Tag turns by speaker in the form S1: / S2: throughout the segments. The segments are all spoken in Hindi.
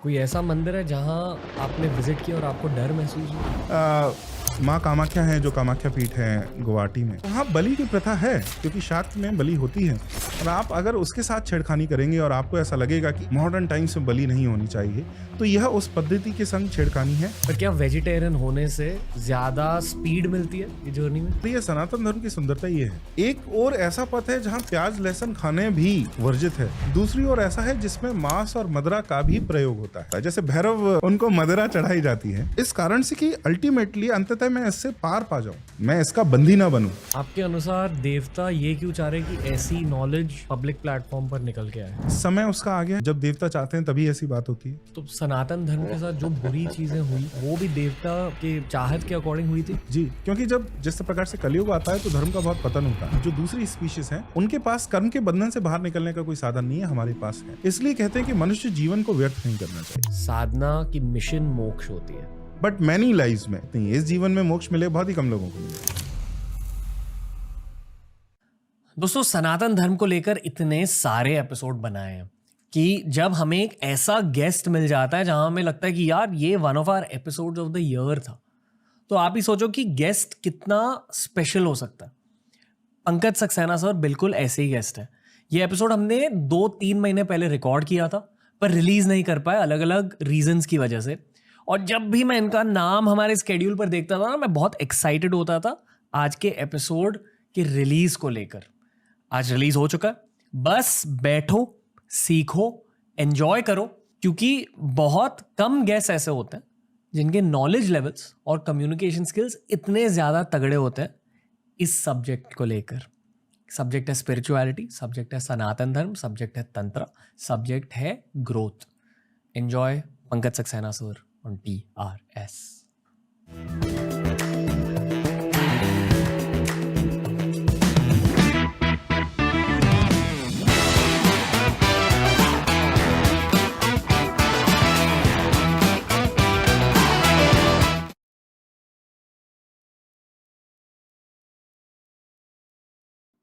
S1: कोई ऐसा मंदिर है जहाँ आपने विजिट किया और आपको डर महसूस हुआ?
S2: माँ कामाख्या है जो कामाख्या पीठ है गुवाहाटी में, वहाँ बलि की प्रथा है क्योंकि शास्त्र में बलि होती है। और आप अगर उसके साथ छेड़खानी करेंगे और आपको ऐसा लगेगा कि मॉडर्न टाइम्स में बलि नहीं होनी चाहिए, तो यह उस पद्धति के संग छेड़खानी है।
S1: पर क्या वेजिटेरियन होने से ज्यादा स्पीड मिलती है ये जर्नी में?
S2: तो ये सनातन धर्म की सुंदरता ये है। एक और ऐसा पथ है जहाँ प्याज लहसुन खाने भी वर्जित है, दूसरी ओर ऐसा है जिसमें मांस और मदरा का भी प्रयोग होता है। जैसे भैरव उनको मदरा चढ़ाई जाती है इस कारण से कि अल्टीमेटली अंततः मैं इससे पार पा जाऊं, मैं इसका बंदी ना बनूं।
S1: आपके अनुसार देवता ये क्यों चाह रहे कि ऐसी नॉलेज पब्लिक प्लेटफॉर्म पर निकल के आए?
S2: समय उसका आ गया, जब देवता चाहते हैं तभी ऐसी बात होती है।
S1: तो सनातन धर्म के साथ जो बुरी चीजें हुई वो भी देवता के चाहत के अकॉर्डिंग हुई थी?
S2: जी, क्योंकि जब जिस प्रकार से कलयुग आता है तो धर्म का बहुत पतन होता है। जो दूसरी स्पीशीज हैं उनके पास कर्म के बंधन से बाहर निकलने का कोई साधन नहीं है, हमारे पास है। इसलिए कहते हैं कि मनुष्य जीवन को व्यर्थ नहीं करना चाहिए।
S1: साधना की मिशन मोक्ष होती है,
S2: बट मैनी लाइव्स में नहीं, इस जीवन में मोक्ष मिले बहुत ही कम लोगों को मिले।
S1: दोस्तों सनातन धर्म को लेकर इतने सारे एपिसोड बनाए हैं कि जब हमें एक ऐसा गेस्ट मिल जाता है जहां हमें लगता है कि यार ये one of our episodes of the year था, तो आप ही सोचो कि गेस्ट कितना स्पेशल हो सकता है। पंकज सक्सेना सर बिल्कुल ऐसे ही गेस्ट है। ये एपिसोड हमने 2-3 महीने पहले रिकॉर्ड किया था पर रिलीज नहीं कर पाए अलग अलग रीजंस की वजह से। और जब भी मैं इनका नाम हमारे स्केड्यूल पर देखता था ना, मैं बहुत एक्साइटेड होता था आज के एपिसोड के रिलीज को लेकर। आज रिलीज हो चुका है, बस बैठो, सीखो, एंजॉय करो, क्योंकि बहुत कम गेस्ट ऐसे होते हैं जिनके नॉलेज लेवल्स और कम्युनिकेशन स्किल्स इतने ज़्यादा तगड़े होते हैं इस सब्जेक्ट को लेकर। सब्जेक्ट है स्पिरिचुअलिटी, सब्जेक्ट है सनातन धर्म, सब्जेक्ट है तंत्र, सब्जेक्ट है growth. Enjoy Pankaj Saxena sir on TRS।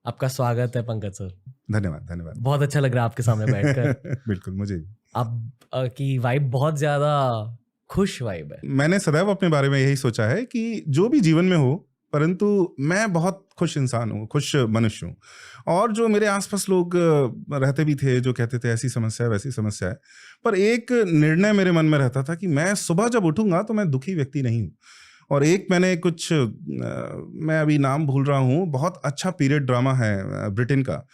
S1: आपका स्वागत है पंकज सर।
S2: धन्यवाद धन्यवाद।
S1: बहुत अच्छा लग रहा है आपके सामने बैठकर।
S2: बिल्कुल, मुझे भी।
S1: आप की वाइब बहुत ज्यादा खुश वाइब है।
S2: मैंने सदैव अपने बारे में यही सोचा है कि जो भी जीवन में हो, परंतु मैं बहुत खुश इंसान हूँ, खुश मनुष्य हूँ। और जो मेरे आसपास लोग रहते भी थे जो कहते थे ऐसी समस्या है वैसी समस्या है, पर एक निर्णय मेरे मन में रहता था कि मैं सुबह जब उठूंगा तो मैं दुखी व्यक्ति नहीं हूँ। और एक मैंने कुछ मैं अभी नाम भूल रहा हूँ, बहुत अच्छा पीरियड ड्रामा है ब्रिटेन का,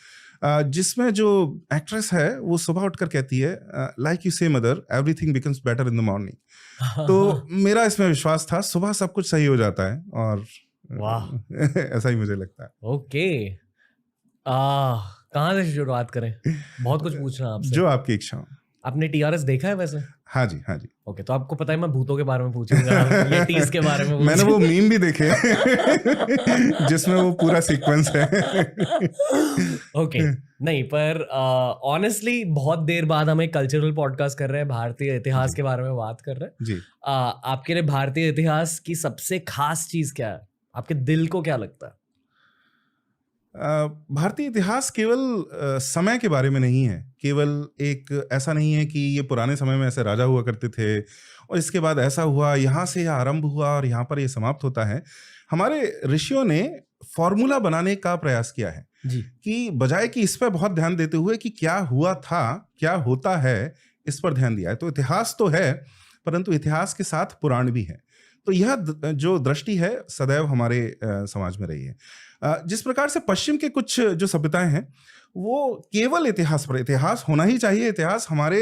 S2: जिसमें जो एक्ट्रेस है वो सुबह उठकर कहती है लाइक यू से mother everything becomes better in the morning. तो मेरा इसमें विश्वास था, सुबह सब कुछ सही हो जाता है और
S1: वाह
S2: ऐसा ही मुझे लगता है।
S1: ओके। कहाँ से शुरुआत करें? बहुत कुछ पूछना आपसे।
S2: जो आपकी इच्छा हो।
S1: आपने TRS देखा है वैसे?
S2: हाँ जी, हाँ जी।
S1: ओके, तो आपको पता है मैं भूतों के बारे में पूछूंगा, ये टीज के बारे में
S2: मैंने वो मीम भी देखे जिसमें वो पूरा सीक्वेंस है।
S1: ओके नहीं, पर ऑनेस्टली बहुत देर बाद हम एक कल्चरल पॉडकास्ट कर रहे हैं, भारतीय इतिहास के बारे में बात कर रहे हैं
S2: जी।
S1: आपके लिए भारतीय इतिहास की सबसे खास चीज क्या है? आपके दिल को क्या लगता है?
S2: भारतीय इतिहास केवल समय के बारे में नहीं है, केवल एक ऐसा नहीं है कि ये पुराने समय में ऐसे राजा हुआ करते थे और इसके बाद ऐसा हुआ, यहाँ से यह आरंभ हुआ और यहाँ पर ये समाप्त होता है। हमारे ऋषियों ने फॉर्मूला बनाने का प्रयास किया है
S1: जी।
S2: कि बजाय कि इस पर बहुत ध्यान देते हुए कि क्या हुआ था, क्या होता है, इस पर ध्यान दिया है। तो इतिहास तो है, परंतु इतिहास के साथ पुराण भी है। तो यह जो दृष्टि है सदैव हमारे समाज में रही है। जिस प्रकार से पश्चिम के कुछ जो सभ्यताएं हैं वो केवल इतिहास पर, इतिहास होना ही चाहिए, इतिहास हमारे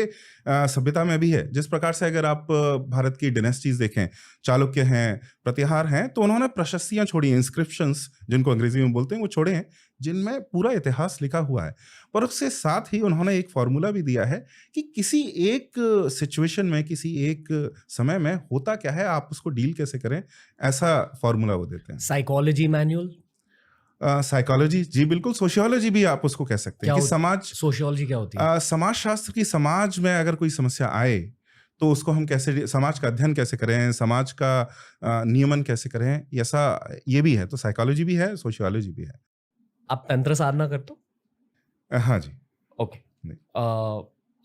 S2: सभ्यता में भी है। जिस प्रकार से अगर आप भारत की डायनेस्टीज देखें, चालुक्य हैं, प्रतिहार हैं, तो उन्होंने प्रशस्तियां छोड़ी, इंस्क्रिप्शंस जिनको अंग्रेजी में बोलते हैं वो छोड़े हैं, जिनमें पूरा इतिहास लिखा हुआ है। पर उसके साथ ही उन्होंने एक फॉर्मूला भी दिया है कि किसी एक सिचुएशन में, किसी एक समय में होता क्या है, आप उसको डील कैसे करें, ऐसा फॉर्मूला वो देते हैं।
S1: साइकोलॉजी मैनुअल,
S2: साइकोलॉजी, जी बिल्कुल। सोशियोलॉजी भी आप उसको कह सकते हैं कि समाज,
S1: सोशियोलॉजी क्या होती है?
S2: समाज शास्त्र की, समाज में अगर कोई समस्या आए तो उसको हम कैसे, समाज का अध्ययन कैसे करें, समाज का नियमन कैसे करें, ऐसा ये भी है। तो साइकोलॉजी भी है, सोशियोलॉजी भी है।
S1: आप तंत्र साधना करते हो?
S2: हाँ जी।
S1: ओके।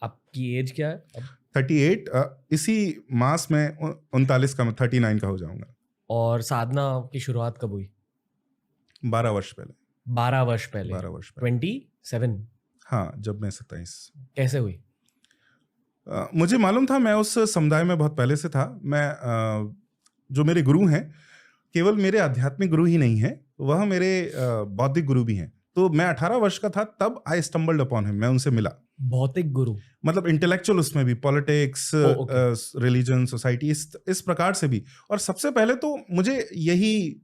S1: आपकी एज क्या है अब?
S2: 38 इसी मास में 39 का 39 का हो जाऊंगा।
S1: और साधना की शुरुआत कब हुई?
S2: 12 वर्ष पहले।
S1: 12 वर्ष पहले।
S2: 12 वर्ष पहले।
S1: 27?
S2: हाँ, जब मैं 27।
S1: कैसे हुई?
S2: मुझे मालूम था, मैं उस समुदाय में बहुत पहले से था। मैं जो मेरे गुरु हैं, केवल मेरे आध्यात्मिक गुरु ही नहीं है, वह मेरे बौद्धिक गुरु भी हैं। तो मैं 18 वर्ष का था तब आई स्टम्बल्ड अपॉन हिम, मैं उनसे मिला।
S1: भौतिक गुरु
S2: मतलब इंटेलेक्चुअल, उसमें भी पॉलिटिक्स, रिलीजन, सोसाइटी, इस प्रकार से भी। और सबसे पहले तो मुझे यही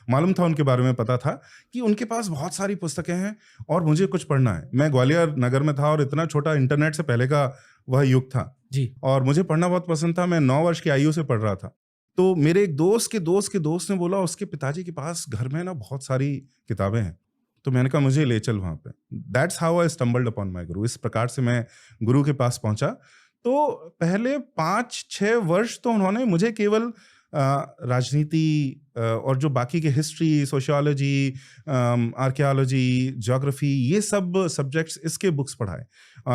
S2: मालूम था, उनके बारे में पता था कि उनके पास बहुत सारी पुस्तकें हैं और मुझे कुछ पढ़ना है। मैं ग्वालियर नगर में था और इतना छोटा, इंटरनेट से पहले का वह युग था
S1: जी।
S2: और मुझे पढ़ना बहुत पसंद था। मैं 9 वर्ष की आयु से पढ़ रहा था। तो मेरे एक दोस्त के दोस्त के दोस्त ने बोला उसके पिताजी के पास घर में ना बहुत सारी किताबें हैं। तो मैंने कहा मुझे ले चल वहाँ पे। That's how I stumbled upon my गुरु। इस प्रकार से मैं गुरु के पास पहुँचा। तो पहले 5-6 वर्ष तो उन्होंने मुझे केवल राजनीति और जो बाकी के हिस्ट्री, सोशियोलॉजी, आर्कियोलॉजी, ज्योग्राफी, ये सब सब्जेक्ट्स, इसके बुक्स पढ़ाए।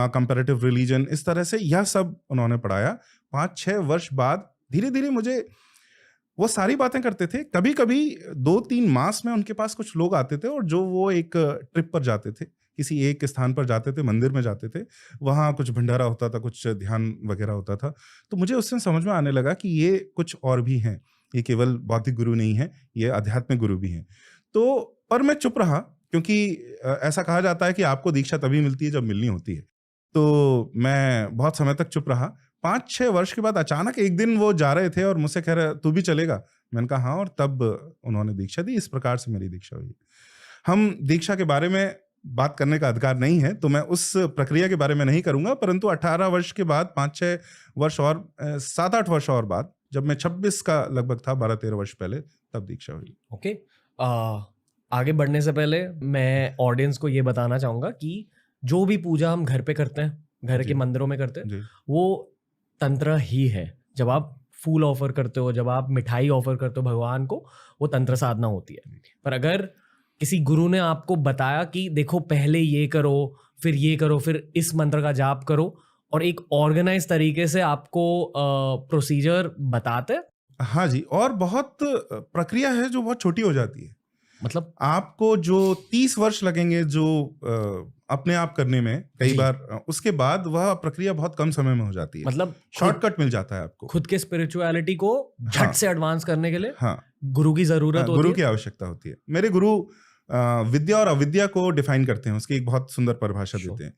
S2: कंपैरेटिव रिलीजन, इस तरह से यह सब उन्होंने पढ़ाया। 5-6 वर्ष बाद धीरे धीरे मुझे वो सारी बातें करते थे। कभी कभी 2-3 मास में उनके पास कुछ लोग आते थे और जो वो एक ट्रिप पर जाते थे, किसी एक स्थान पर जाते थे, मंदिर में जाते थे, वहाँ कुछ भंडारा होता था, कुछ ध्यान वगैरह होता था। तो मुझे उससे समझ में आने लगा कि ये कुछ और भी हैं, ये केवल बौद्धिक गुरु नहीं है, ये आध्यात्मिक गुरु भी हैं। तो पर मैं चुप रहा, क्योंकि ऐसा कहा जाता है कि आपको दीक्षा तभी मिलती है जब मिलनी होती है। तो मैं बहुत समय तक चुप रहा। 5-6 वर्ष के बाद अचानक एक दिन वो जा रहे थे और मुझसे कह रहे, तू भी चलेगा? मैंने कहा हाँ, और तब उन्होंने दीक्षा दी। इस प्रकार से मेरी दीक्षा हुई। हम दीक्षा के बारे में बात करने का अधिकार नहीं है, तो मैं उस प्रक्रिया के बारे में नहीं करूंगा, परंतु 18 वर्ष के बाद 5-6 वर्ष और 7-8 वर्ष और बाद, जब मैं 26 का लगभग था, 12-13 वर्ष पहले, तब दीक्षा हुई।
S1: ओके। आगे बढ़ने से पहले मैं ऑडियंस को ये बताना चाहूँगा कि जो भी पूजा हम घर पे करते हैं, घर के मंदिरों में करते हैं, वो तंत्र ही है। जब आप फूल ऑफर करते हो, जब आप मिठाई ऑफर करते हो भगवान को, वो तंत्र साधना होती है। पर अगर किसी गुरु ने आपको बताया कि देखो पहले ये करो, फिर ये करो, फिर इस मंत्र का जाप करो, और एक ऑर्गेनाइज तरीके से आपको प्रोसीजर बताते।
S2: हाँ जी, और बहुत प्रक्रिया है जो बहुत छोटी हो जाती है।
S1: मतलब
S2: आपको जो 30 वर्ष लगेंगे जो अपने आप करने में, कई बार उसके बाद वह प्रक्रिया बहुत कम समय में हो जाती है।
S1: मतलब
S2: शॉर्टकट मिल जाता है आपको।
S1: खुद के स्पिरिचुअलिटी को झट से एडवांस करने के लिए गुरु की जरूरत होती है,
S2: गुरु की आवश्यकता होती है। मेरे गुरु विद्या और अविद्या को डिफाइन करते हैं, उसकी एक बहुत सुंदर परिभाषा देते हैं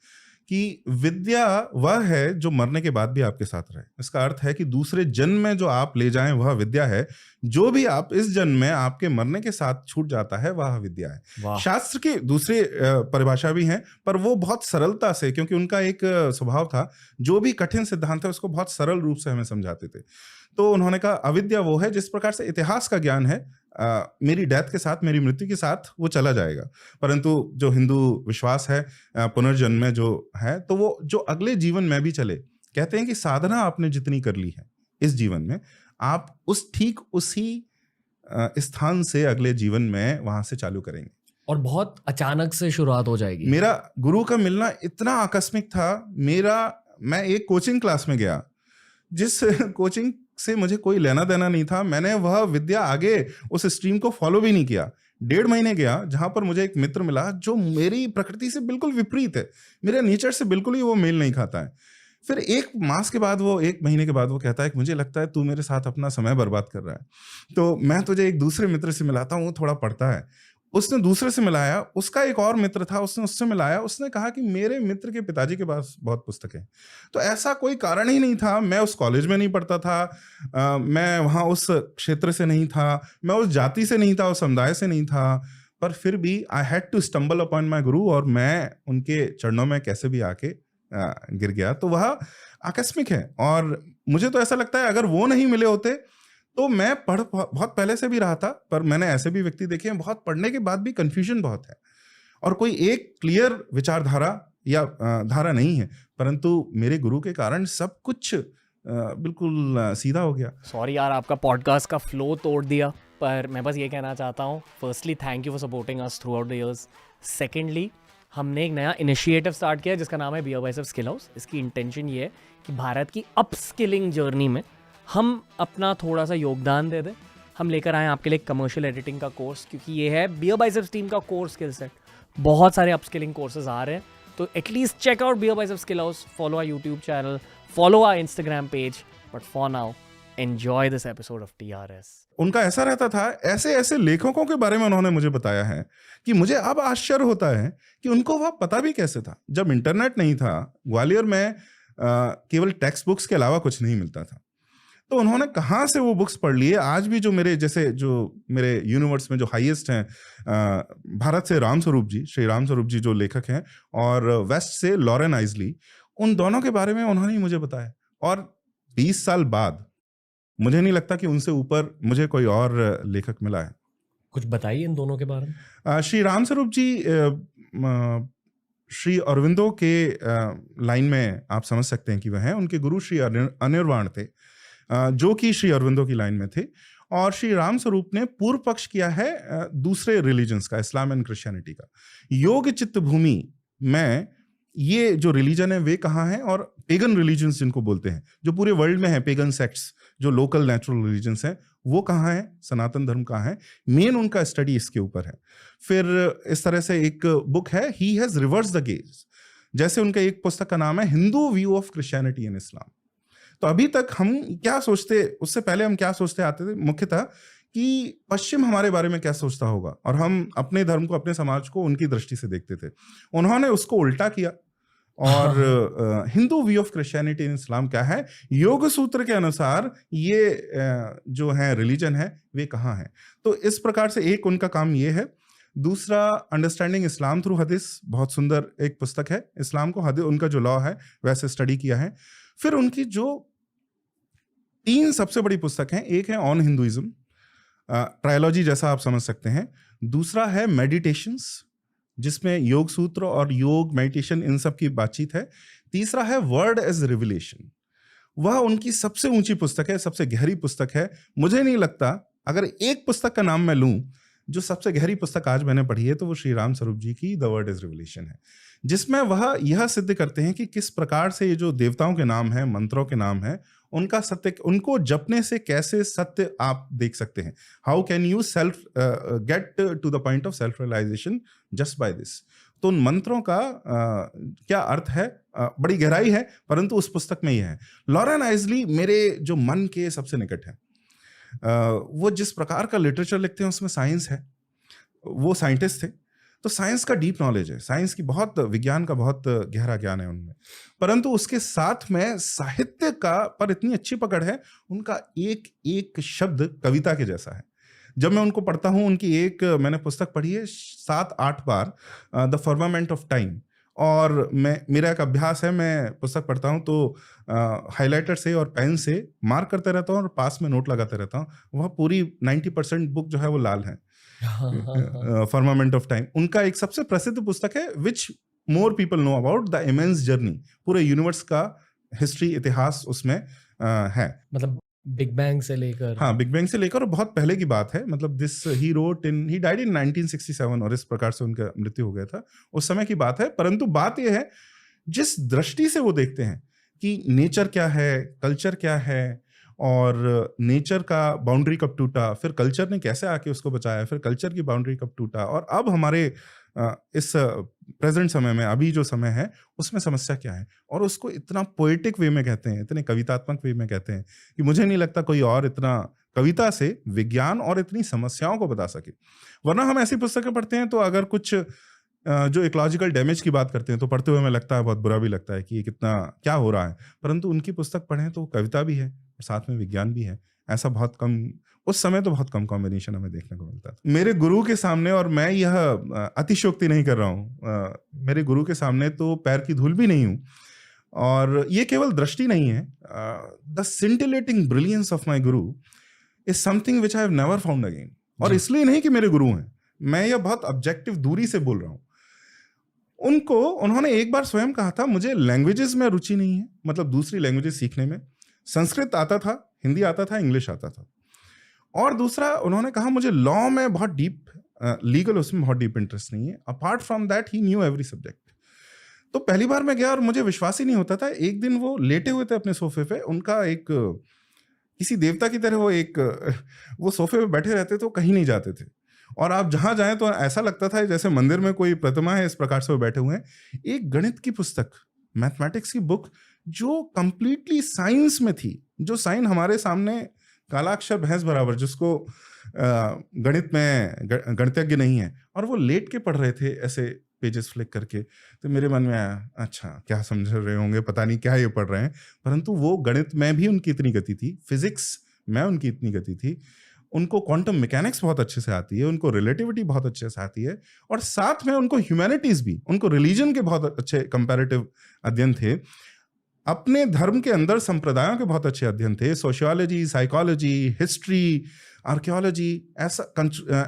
S2: कि विद्या वह है जो मरने के बाद भी आपके साथ रहे। इसका अर्थ है कि दूसरे जन्म में जो आप ले जाएं वह विद्या है, जो भी आप इस जन्म में आपके मरने के साथ छूट जाता है वह विद्या है। शास्त्र की दूसरी परिभाषा भी है, पर वो बहुत सरलता से, क्योंकि उनका एक स्वभाव था, जो भी कठिन सिद्धांत है उसको बहुत सरल रूप से हमें समझाते थे। तो उन्होंने कहा अविद्या वो है जिस प्रकार से इतिहास का ज्ञान है, मेरी डेथ के साथ, मेरी मृत्यु के साथ वो चला जाएगा, परंतु जो हिंदू विश्वास है पुनर्जन्म में जो है, तो वो जो अगले जीवन में भी चले। कहते हैं कि साधना आपने जितनी कर ली है इस जीवन में, आप उसी स्थान से अगले जीवन में वहां से चालू करेंगे,
S1: और बहुत अचानक से शुरुआत हो जाएगी।
S2: मेरा गुरु का मिलना इतना आकस्मिक था। मैं एक कोचिंग क्लास में गया, जिस कोचिंग से मुझे कोई लेना देना नहीं था। मैंने वह विद्या आगे उस स्ट्रीम को फॉलो भी नहीं किया। 1.5 महीने गया, जहां पर मुझे एक मित्र मिला जो मेरी प्रकृति से बिल्कुल विपरीत है, मेरे नेचर से बिल्कुल ही वो मेल नहीं खाता है। फिर 1 महीने के बाद वो कहता है कि मुझे लगता है तू मेरे साथ अपना समय बर्बाद कर रहा है, तो मैं तुझे एक दूसरे मित्र से मिलाता हूँ, वो थोड़ा पढ़ता है। उसने दूसरे से मिलाया, उसका एक और मित्र था, उसने उससे मिलाया। उसने कहा कि मेरे मित्र के पिताजी के पास बहुत पुस्तकें। तो ऐसा कोई कारण ही नहीं था। मैं उस कॉलेज में नहीं पढ़ता था, मैं वहाँ उस क्षेत्र से नहीं था, मैं उस जाति से नहीं था, उस समुदाय से नहीं था, पर फिर भी I had to stumble upon my guru, और मैं उनके चरणों में कैसे भी आके गिर गया। तो वह आकस्मिक है, और मुझे तो ऐसा लगता है अगर वो नहीं मिले होते तो मैं बहुत पहले से भी रहा था। पर मैंने ऐसे भी व्यक्ति देखे हैं, बहुत पढ़ने के बाद भी कंफ्यूजन बहुत है, और कोई एक क्लियर विचारधारा या धारा नहीं है, परंतु मेरे गुरु के कारण सब कुछ बिल्कुल सीधा हो गया।
S1: सॉरी यार, आपका पॉडकास्ट का फ्लो तोड़ दिया, पर मैं बस ये कहना चाहता हूँ, firstly thank you for supporting us through out the years. Secondly, हमने एक नया इनिशिएटिव स्टार्ट किया जिसका नाम है बियर बाइसेप्स स्किल हाउस। इसकी इंटेंशन ये है कि भारत की अपस्किलिंग जर्नी में हम अपना थोड़ा सा योगदान दे दें। हम लेकर आए आपके लिए कमर्शियल एडिटिंग का कोर्स, क्योंकि ये है बियर बाइसेप्स टीम का कोर स्किल सेट। बहुत सारे अपस्किलिंग कोर्सेज आ रहे हैं, तो at least check out Beer Biceps Skill House, follow our YouTube channel, follow our Instagram page. But for now enjoy this episode of TRS।
S2: उनका ऐसा रहता था, ऐसे ऐसे लेखकों के बारे में उन्होंने मुझे बताया है कि मुझे अब आश्चर्य होता है कि उनको वह पता भी कैसे था। जब इंटरनेट नहीं था, ग्वालियर में केवल टेक्स्ट बुक्स के अलावा कुछ नहीं मिलता था, तो उन्होंने कहाँ से वो बुक्स पढ़ लिए। आज भी जो मेरे यूनिवर्स में जो हाईएस्ट हैं, भारत से श्री राम स्वरूप जी जो लेखक हैं, और वेस्ट से लॉरेन आइजली, उन दोनों के बारे में उन्होंने ही मुझे बताया। और 20 साल बाद मुझे नहीं लगता कि उनसे ऊपर मुझे कोई और लेखक मिला है।
S1: कुछ बताइए इन दोनों के बारे में।
S2: श्री राम स्वरूप जी श्री अरविंदो के लाइन में आप समझ सकते हैं कि वह हैं। उनके गुरु श्री अनिर्वाण थे, जो कि श्री अरविंदो की लाइन में थे। और श्री राम स्वरूप ने पूर्व पक्ष किया है दूसरे रिलीजन्स का, इस्लाम एंड क्रिश्चियनिटी का। योग चित्त भूमि में ये जो रिलीजन है वे कहाँ हैं, और पेगन रिलीजन्स जिनको बोलते हैं, जो पूरे वर्ल्ड में है, पेगन सेक्ट्स जो लोकल नेचुरल रिलीजन्स हैं, वो कहाँ है, सनातन धर्म कहाँ है। मेन उनका स्टडी इसके ऊपर है। फिर इस तरह से एक बुक है, he has reverse the gauge, जैसे उनका एक पुस्तक का नाम है Hindu view of Christianity and Islam. तो अभी तक हम क्या सोचते, उससे पहले हम क्या सोचते आते थे मुख्यतः कि पश्चिम हमारे बारे में क्या सोचता होगा, और हम अपने धर्म को, अपने समाज को उनकी दृष्टि से देखते थे। उन्होंने उसको उल्टा किया, और हिंदू व्यू ऑफ क्रिश्चियनिटी इन इस्लाम क्या है, योग सूत्र के अनुसार ये जो है रिलीजन है वे कहाँ हैं। तो इस प्रकार से एक उनका काम ये है। दूसरा, अंडरस्टैंडिंग इस्लाम थ्रू हदीस, बहुत सुंदर एक पुस्तक है। इस्लाम को हदीस, उनका जो लॉ है वैसे स्टडी किया है। फिर उनकी जो 3 सबसे बड़ी पुस्तक हैं, एक है ऑन हिंदुइज्म, ट्रायोलॉजी जैसा आप समझ सकते हैं। दूसरा है मेडिटेशंस, जिसमें योग सूत्र और योग मेडिटेशन इन सब की बातचीत है। तीसरा है वर्ड एज रिविलेशन, वह उनकी सबसे ऊंची पुस्तक है, सबसे गहरी पुस्तक है। मुझे नहीं लगता, अगर एक पुस्तक का नाम मैं लूं जो सबसे गहरी पुस्तक आज मैंने पढ़ी है, तो वो श्री राम स्वरूप जी की द वर्ड इज रिविलेशन है, जिसमें वह यह सिद्ध करते हैं कि किस प्रकार से ये जो देवताओं के नाम है, मंत्रों के नाम है, उनका सत्य, उनको जपने से कैसे सत्य आप देख सकते हैं। How can you self get to the point of self realisation just by this. तो उन मंत्रों का क्या अर्थ है, बड़ी गहराई है, परंतु उस पुस्तक में यह है। लॉरेन आइजली मेरे जो मन के सबसे निकट है। वो जिस प्रकार का लिटरेचर लिखते हैं उसमें साइंस है, वो साइंटिस्ट थे, तो साइंस का डीप नॉलेज है, साइंस की बहुत, विज्ञान का बहुत गहरा ज्ञान है उनमें, परंतु उसके साथ में साहित्य का पर इतनी अच्छी पकड़ है, उनका एक एक शब्द कविता के जैसा है। जब मैं उनको पढ़ता हूँ, उनकी एक मैंने पुस्तक पढ़ी है 7-8 बार, द फर्मामेंट ऑफ टाइम, और मेरा एक अभ्यास है, मैं पुस्तक पढ़ता हूँ तो हाइलाइटर से और पेन से मार्क करते रहता हूँ और पास में नोट लगाते रहता हूँ। वह पूरी 90% बुक जो है वो लाल है। फर्मामेंट ऑफ टाइम उनका एक सबसे प्रसिद्ध पुस्तक है, which more people know about, the immense journey. पूरे यूनिवर्स का हिस्ट्री, इतिहास उसमें है।
S1: मतलब बिग बैंग से लेकर,
S2: हाँ, बिग बैंग से लेकर, और बहुत पहले की बात है। मतलब दिस ही डाइड इन 1967, और इस प्रकार से उनका मृत्यु हो गया था, उस समय की बात है। परंतु बात यह है, जिस दृष्टि से वो देखते हैं कि नेचर क्या है, कल्चर क्या है, और नेचर का बाउंड्री कब टूटा, फिर कल्चर ने कैसे आके उसको बचाया, फिर कल्चर की बाउंड्री कब टूटा, और अब हमारे इस प्रेजेंट समय में, अभी जो समय है, उसमें समस्या क्या है, और उसको इतना पोएटिक वे में कहते हैं, इतने कवितात्मक वे में कहते हैं कि मुझे नहीं लगता कोई और इतना कविता से विज्ञान और इतनी समस्याओं को बता सके। वरना हम ऐसी पुस्तकें पढ़ते हैं तो अगर कुछ जो इकोलॉजिकल डैमेज की बात करते हैं तो पढ़ते हुए हमें लगता है, बहुत बुरा भी लगता है कि ये कितना क्या हो रहा है, परंतु उनकी पुस्तक पढ़ें तो कविता भी है और साथ में विज्ञान भी है। ऐसा बहुत कम, उस समय तो बहुत कम कॉम्बिनेशन हमें देखने को मिलता था। मेरे गुरु के सामने, और मैं यह अतिशयोक्ति नहीं कर रहा हूँ, मेरे गुरु के सामने तो पैर की धूल भी नहीं हूँ, और ये केवल दृष्टि नहीं है। The scintillating brilliance of my guru is something which I have never found again. और इसलिए नहीं कि मेरे गुरु हैं, मैं यह बहुत ऑब्जेक्टिव दूरी से बोल रहा हूँ। उन्होंने एक बार स्वयं कहा था, मुझे लैंग्वेजेस में रुचि नहीं है, मतलब दूसरी लैंग्वेजेस सीखने में। संस्कृत आता था, हिंदी आता था, इंग्लिश आता था। और दूसरा उन्होंने कहा मुझे लॉ में बहुत डीप, लीगल उसमें बहुत डीप इंटरेस्ट नहीं है, apart from that he new every subject. तो पहली बार मैं गया और मुझे विश्वास ही नहीं होता था। एक दिन वो लेटे हुए थे अपने सोफे पे, उनका एक किसी देवता की तरह वो सोफे पे बैठे रहते थे, वो कहीं नहीं जाते थे, और आप जहां जाएं तो ऐसा लगता था जैसे मंदिर में कोई प्रतिमा है, इस प्रकार से वो बैठे हुए हैं। एक गणित की पुस्तक, मैथमेटिक्स की बुक, जो कंप्लीटली साइंस में थी, जो साइन हमारे सामने कालाक्षर भैंस बराबर, जिसको गणित में गणितज्ञ नहीं है, और वो लेट के पढ़ रहे थे ऐसे पेजेस फ्लिक करके। तो मेरे मन में आया, अच्छा क्या समझ रहे होंगे, पता नहीं क्या ये पढ़ रहे हैं। परंतु वो गणित में भी उनकी इतनी गति थी, फिजिक्स में उनकी इतनी गति थी, उनको क्वांटम मैकेनिक्स बहुत अच्छे से आती है, उनको रिलेटिविटी बहुत अच्छे से आती है, और साथ में उनको ह्यूमैनिटीज भी, उनको रिलीजन के बहुत अच्छे कंपैरेटिव अध्ययन थे, अपने धर्म के अंदर संप्रदायों के बहुत अच्छे अध्ययन थे, सोशियोलॉजी, साइकोलॉजी, हिस्ट्री, आर्कियोलॉजी, ऐसा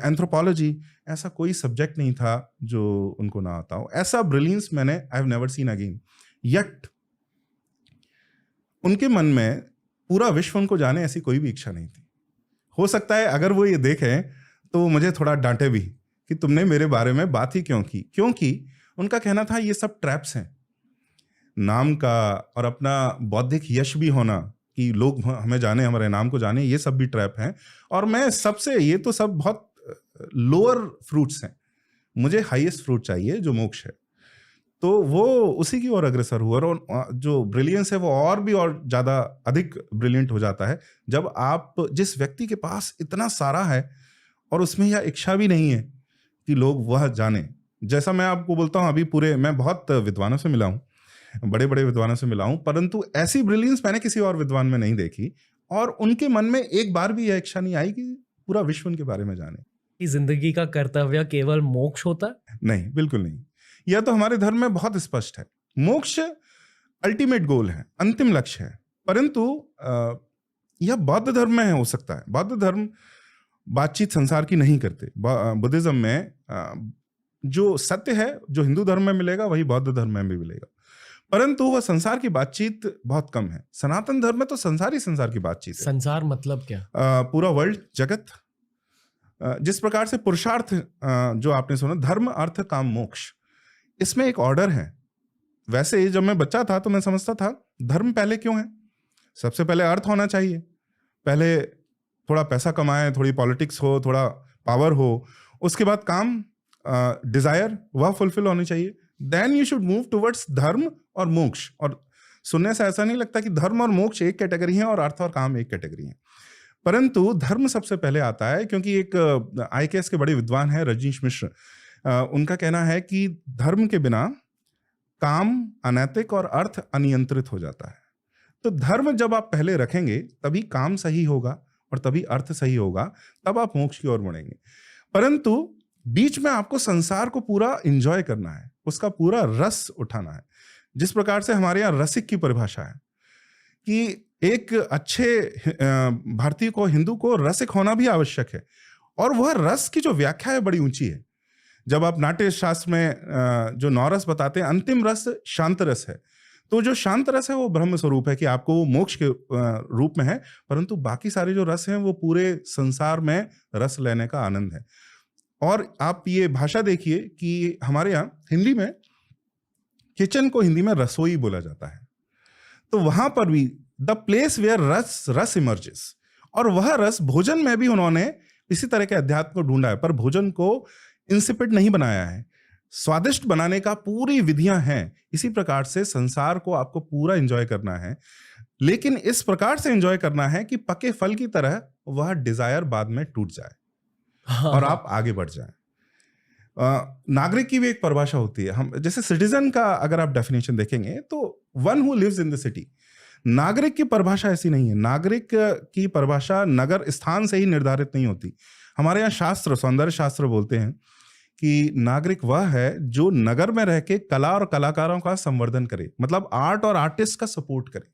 S2: एंथ्रोपोलॉजी, ऐसा कोई सब्जेक्ट नहीं था जो उनको ना आता हो। ऐसा ब्रिलियंस मैंने आई have never seen again. Yet उनके मन में पूरा विश्व उनको जाने ऐसी कोई भी इच्छा नहीं थी। हो सकता है अगर वो ये देखें तो मुझे थोड़ा डांटे भी कि तुमने मेरे बारे में बात ही क्यों की, क्योंकि उनका कहना था ये सब ट्रैप्स हैं, नाम का और अपना बौद्धिक यश भी होना, कि लोग हमें जाने, हमारे नाम को जाने, ये सब भी ट्रैप हैं, और मैं सबसे, ये तो सब बहुत लोअर फ्रूट्स हैं, मुझे हाईएस्ट फ्रूट चाहिए जो मोक्ष है। तो वो उसी की ओर अग्रसर हुआ, और जो ब्रिलियंस है वो और ज़्यादा अधिक ब्रिलियंट हो जाता है जब आप, जिस व्यक्ति के पास इतना सारा है और उसमें यह इच्छा भी नहीं है कि लोग वह जाने। जैसा मैं आपको बोलता हूँ, अभी मैं बहुत विद्वानों से मिला हूँ, बड़े बड़े विद्वानों से मिला हूं, परंतु ऐसी ब्रिलियंस मैंने किसी और विद्वान में नहीं देखी, और उनके मन में एक बार भी यह इच्छा नहीं आई कि पूरा विश्व उनके बारे में जाने।
S1: कि जिंदगी का कर्तव्य केवल मोक्ष होता है?
S2: नहीं, बिल्कुल नहीं। यह तो हमारे धर्म में बहुत स्पष्ट है, मोक्ष अल्टीमेट गोल है, अंतिम लक्ष्य है, परंतु यह बौद्ध धर्म में हो सकता है। बौद्ध धर्म बातचीत संसार की नहीं करते। बुद्धिज्म में जो सत्य है, जो हिंदू धर्म में मिलेगा वही बौद्ध धर्म में भी मिलेगा, परंतु वह संसार की बातचीत बहुत कम है। सनातन धर्म में तो संसार की बातचीत है।
S1: संसार मतलब क्या?
S2: पूरा वर्ल्ड, जगत। जिस प्रकार से पुरुषार्थ, जो आपने सुना, धर्म अर्थ काम मोक्ष, इसमें एक ऑर्डर है। वैसे जब मैं बच्चा था तो मैं समझता था धर्म पहले क्यों है, सबसे पहले अर्थ होना चाहिए, पहले थोड़ा पैसा कमाए, थोड़ी पॉलिटिक्स हो, थोड़ा पावर हो, उसके बाद काम, डिजायर वह फुलफिल होनी चाहिए, then you should move towards dharma और मोक्ष। और सुनने से ऐसा नहीं लगता कि धर्म और मोक्ष एक कैटेगरी है और अर्थ और काम एक कैटेगरी है, परंतु धर्म सबसे पहले आता है, क्योंकि एक IKS के बड़े विद्वान हैं रजनीश मिश्र, उनका कहना है कि धर्म के बिना काम अनैतिक और अर्थ अनियंत्रित हो जाता है। तो धर्म जब आप पहले रखेंगे तभी काम सही होगा और तभी अर्थ सही होगा, तब आप मोक्ष की ओर बढ़ेंगे। परंतु बीच में आपको संसार को पूरा एंजॉय करना है, उसका पूरा रस उठाना है। जिस प्रकार से हमारे यहाँ रसिक की परिभाषा है कि एक अच्छे भारतीय को, हिंदू को रसिक होना भी आवश्यक है, और वह रस की जो व्याख्या है बड़ी ऊंची है। जब आप नाट्य शास्त्र में जो 9 रस बताते हैं, अंतिम रस शांत रस है। तो जो शांत रस है वो ब्रह्म स्वरूप है, कि आपको वो मोक्ष के रूप में है, परंतु बाकी सारे जो रस हैं वो पूरे संसार में रस लेने का आनंद है। और आप ये भाषा देखिए कि हमारे यहाँ हिंदी में किचन को हिंदी में रसोई बोला जाता है, तो वहां पर भी द प्लेस वेयर रस इमर्जेस, और वह रस भोजन में भी उन्होंने इसी तरह के अध्यात्म को ढूंढा है, पर भोजन को इंसिपिड नहीं बनाया है, स्वादिष्ट बनाने का पूरी विधियां हैं। इसी प्रकार से संसार को आपको पूरा एंजॉय करना है, लेकिन इस प्रकार से एंजॉय करना है कि पके फल की तरह वह डिजायर बाद में टूट जाए और आप आगे बढ़ जाएं। नागरिक की भी एक परिभाषा होती है। हम जैसे सिटीजन का अगर आप डेफिनेशन देखेंगे तो one who lives in the city. नागरिक की परिभाषा ऐसी नहीं है। नागरिक की परिभाषा नगर स्थान से ही निर्धारित नहीं होती। हमारे यहाँ शास्त्र, सौंदर्य शास्त्र बोलते हैं कि नागरिक वह है जो नगर में रह के कला और कलाकारों का संवर्धन करे, मतलब आर्ट और आर्टिस्ट का सपोर्ट करे,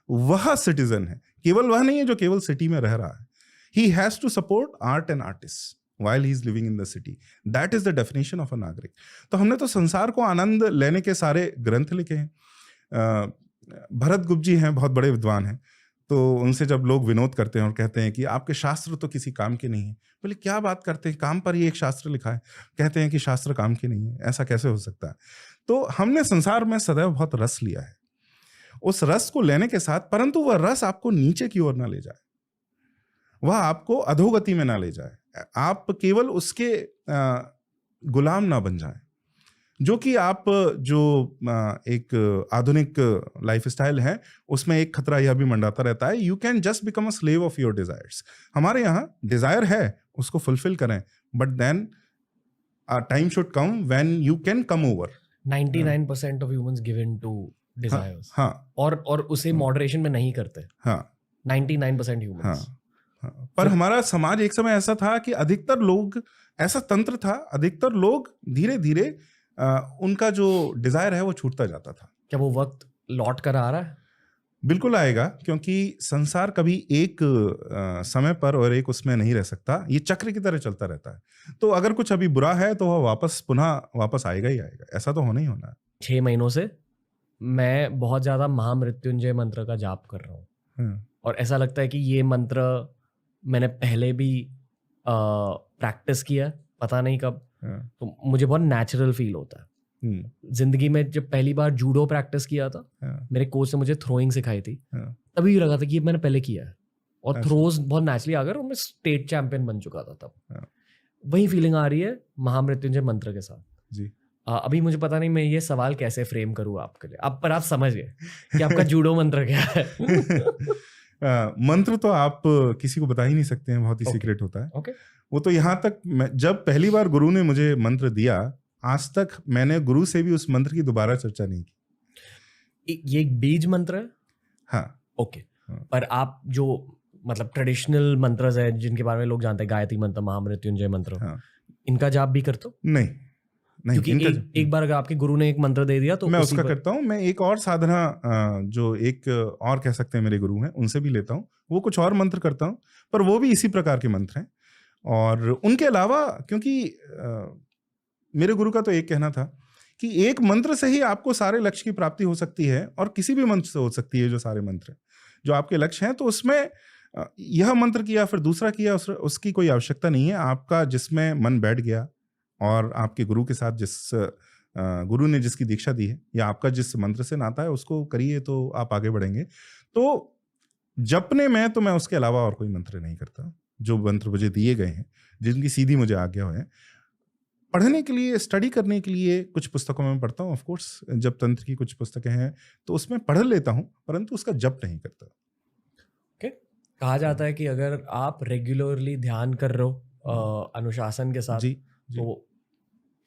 S2: वह सिटीजन है। केवल वह नहीं है जो केवल सिटी में रह रहा है। He has to support art and artists while he is living in the city. That is the definition of a नागरिक। तो हमने तो संसार को आनंद लेने के सारे ग्रंथ लिखे हैं। भरत गुप्त जी हैं, बहुत बड़े विद्वान हैं, तो उनसे जब लोग विनोद करते हैं और कहते हैं कि आपके शास्त्र तो किसी काम के नहीं है, बोले क्या बात करते हैं, काम पर ही एक शास्त्र लिखा है, कहते हैं कि शास्त्र काम के नहीं है, ऐसा कैसे हो सकता है। तो हमने संसार में सदैव बहुत रस लिया है, उस रस को लेने के साथ, परंतु वह रस आपको नीचे की ओर ना ले जाए, वह आपको अधोगति में ना ले जाए, आप केवल उसके गुलाम ना बन जाए, जो कि आप जो एक आधुनिक लाइफस्टाइल है उसमें एक खतरा यह भी मंडाता रहता है, you can just become a slave of your desires. हमारे यहाँ डिजायर है, उसको फुलफिल करें, but then time should come when you can come over.
S1: 99% of humans give in to desires,
S2: हाँ,
S1: और उसे मॉडरेशन में नहीं करते।
S2: हाँ,
S1: 99% ह्यूमंस।
S2: हाँ, पर हमारा समाज एक समय ऐसा था कि अधिकतर लोग, ऐसा तंत्र था, अधिकतर लोग धीरे धीरे उनका जो डिजायर है वो छूटता जाता था।
S1: क्या वो वक्त लौट कर आ रहा है?
S2: बिल्कुल आएगा, क्योंकि संसार कभी एक समय पर और एक उसमें नहीं रह सकता, ये चक्र की तरह चलता रहता है। तो अगर कुछ अभी बुरा है तो वह वापस आएगा ही आएगा, ऐसा तो होना ही होना है।
S1: 6 महीनों से मैं बहुत ज्यादा महामृत्युंजय मंत्र का जाप कर रहा हूँ, और ऐसा लगता है कि ये मंत्र मैंने पहले भी प्रैक्टिस किया, पता नहीं कब, तो मुझे बहुत नेचुरल फील होता है। जिंदगी में जब पहली बार जूडो प्रैक्टिस किया था, मेरे कोच ने मुझे थ्रोइंग सिखाई थी, तभी लगा था कि ये मैंने पहले किया है, और थ्रोज बहुत नेचुरली आ गए, और मैं स्टेट चैंपियन बन चुका था तब। वही फीलिंग आ रही है महामृत्युंजय मंत्र के साथ
S2: जी।
S1: अभी मुझे पता नहीं मैं ये सवाल कैसे फ्रेम करूँ आपके लिए, अब पर आप समझ गए कि आपका जूडो मंत्र क्या है।
S2: मंत्र तो आप किसी को बता ही नहीं सकते हैं, बहुत ही सीक्रेट होता है।
S1: ओके।
S2: वो तो यहाँ तक, जब पहली बार गुरु ने मुझे मंत्र दिया, आज तक मैंने गुरु से भी उस मंत्र की दोबारा चर्चा नहीं की।
S1: ये एक बीज मंत्र है?
S2: हाँ।
S1: ओके। पर आप जो मतलब ट्रेडिशनल मंत्र है जिनके बारे में लोग जानते हैं, गायत्री मंत्र, महामृत्युंजय मंत्र,
S2: हाँ।
S1: इनका जाप भी करते हो?
S2: नहीं,
S1: क्योंकि एक बार अगर आपके गुरु ने एक मंत्र दे दिया तो
S2: मैं उसका करता हूँ। मैं एक और साधना, जो एक और कह सकते हैं मेरे गुरु हैं, उनसे भी लेता हूँ, वो कुछ और मंत्र करता हूँ, पर वो भी इसी प्रकार के मंत्र हैं। और उनके अलावा, क्योंकि मेरे गुरु का तो एक कहना था कि एक मंत्र से ही आपको सारे लक्ष्य की प्राप्ति हो सकती है, और किसी भी मंत्र से हो सकती है। जो सारे मंत्र जो आपके लक्ष्य हैं, तो उसमें यह मंत्र किया फिर दूसरा किया, उसकी कोई आवश्यकता नहीं है। आपका जिसमें मन बैठ गया, और आपके गुरु के साथ गुरु ने जिसकी दीक्षा दी है, या आपका जिस मंत्र से नाता है, उसको करिए तो आप आगे बढ़ेंगे। तो जपने में तो मैं उसके अलावा और कोई मंत्र नहीं करता। जो मंत्र मुझे दिए गए हैं, जिनकी सीधी मुझे आज्ञा है, पढ़ने के लिए, स्टडी करने के लिए कुछ पुस्तकों में पढ़ता हूँ। ऑफ कोर्स जब तंत्र की कुछ पुस्तकें हैं तो उसमें पढ़ लेता हूँ, परंतु उसका जप नहीं करता।
S1: ओके। कहा जाता है कि अगर आप रेगुलरली ध्यान कर रहे हो अनुशासन के साथ, तो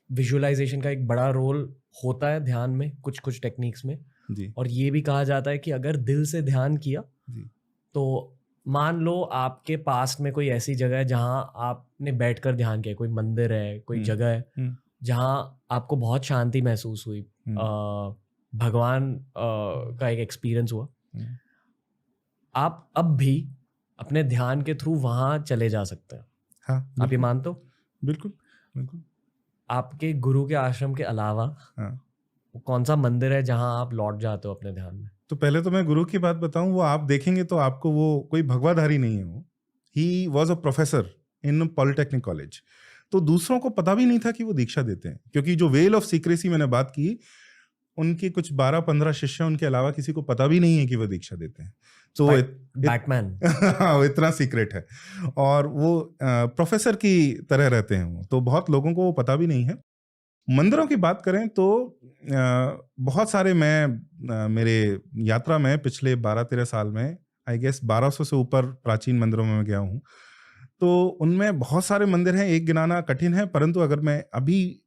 S1: विजुअलाइजेशन का एक बड़ा रोल होता है ध्यान में, कुछ कुछ टेक्निक्स में
S2: जी।
S1: और ये भी कहा जाता है कि अगर दिल से ध्यान किया
S2: जी।
S1: तो मान लो आपके पास में कोई ऐसी जगह है जहां आपने बैठकर ध्यान किया, कोई मंदिर है, कोई जगह है जहां आपको बहुत शांति महसूस हुई, भगवान का एक एक्सपीरियंस हुआ, आप अब भी अपने ध्यान के थ्रू वहां चले जा सकते हैं।
S2: हाँ,
S1: आप ये मानते हो?
S2: बिल्कुल, बिल्कुल।
S1: आपके गुरु के आश्रम के अलावा कौन सा मंदिर है जहां आप लौट जाते हो अपने ध्यान में?
S2: तो पहले तो मैं गुरु की बात बताऊं, वो आप देखेंगे तो आपको वो कोई भगवाधारी नहीं है। वो he was a professor in polytechnic college. तो दूसरों को पता भी नहीं था कि वो दीक्षा देते हैं, क्योंकि जो वेल ऑफ सीक्रेसी मैंने बात की, उनके कुछ 12-15 शिष्य, उनके अलावा किसी को पता भी नहीं है कि वो दीक्षा देते हैं। तो
S1: बैटमैन
S2: इतना सीक्रेट है, और वो प्रोफेसर की तरह रहते हैं वो, तो बहुत लोगों को वो पता भी नहीं है। मंदिरों की बात करें तो बहुत सारे, मैं मेरे यात्रा में पिछले 12-13 साल में आई गेस 1200 से ऊपर प्राचीन मंदिरों में मैं गया हूँ। तो उनमें बहुत सारे मंदिर हैं, एक गिनाना कठिन है, परंतु अगर मैं अभी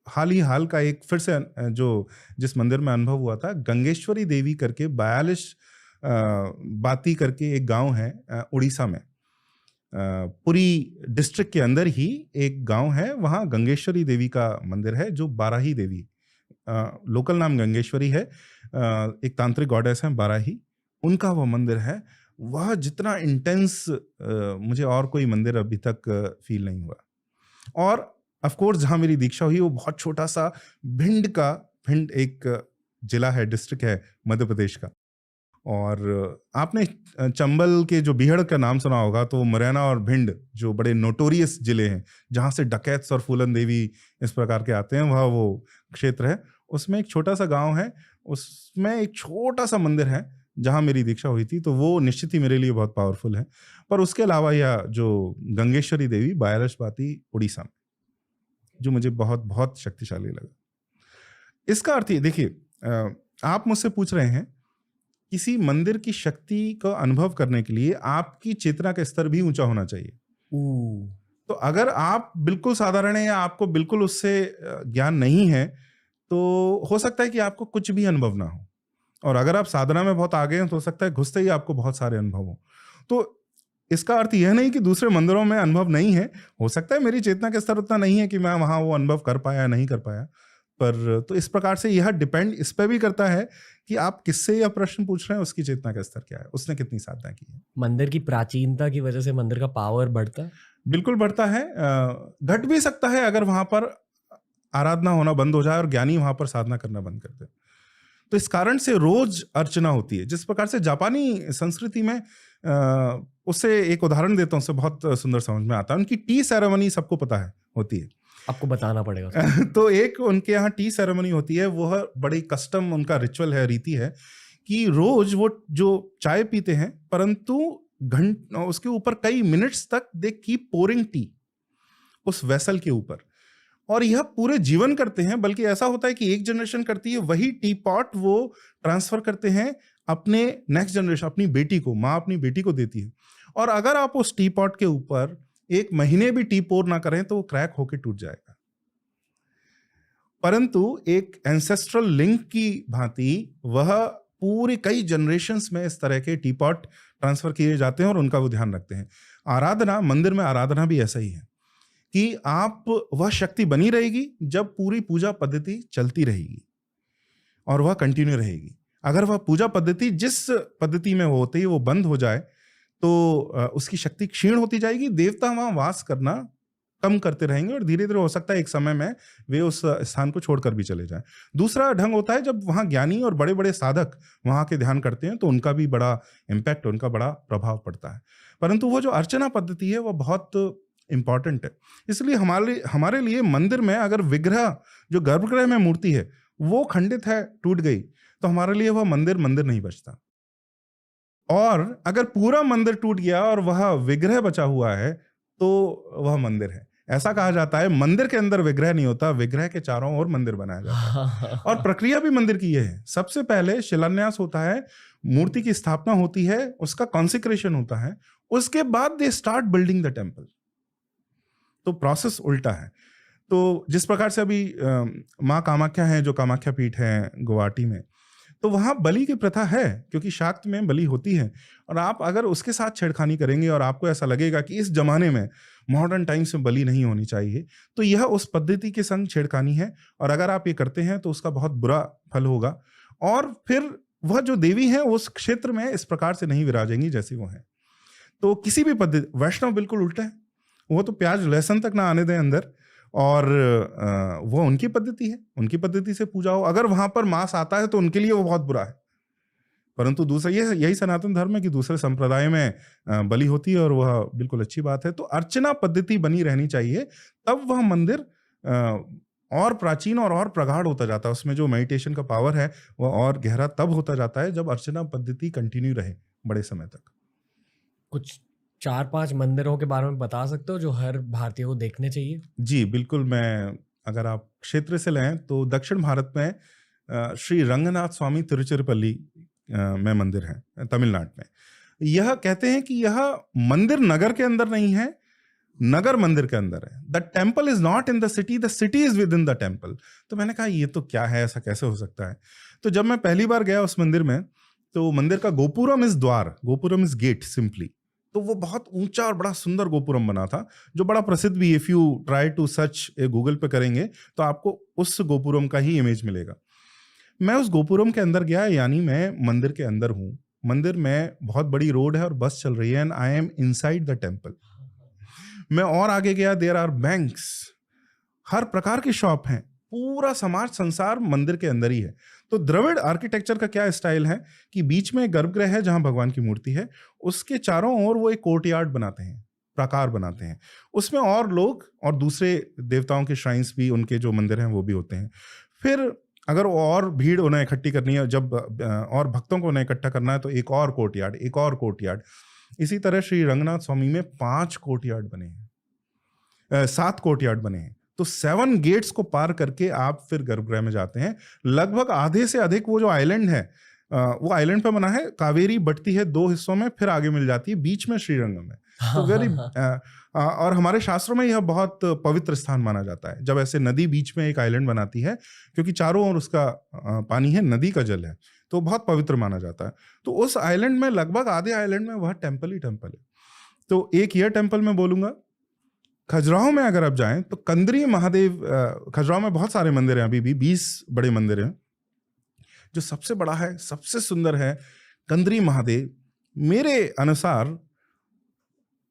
S2: हाल का एक फिर से जिस मंदिर में अनुभव हुआ था, गंगेश्वरी देवी करके 42 बाती करके एक गांव है उड़ीसा में, पुरी डिस्ट्रिक्ट के अंदर ही एक गांव है, वहाँ गंगेश्वरी देवी का मंदिर है, जो बाराही देवी, लोकल नाम गंगेश्वरी है, एक तांत्रिक गॉडेस है बाराही, उनका वो मंदिर है। वह जितना इंटेंस मुझे और कोई मंदिर अभी तक फील नहीं हुआ। और ऑफ कोर्स जहाँ मेरी दीक्षा हुई वो बहुत छोटा सा भिंड एक जिला है, डिस्ट्रिक्ट है मध्य प्रदेश का, और आपने चंबल के जो बीहड़ का नाम सुना होगा, तो मुरैना और भिंड जो बड़े नोटोरियस जिले हैं, जहाँ से डकैत्स और फूलन देवी इस प्रकार के आते हैं, वह वो क्षेत्र है। उसमें एक छोटा सा गांव है, उसमें एक छोटा सा मंदिर है जहाँ मेरी दीक्षा हुई थी, तो वो निश्चित ही मेरे लिए बहुत पावरफुल है। पर उसके अलावा यह जो गंगेश्वरी देवी बायरशबाती उड़ीसा में, जो मुझे बहुत बहुत शक्तिशाली लगा। इसका अर्थ ये देखिए, आप मुझसे पूछ रहे हैं किसी मंदिर की शक्ति का अनुभव करने के लिए आपकी चेतना का स्तर भी ऊंचा होना चाहिए। तो अगर आप बिल्कुल साधारण है या आपको बिल्कुल उससे ज्ञान नहीं है, तो हो सकता है कि आपको कुछ भी अनुभव ना हो। और अगर आप साधना में बहुत आगे हैं, तो हो सकता है घुसते ही आपको बहुत सारे अनुभव हो। तो इसका अर्थ यह नहीं कि दूसरे मंदिरों में अनुभव नहीं है। हो सकता है मेरी चेतना का स्तर उतना नहीं है कि मैं वहां वो अनुभव कर पाया नहीं कर पाया। पर तो इस प्रकार से यह डिपेंड इस पर भी करता है कि आप किससे यह प्रश्न पूछ रहे हैं, उसकी चेतना का स्तर क्या है, उसने कितनी साधना की है।
S1: मंदिर की प्राचीनता की वजह से मंदिर का पावर बढ़ता है?
S2: बिल्कुल बढ़ता है। घट भी सकता है अगर वहां पर आराधना होना बंद हो जाए और ज्ञानी वहां पर साधना करना बंद कर दे। तो इस कारण से रोज अर्चना होती है। जिस प्रकार से जापानी संस्कृति में, उससे एक उदाहरण देता हूँ, उससे बहुत सुंदर समझ में आता है। उनकी टी सेरेमनी सबको पता है होती है,
S1: आपको बताना पड़ेगा।
S2: तो एक उनके यहाँ टी सेरेमनी होती है, वह बड़ी कस्टम उनका रिचुअल है, रीति है कि रोज वो जो चाय पीते हैं, परंतु उसके ऊपर कई मिनट्स तक दे कीप पोरिंग टी उस वेसल के ऊपर, और यह पूरे जीवन करते हैं। बल्कि ऐसा होता है कि एक जनरेशन करती है, वही टी पॉट वो ट्रांसफर करते हैं अपने नेक्स्ट जनरेशन, अपनी बेटी को, माँ अपनी बेटी को देती है। और अगर आप उस टी पॉट के ऊपर 1 महीने भी टी पोर ना करें तो वो क्रैक होकर टूट जाएगा। परंतु एक एंसेस्ट्रल लिंक की भांति वह पूरे कई जनरेशन्स में इस तरह के टी पॉट ट्रांसफर किए जाते हैं और उनका वो ध्यान रखते हैं। आराधना, मंदिर में आराधना भी ऐसा ही है कि आप, वह शक्ति बनी रहेगी जब पूरी पूजा पद्धति चलती रहेगी और वह कंटिन्यू रहेगी। अगर वह पूजा पद्धति जिस पद्धति में होती है वो बंद हो जाए तो उसकी शक्ति क्षीण होती जाएगी, देवता वहां वास करना कम करते रहेंगे और धीरे धीरे हो सकता है एक समय में वे उस स्थान को छोड़कर भी चले जाएं। दूसरा ढंग होता है जब वहां ज्ञानी और बड़े बड़े साधक वहां के ध्यान करते हैं, तो उनका भी बड़ा इम्पैक्ट, उनका बड़ा प्रभाव पड़ता है। परंतु वो जो अर्चना पद्धति है वो बहुत इंपॉर्टेंट है। इसलिए हमारे लिए मंदिर में अगर विग्रह, जो गर्भगृह में मूर्ति है, वो खंडित है, टूट गई, तो हमारे लिए वह मंदिर नहीं बचता। और अगर पूरा मंदिर टूट गया और वह विग्रह बचा हुआ है तो वह मंदिर है। ऐसा कहा जाता है मंदिर के अंदर विग्रह नहीं होता, विग्रह के चारों ओर मंदिर बनाया जाता है। और प्रक्रिया भी मंदिर की यह है, सबसे पहले शिलान्यास होता है, मूर्ति की स्थापना होती है, उसका कॉन्सिक्रेशन होता है, उसके बाद they start building the temple. तो प्रोसेस उल्टा है। तो जिस प्रकार से अभी माँ कामाख्या है, जो कामाख्या पीठ है गुवाहाटी में, तो वहां बलि की प्रथा है क्योंकि शाक्त में बलि होती है। और आप अगर उसके साथ छेड़खानी करेंगे और आपको ऐसा लगेगा कि इस जमाने में, मॉडर्न टाइम्स में बलि नहीं होनी चाहिए, तो यह उस पद्धति के संग छेड़खानी है। और अगर आप ये करते हैं तो उसका बहुत बुरा फल होगा। और फिर वह जो देवी है उस क्षेत्र में इस प्रकार से नहीं विराजेंगी जैसी वो है। तो किसी भी पद्धति, वैष्णव बिल्कुल उल्टा है, वो तो प्याज लहसुन तक ना आने दें अंदर, और वो उनकी पद्धति है, उनकी पद्धति से पूजा हो। अगर वहां पर मांस आता है तो उनके लिए वो बहुत बुरा है। परंतु दूसरा यही सनातन धर्म है कि दूसरे संप्रदाय में बलि होती है और वह बिल्कुल अच्छी बात है। तो अर्चना पद्धति बनी रहनी चाहिए, तब वह मंदिर और प्राचीन और प्रगाढ़ होता जाता है। उसमें जो मेडिटेशन का पावर है वह और गहरा तब होता जाता है जब अर्चना पद्धति कंटिन्यू रहे बड़े समय तक।
S1: कुछ 4-5 मंदिरों के बारे में बता सकते हो जो हर भारतीय को देखने चाहिए? जी
S2: बिल्कुल। मैं, अगर आप क्षेत्र से लें तो दक्षिण भारत में श्री रंगनाथ स्वामी तिरुचिरापल्ली में मंदिर है, तमिलनाडु में। यह कहते हैं कि यह मंदिर नगर के अंदर नहीं है, नगर मंदिर के अंदर है। The temple is not in the city is with in the temple. तो मैंने कहा ये तो क्या है, ऐसा कैसे हो सकता है? तो जब मैं पहली बार गया उस मंदिर में, तो मंदिर का गोपुरम इज द्वार, गोपुरम इज गेट सिंपली। तो वो बहुत ऊंचा और बड़ा सुंदर गोपुरम बना था, जो बड़ा प्रसिद्ध भी। If you try to search, Google पे करेंगे तो आपको उस गोपुरम का ही इमेज मिलेगा। मैं उस गोपुरम के अंदर गया, यानी मैं मंदिर के अंदर हूँ। मंदिर में बहुत बड़ी रोड है और बस चल रही है, and I am inside the temple. मैं और आगे गया, देयर आर बैंक्स, हर प्रकार की शॉप हैं, पूरा समाज संसार मंदिर के अंदर ही है। तो द्रविड़ आर्किटेक्चर का क्या स्टाइल है कि बीच में एक गर्भगृह है जहां भगवान की मूर्ति है, उसके चारों ओर वो एक कोर्टयार्ड बनाते हैं, प्राकार बनाते हैं, उसमें और लोग और दूसरे देवताओं के श्राइन्स भी, उनके जो मंदिर हैं वो भी होते हैं। फिर अगर और भीड़ उन्हें इकट्ठी करनी है, जब और भक्तों को उन्हें इकट्ठा करना है, तो एक और कोर्टयार्ड, एक और कोर्टयार्ड। इसी तरह श्री रंगनाथ स्वामी में 5 कोर्टयार्ड बने हैं, 7 कोर्टयार्ड बने हैं। तो 7 गेट्स को पार करके आप फिर गर्भगृह में जाते हैं। लगभग आधे से अधिक वो जो आइलैंड है, वो आइलैंड पे बना है। कावेरी बटती है 2 हिस्सों में, फिर आगे मिल जाती है, बीच में श्रीरंगम है। तो वेरी और हमारे शास्त्रों में यह बहुत पवित्र स्थान माना जाता है जब ऐसे नदी बीच में एक आइलैंड बनाती है, क्योंकि चारों ओर उसका पानी है, नदी का जल है, तो बहुत पवित्र माना जाता है। तो उस आइलैंड में लगभग आधे आइलैंड में वह टेम्पल ही टेम्पल है। तो एक यह टेम्पल मैं बोलूंगा। खजुराहो में अगर आप जाएं तो कंदरी महादेव, खजुराहो में बहुत सारे मंदिर हैं, अभी भी 20 बड़े मंदिर हैं। जो सबसे बड़ा है, सबसे सुंदर है कंदरी महादेव। मेरे अनुसार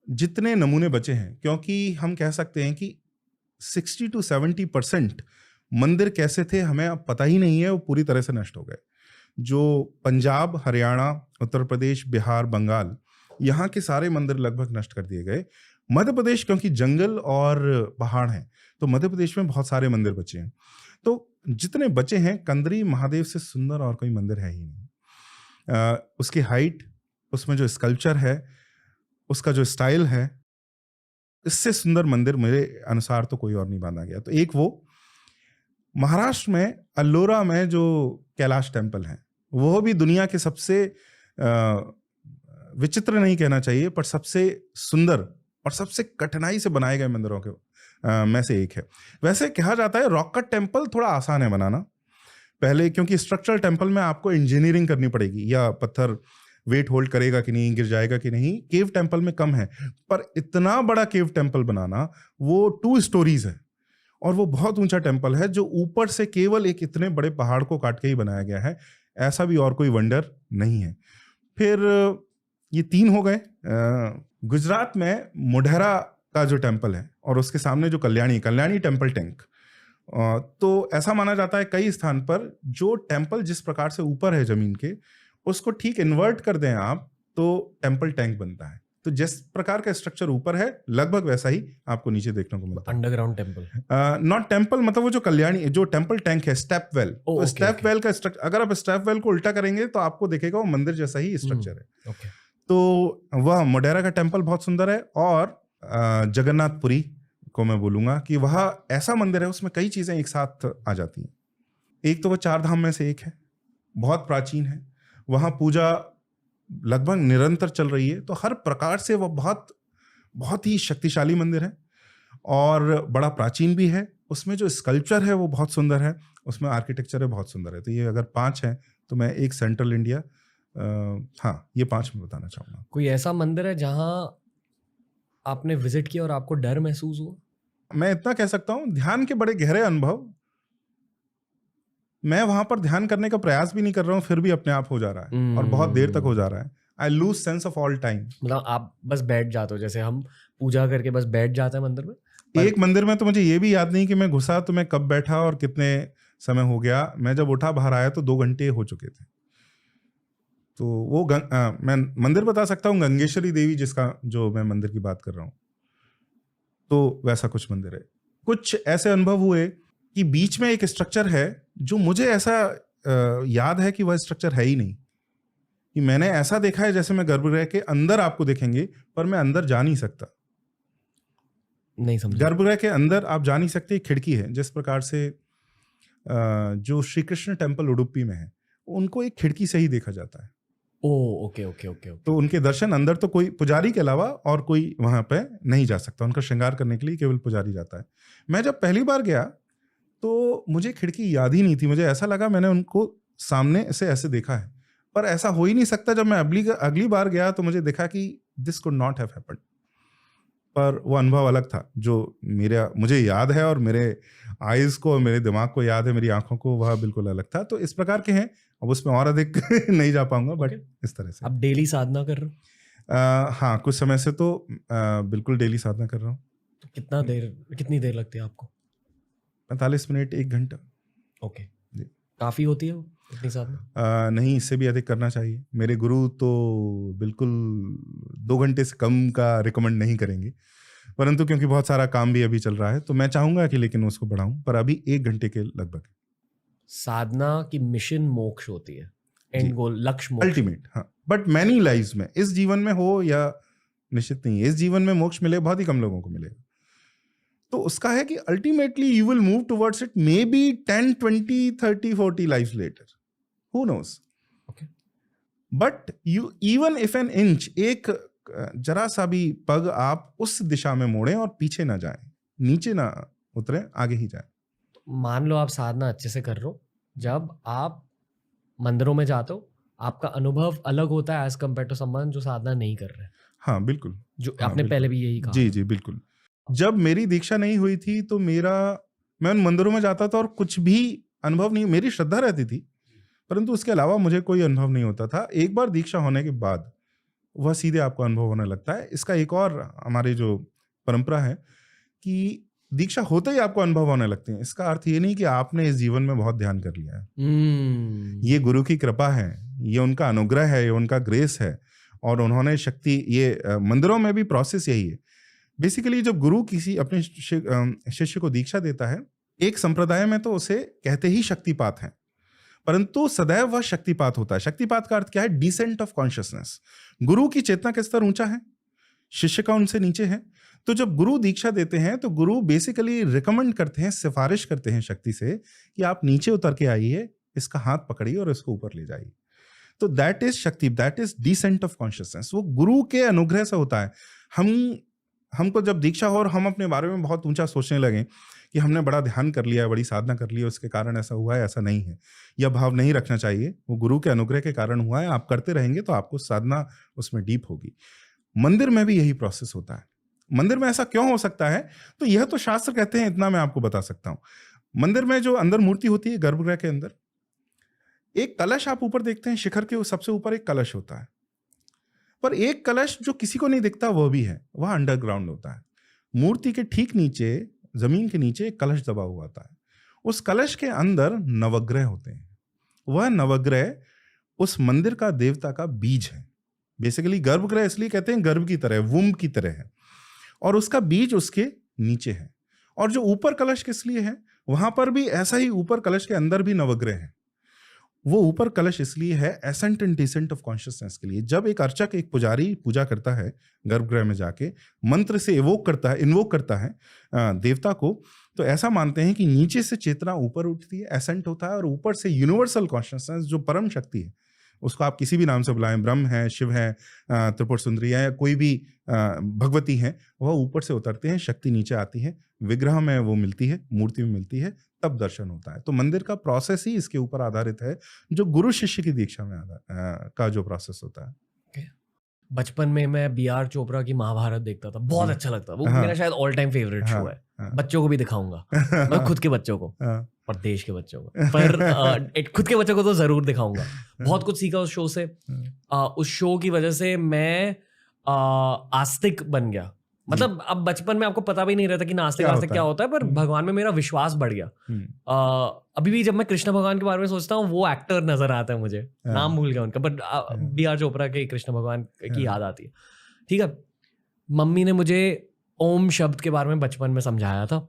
S2: जितने नमूने बचे हैं, क्योंकि हम कह सकते हैं कि 60 to 70% मंदिर कैसे थे हमें अब पता ही नहीं है, वो पूरी तरह से नष्ट हो गए। जो पंजाब, हरियाणा, उत्तर प्रदेश, बिहार, बंगाल, यहाँ के सारे मंदिर लगभग नष्ट कर दिए गए। मध्य प्रदेश, क्योंकि जंगल और पहाड़ हैं, तो मध्य प्रदेश में बहुत सारे मंदिर बचे हैं। तो जितने बचे हैं, कंदरी महादेव से सुंदर और कोई मंदिर है ही नहीं। उसकी हाइट, उसमें जो स्कल्पचर है, उसका जो स्टाइल है, इससे सुंदर मंदिर मेरे अनुसार तो कोई और नहीं बांधा गया। तो एक वो महाराष्ट्र में अल्लोरा में जो कैलाश टेम्पल है, वो भी दुनिया के सबसे विचित्र नहीं कहना चाहिए, पर सबसे सुंदर और सबसे कठिनाई से बनाए गए मंदिरों के में से एक है। वैसे कहा जाता है रॉक कट टेम्पल थोड़ा आसान है बनाना, पहले, क्योंकि स्ट्रक्चरल टेम्पल में आपको इंजीनियरिंग करनी पड़ेगी, या पत्थर वेट होल्ड करेगा कि नहीं, गिर जाएगा कि नहीं। केव टेम्पल में कम है, पर इतना बड़ा केव टेम्पल बनाना, वो 2 स्टोरीज है और वो बहुत ऊंचा टेम्पल है, जो ऊपर से केवल एक इतने बड़े पहाड़ को काट के ही बनाया गया है। ऐसा भी और कोई वंडर नहीं है। फिर ये 3 हो गए। गुजरात में मोढेरा का जो टेम्पल है और उसके सामने जो कल्याणी टेम्पल टैंक, तो ऐसा माना जाता है कई स्थान पर जो टेम्पल जिस प्रकार से ऊपर है जमीन के, उसको ठीक इन्वर्ट कर दें आप तो टेम्पल टैंक बनता है। तो जिस प्रकार का स्ट्रक्चर ऊपर है, लगभग वैसा ही आपको नीचे देखने को मिलता है।
S1: अंडरग्राउंड टेम्पल,
S2: नॉट टेम्पल, मतलब वो जो कल्याणी जो टेम्पल टैंक है, स्टेप वेल, तो स्टेप वेल का स्ट्रक्चर, अगर आप स्टेप वेल को उल्टा करेंगे तो आपको दिखेगा वो मंदिर जैसा ही स्ट्रक्चर है। तो वह मोढेरा का टेम्पल बहुत सुंदर है। और जगन्नाथपुरी को मैं बोलूंगा कि वह ऐसा मंदिर है, उसमें कई चीजें एक साथ आ जाती हैं। एक तो वह 4 धाम में से एक है, बहुत प्राचीन है, वहाँ पूजा लगभग निरंतर चल रही है। तो हर प्रकार से वह बहुत बहुत ही शक्तिशाली मंदिर है और बड़ा प्राचीन भी है। उसमें जो स्कल्पचर है वो बहुत सुंदर है, उसमें आर्किटेक्चर है बहुत सुंदर है। तो ये अगर 5 हैं तो मैं एक सेंट्रल इंडिया, हाँ, ये 5 में बताना चाहूँगा।
S1: कोई ऐसा मंदिर है जहाँ आपने विजिट किया और आपको डर महसूस हुआ?
S2: मैं इतना कह सकता हूँ, ध्यान के बड़े गहरे अनुभव, मैं वहां पर ध्यान करने का प्रयास भी नहीं कर रहा हूँ, फिर भी अपने आप हो जा रहा है और बहुत देर तक हो जा रहा है। I lose sense of all time.
S1: मतलब आप बस बैठ जाते हो, जैसे हम पूजा करके बस बैठ जाते हैं मंदिर में।
S2: एक मंदिर में तो मुझे ये भी याद नहीं कि मैं घुसा तो मैं कब बैठा और कितने समय हो गया। मैं जब उठा बाहर आया तो 2 घंटे हो चुके थे। तो वो मैं मंदिर बता सकता हूँ, गंगेश्वरी देवी, जिसका जो मैं मंदिर की बात कर रहा हूँ, तो वैसा कुछ मंदिर है। कुछ ऐसे अनुभव हुए कि बीच में एक स्ट्रक्चर है जो मुझे ऐसा याद है कि वह स्ट्रक्चर है ही नहीं, कि मैंने ऐसा देखा है जैसे मैं गर्भगृह के अंदर आपको देखेंगे, पर मैं अंदर जा नहीं सकता।
S1: नहीं समझा।
S2: गर्भगृह के अंदर आप जा नहीं सकते, खिड़की है। जिस प्रकार से जो श्री कृष्ण टेम्पल उडुपी में है, उनको एक खिड़की से ही देखा जाता है।
S1: ओके।
S2: तो उनके दर्शन अंदर तो कोई पुजारी के अलावा और कोई वहां पे नहीं जा सकता। उनका श्रृंगार करने के लिए केवल पुजारी जाता है। मैं जब पहली बार गया तो मुझे खिड़की याद ही नहीं थी। मुझे ऐसा लगा मैंने उनको सामने से ऐसे देखा है, पर ऐसा हो ही नहीं सकता। जब मैं अगली बार गया तो मुझे देखा कि this could not have happened. पर वो अनुभव अलग था जो मुझे याद है और मेरे आईज को और मेरे दिमाग को याद है, मेरी आंखों को, वह बिल्कुल अलग था। तो इस प्रकार के हैं। अब उसमें और अधिक नहीं जा पाऊंगा, बट इस तरह से।
S1: अब डेली साधना कर रहे हो?
S2: हाँ, कुछ समय से तो बिल्कुल डेली साधना कर रहा हूँ।
S1: तो कितनी देर लगती है आपको?
S2: 45 मिनट, 1 घंटा।
S1: ओके, काफी होती है वो? इतनी साधना?
S2: नहीं, इससे भी अधिक करना चाहिए। मेरे गुरु तो बिल्कुल 2 घंटे से कम का रिकमेंड नहीं करेंगे, परंतु क्योंकि बहुत सारा काम भी अभी चल रहा है तो मैं चाहूंगा कि लेकिन उसको बढ़ाऊं, पर अभी 1 घंटे के लगभग।
S1: साधना की मिशन मोक्ष होती है, एंड गोल, लक्ष्य मोक्ष।
S2: अल्टीमेट, हाँ। बट मैनी लाइव्स में, इस जीवन में हो या निश्चित नहीं है, इस जीवन में मोक्ष मिले बहुत ही कम लोगों को मिलेगा। तो उसका है कि ultimately you will move towards it, may be 10, 20, 30, 40 lives later, who knows. But you even if an inch, एक जरा सा भी पग आप उस दिशा में मोड़ें और पीछे ना जाएं, नीचे ना उतरें, आगे ही जाएं।
S1: मान लो आप साधना अच्छे से कर रहे हो, जब आप मंदिरों में जाते हो आपका अनुभव अलग होता है एज कम्पेयर टू समवन जो साधना नहीं कर रहे।
S2: हाँ बिल्कुल,
S1: जो
S2: हाँ,
S1: आपने
S2: बिल्कुल।
S1: पहले भी यही कहा।
S2: जी जी बिल्कुल। जब मेरी दीक्षा नहीं हुई थी तो मैं उन मंदिरों में जाता था और कुछ भी अनुभव नहीं, मेरी श्रद्धा रहती थी परंतु उसके अलावा मुझे कोई अनुभव नहीं होता था। एक बार दीक्षा होने के बाद वह सीधे आपको अनुभव होने लगता है। इसका एक और हमारी जो परंपरा है कि दीक्षा होते ही आपको अनुभव होने लगते हैं। इसका अर्थ ये नहीं कि आपने इस जीवन में बहुत ध्यान कर लिया है। ये गुरु की कृपा है, ये उनका अनुग्रह है, ये उनका ग्रेस है, और उन्होंने शक्ति, ये मंदिरों में भी प्रोसेस यही है। बेसिकली जब गुरु किसी अपने शिष्य को दीक्षा देता है, एक संप्रदाय में तो उसे कहते ही शक्तिपात है, परंतु सदैव वह शक्तिपात होता है। शक्तिपात का अर्थ क्या है? Decent of consciousness. गुरु की चेतना का स्तर ऊंचा है, शिष्य का उनसे नीचे है। तो जब गुरु दीक्षा देते हैं तो गुरु बेसिकली रिकमेंड करते हैं, सिफारिश करते हैं शक्ति से कि आप नीचे उतर के आइए, इसका हाथ पकड़िए और इसको ऊपर ले जाइए। तो दैट इज शक्ति, that is decent of consciousness. वो गुरु के अनुग्रह से होता है। हमको जब दीक्षा हो और हम अपने बारे में बहुत ऊंचा सोचने लगे कि हमने बड़ा ध्यान कर लिया, बड़ी साधना कर ली, उसके कारण ऐसा हुआ है, ऐसा नहीं है। यह भाव नहीं रखना चाहिए। वो गुरु के अनुग्रह के कारण हुआ है। आप करते रहेंगे तो आपको साधना उसमें डीप होगी। मंदिर में भी यही प्रोसेस होता है। मंदिर में ऐसा क्यों हो सकता है? तो यह तो शास्त्र कहते हैं, इतना मैं आपको बता सकता हूं। मंदिर में जो अंदर मूर्ति होती है, गर्भगृह के अंदर एक कलश आप ऊपर देखते हैं, शिखर के सबसे ऊपर एक कलश होता है, पर एक कलश जो किसी को नहीं दिखता वह भी है, वह अंडरग्राउंड होता है। मूर्ति के ठीक नीचे, जमीन के नीचे एक कलश दबा हुआ होता है। उस कलश के अंदर नवग्रह होते हैं। वह नवग्रह उस मंदिर का देवता का बीज है। बेसिकली गर्भगृह इसलिए कहते हैं गर्भ की तरह, वुम्ब की तरह है, और उसका बीज उसके नीचे है। और जो ऊपर कलश किस लिए है, वहां पर भी ऐसा ही ऊपर कलश के अंदर भी नवग्रह है। वो ऊपर कलश इसलिए है ascent and descent of consciousness के लिए। जब एक अर्चक, एक पुजारी पूजा करता है गर्भगृह में जाके, मंत्र से इन्वोक करता है देवता को, तो ऐसा मानते हैं कि नीचे से चेतना ऊपर उठती है, एसेंट होता है, और ऊपर से यूनिवर्सल कॉन्शियसनेस जो परम शक्ति है, उसको आप किसी भी नाम से बुलाएं, ब्रह्म है, शिव है, त्रिपुर सुंदरी है, या कोई भी भगवती है, वह ऊपर से उतरते हैं, शक्ति नीचे आती है, विग्रह में वो मिलती है, मूर्ति में मिलती है, तब दर्शन होता है। तो मंदिर का प्रोसेस ही इसके ऊपर आधारित है, जो गुरु शिष्य की दीक्षा में का जो प्रोसेस होता है।
S1: बचपन में मैं बी.आर. चोपड़ा की महाभारत देखता था, बहुत अच्छा लगता। वो मेरा शायद ऑल टाइम फेवरेट शो है। बच्चों को भी दिखाऊंगा, मैं खुद के बच्चों को और देश के बच्चों को, पर खुद के बच्चों को तो जरूर दिखाऊंगा। बहुत कुछ सीखा उस शो से। उस शो की वजह से मैं आस्तिक बन गया। मतलब अब बचपन में आपको पता भी नहीं रहता कि नास्तिक आस्तिक क्या होता है, पर भगवान में मेरा विश्वास बढ़ गया। अभी भी जब मैं कृष्ण भगवान के बारे में सोचता हूँ, वो एक्टर नजर आता है मुझे, नाम भूल गया उनका, बट बी.आर. चोपड़ा के कृष्ण भगवान की याद आती है। ठीक है, मम्मी ने मुझे ओम शब्द के बारे में बचपन में समझाया था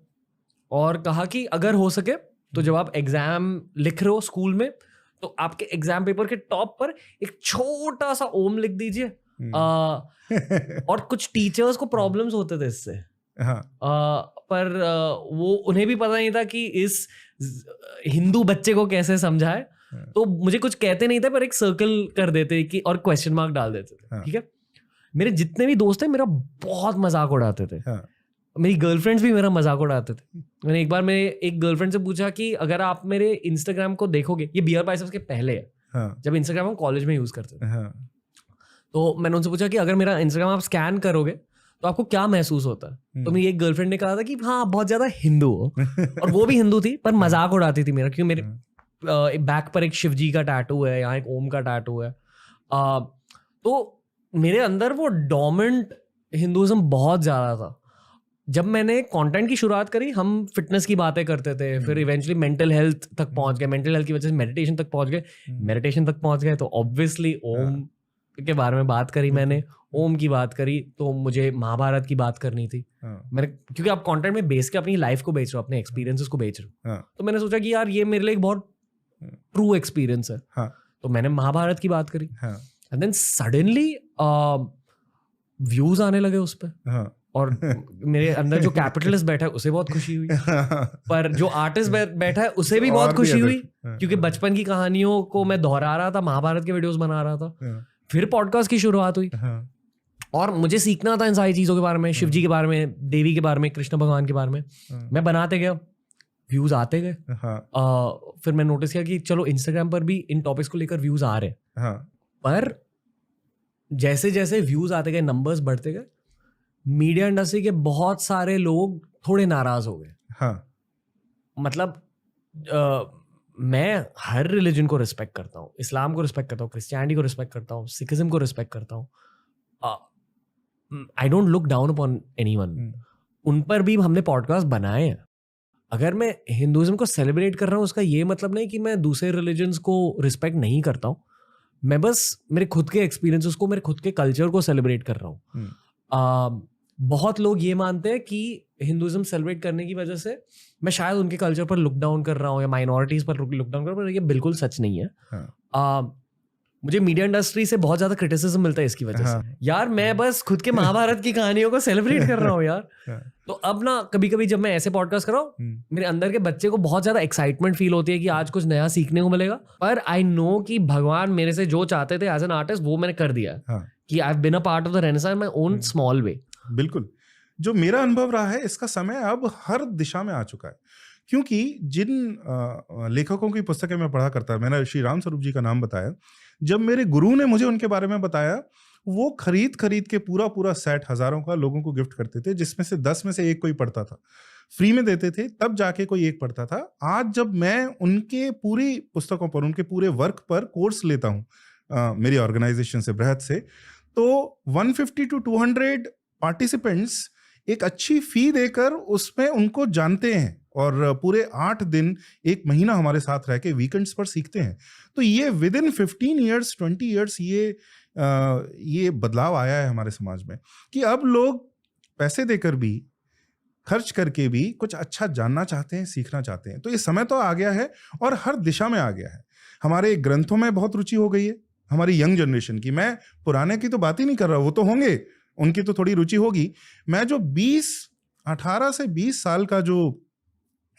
S1: और कहा कि अगर हो सके तो जब आप एग्जाम लिख रहे हो स्कूल में, तो आपके एग्जाम पेपर के टॉप पर एक छोटा सा ओम लिख दीजिए। और कुछ टीचर्स को प्रॉब्लम्स होते थे इससे, पर वो उन्हें भी पता नहीं था कि इस हिंदू बच्चे को कैसे समझाए, तो मुझे कुछ कहते नहीं थे, पर एक सर्कल कर देते कि और क्वेश्चन मार्क डाल देते थे। ठीक है, मेरे जितने भी दोस्त हैं मेरा बहुत मजाक उड़ाते थे। मेरी गर्लफ्रेंड्स भी मेरा मजाक उड़ाते थे। मैंने एक बार मेरे एक गर्लफ्रेंड से पूछा कि अगर आप मेरे इंस्टाग्राम को देखोगे, ये बी.आर. बाइसेप्स के पहले है, जब इंस्टाग्राम हम कॉलेज में यूज करते थे, तो मैंने उनसे पूछा कि अगर मेरा इंस्टाग्राम आप स्कैन करोगे तो आपको क्या महसूस होता है। तो मेरी एक गर्लफ्रेंड ने कहा था कि हाँ, बहुत ज्यादा हिंदू हो, और वो भी हिंदू थी, पर मजाक उड़ाती थी मेरा, क्योंकि मेरे बैक पर एक शिवजी का टैटू है, यहाँ एक ओम का टैटू है। तो मेरे अंदर वो डोमिनेंट हिंदुइज्म बहुत ज्यादा था। जब मैंने कंटेंट की शुरुआत करी, हम फिटनेस की बातें करते थे, फिर इवेंचुअली मेंटल हेल्थ तक पहुंच गए, मेंटल हेल्थ की वजह से मेडिटेशन तक पहुंच गए, मेडिटेशन तक पहुंच गए तो ऑब्वियसली ओम के बारे में बात करी मैंने, ओम की बात करी तो मुझे महाभारत की बात करनी थी। मैंने, क्योंकि आप कंटेंट में बेच के अपनी लाइफ को बेच रहे हो, अपने एक्सपीरियंसेस को बेच रहे हो, तो मैंने सोचा कि यार ये मेरे लिए एक बहुत ट्रू एक्सपीरियंस है, तो मैंने महाभारत की बात करी। एंड देन सडनली व्यूज आने लगे उस पर, और मेरे अंदर जो कैपिटलिस्ट बैठा है उसे बहुत खुशी हुई, पर जो आर्टिस्ट बैठा है उसे भी बहुत खुशी हुई, क्योंकि बचपन की कहानियों को मैं दोहरा रहा था, महाभारत के वीडियोस बना रहा था। फिर पॉडकास्ट की शुरुआत हुई और मुझे सीखना था इन सारी चीजों के बारे में, शिव जी के बारे में, देवी के बारे में, कृष्ण भगवान के बारे में। मैं बनाते गया, व्यूज आते गए। फिर मैं नोटिस किया कि चलो इंस्टाग्राम पर भी इन टॉपिक्स को लेकर व्यूज आ रहे हैं, पर जैसे जैसे व्यूज आते गए, नंबर्स बढ़ते गए, मीडिया इंडस्ट्री के बहुत सारे लोग थोड़े नाराज हो गए। मतलब मैं हर रिलीजन को रिस्पेक्ट करता हूँ, इस्लाम को रिस्पेक्ट करता हूँ, क्रिश्चियनिटी को रिस्पेक्ट करता हूँ, सिखिज्म को रिस्पेक्ट करता हूँ। I don't look down upon anyone. उन पर भी हमने पॉडकास्ट बनाए हैं। अगर मैं हिंदुइज्म को सेलिब्रेट कर रहा हूँ उसका ये मतलब नहीं कि मैं दूसरे रिलीजन्स को रिस्पेक्ट नहीं करता हूँ, मैं बस मेरे खुद के एक्सपीरियंसेस को, मेरे खुद के कल्चर को सेलिब्रेट कर रहा हूँ। बहुत लोग ये मानते हैं कि हिंदुइज्म सेलिब्रेट करने की वजह से मैं शायद उनके कल्चर पर लुक डाउन कर रहा हूँ या माइनॉरिटीज पर लुक डाउन कर रहा हूँ, पर ये बिल्कुल सच नहीं है। मुझे मीडिया इंडस्ट्री से बहुत ज्यादा क्रिटिसिज्म मिलता है इसकी वजह से। यार मैं बस खुद के महाभारत की कहानियों को सेलिब्रेट कर रहा हूँ यार। तो अब ना कभी कभी जब मैं ऐसे पॉडकास्ट कर रहा हूँ, मेरे अंदर के बच्चे को बहुत ज्यादा एक्साइटमेंट फील होती है कि आज कुछ नया सीखने को मिलेगा, पर आई नो कि भगवान मेरे से जो चाहते थे एज एन आर्टिस्ट वो मैंने कर दिया कि I have been a part of the renaissance in my own small way.
S2: बिल्कुल, जो मेरा अनुभव रहा है इसका समय अब हर दिशा में आ चुका है, क्योंकि जिन लेखकों की पुस्तकें मैं पढ़ा करता, मैंने श्री राम स्वरूप जी का नाम बताया, जब मेरे गुरु ने मुझे उनके बारे में बताया, वो खरीद के पूरा सेट हजारों का लोगों को गिफ्ट करते थे, जिसमें से 10 में से एक कोई पढ़ता था, फ्री में देते थे, तब जाके कोई एक पढ़ता था। आज जब मैं उनके पूरी पुस्तकों पर, उनके पूरे वर्क पर कोर्स लेता हूँ मेरी ऑर्गेनाइजेशन से, बृहत से, तो 150 to 200 पार्टिसिपेंट्स एक अच्छी फी देकर उसमें उनको जानते हैं और पूरे 8 दिन, 1 महीना हमारे साथ रह के वीकेंड्स पर सीखते हैं। तो ये विद इन 15 ईयर्स 20 ईयर्स ये बदलाव आया है हमारे समाज में कि अब लोग पैसे देकर भी, खर्च करके भी कुछ अच्छा जानना चाहते हैं, सीखना चाहते हैं। तो ये समय तो आ गया है और हर दिशा में आ गया है। हमारे ग्रंथों में बहुत रुचि हो गई है हमारी यंग जनरेशन की। मैं पुराने की तो बात ही नहीं कर रहा, वो तो होंगे, उनकी तो थोड़ी रुचि होगी। मैं जो 18 से 20 साल का जो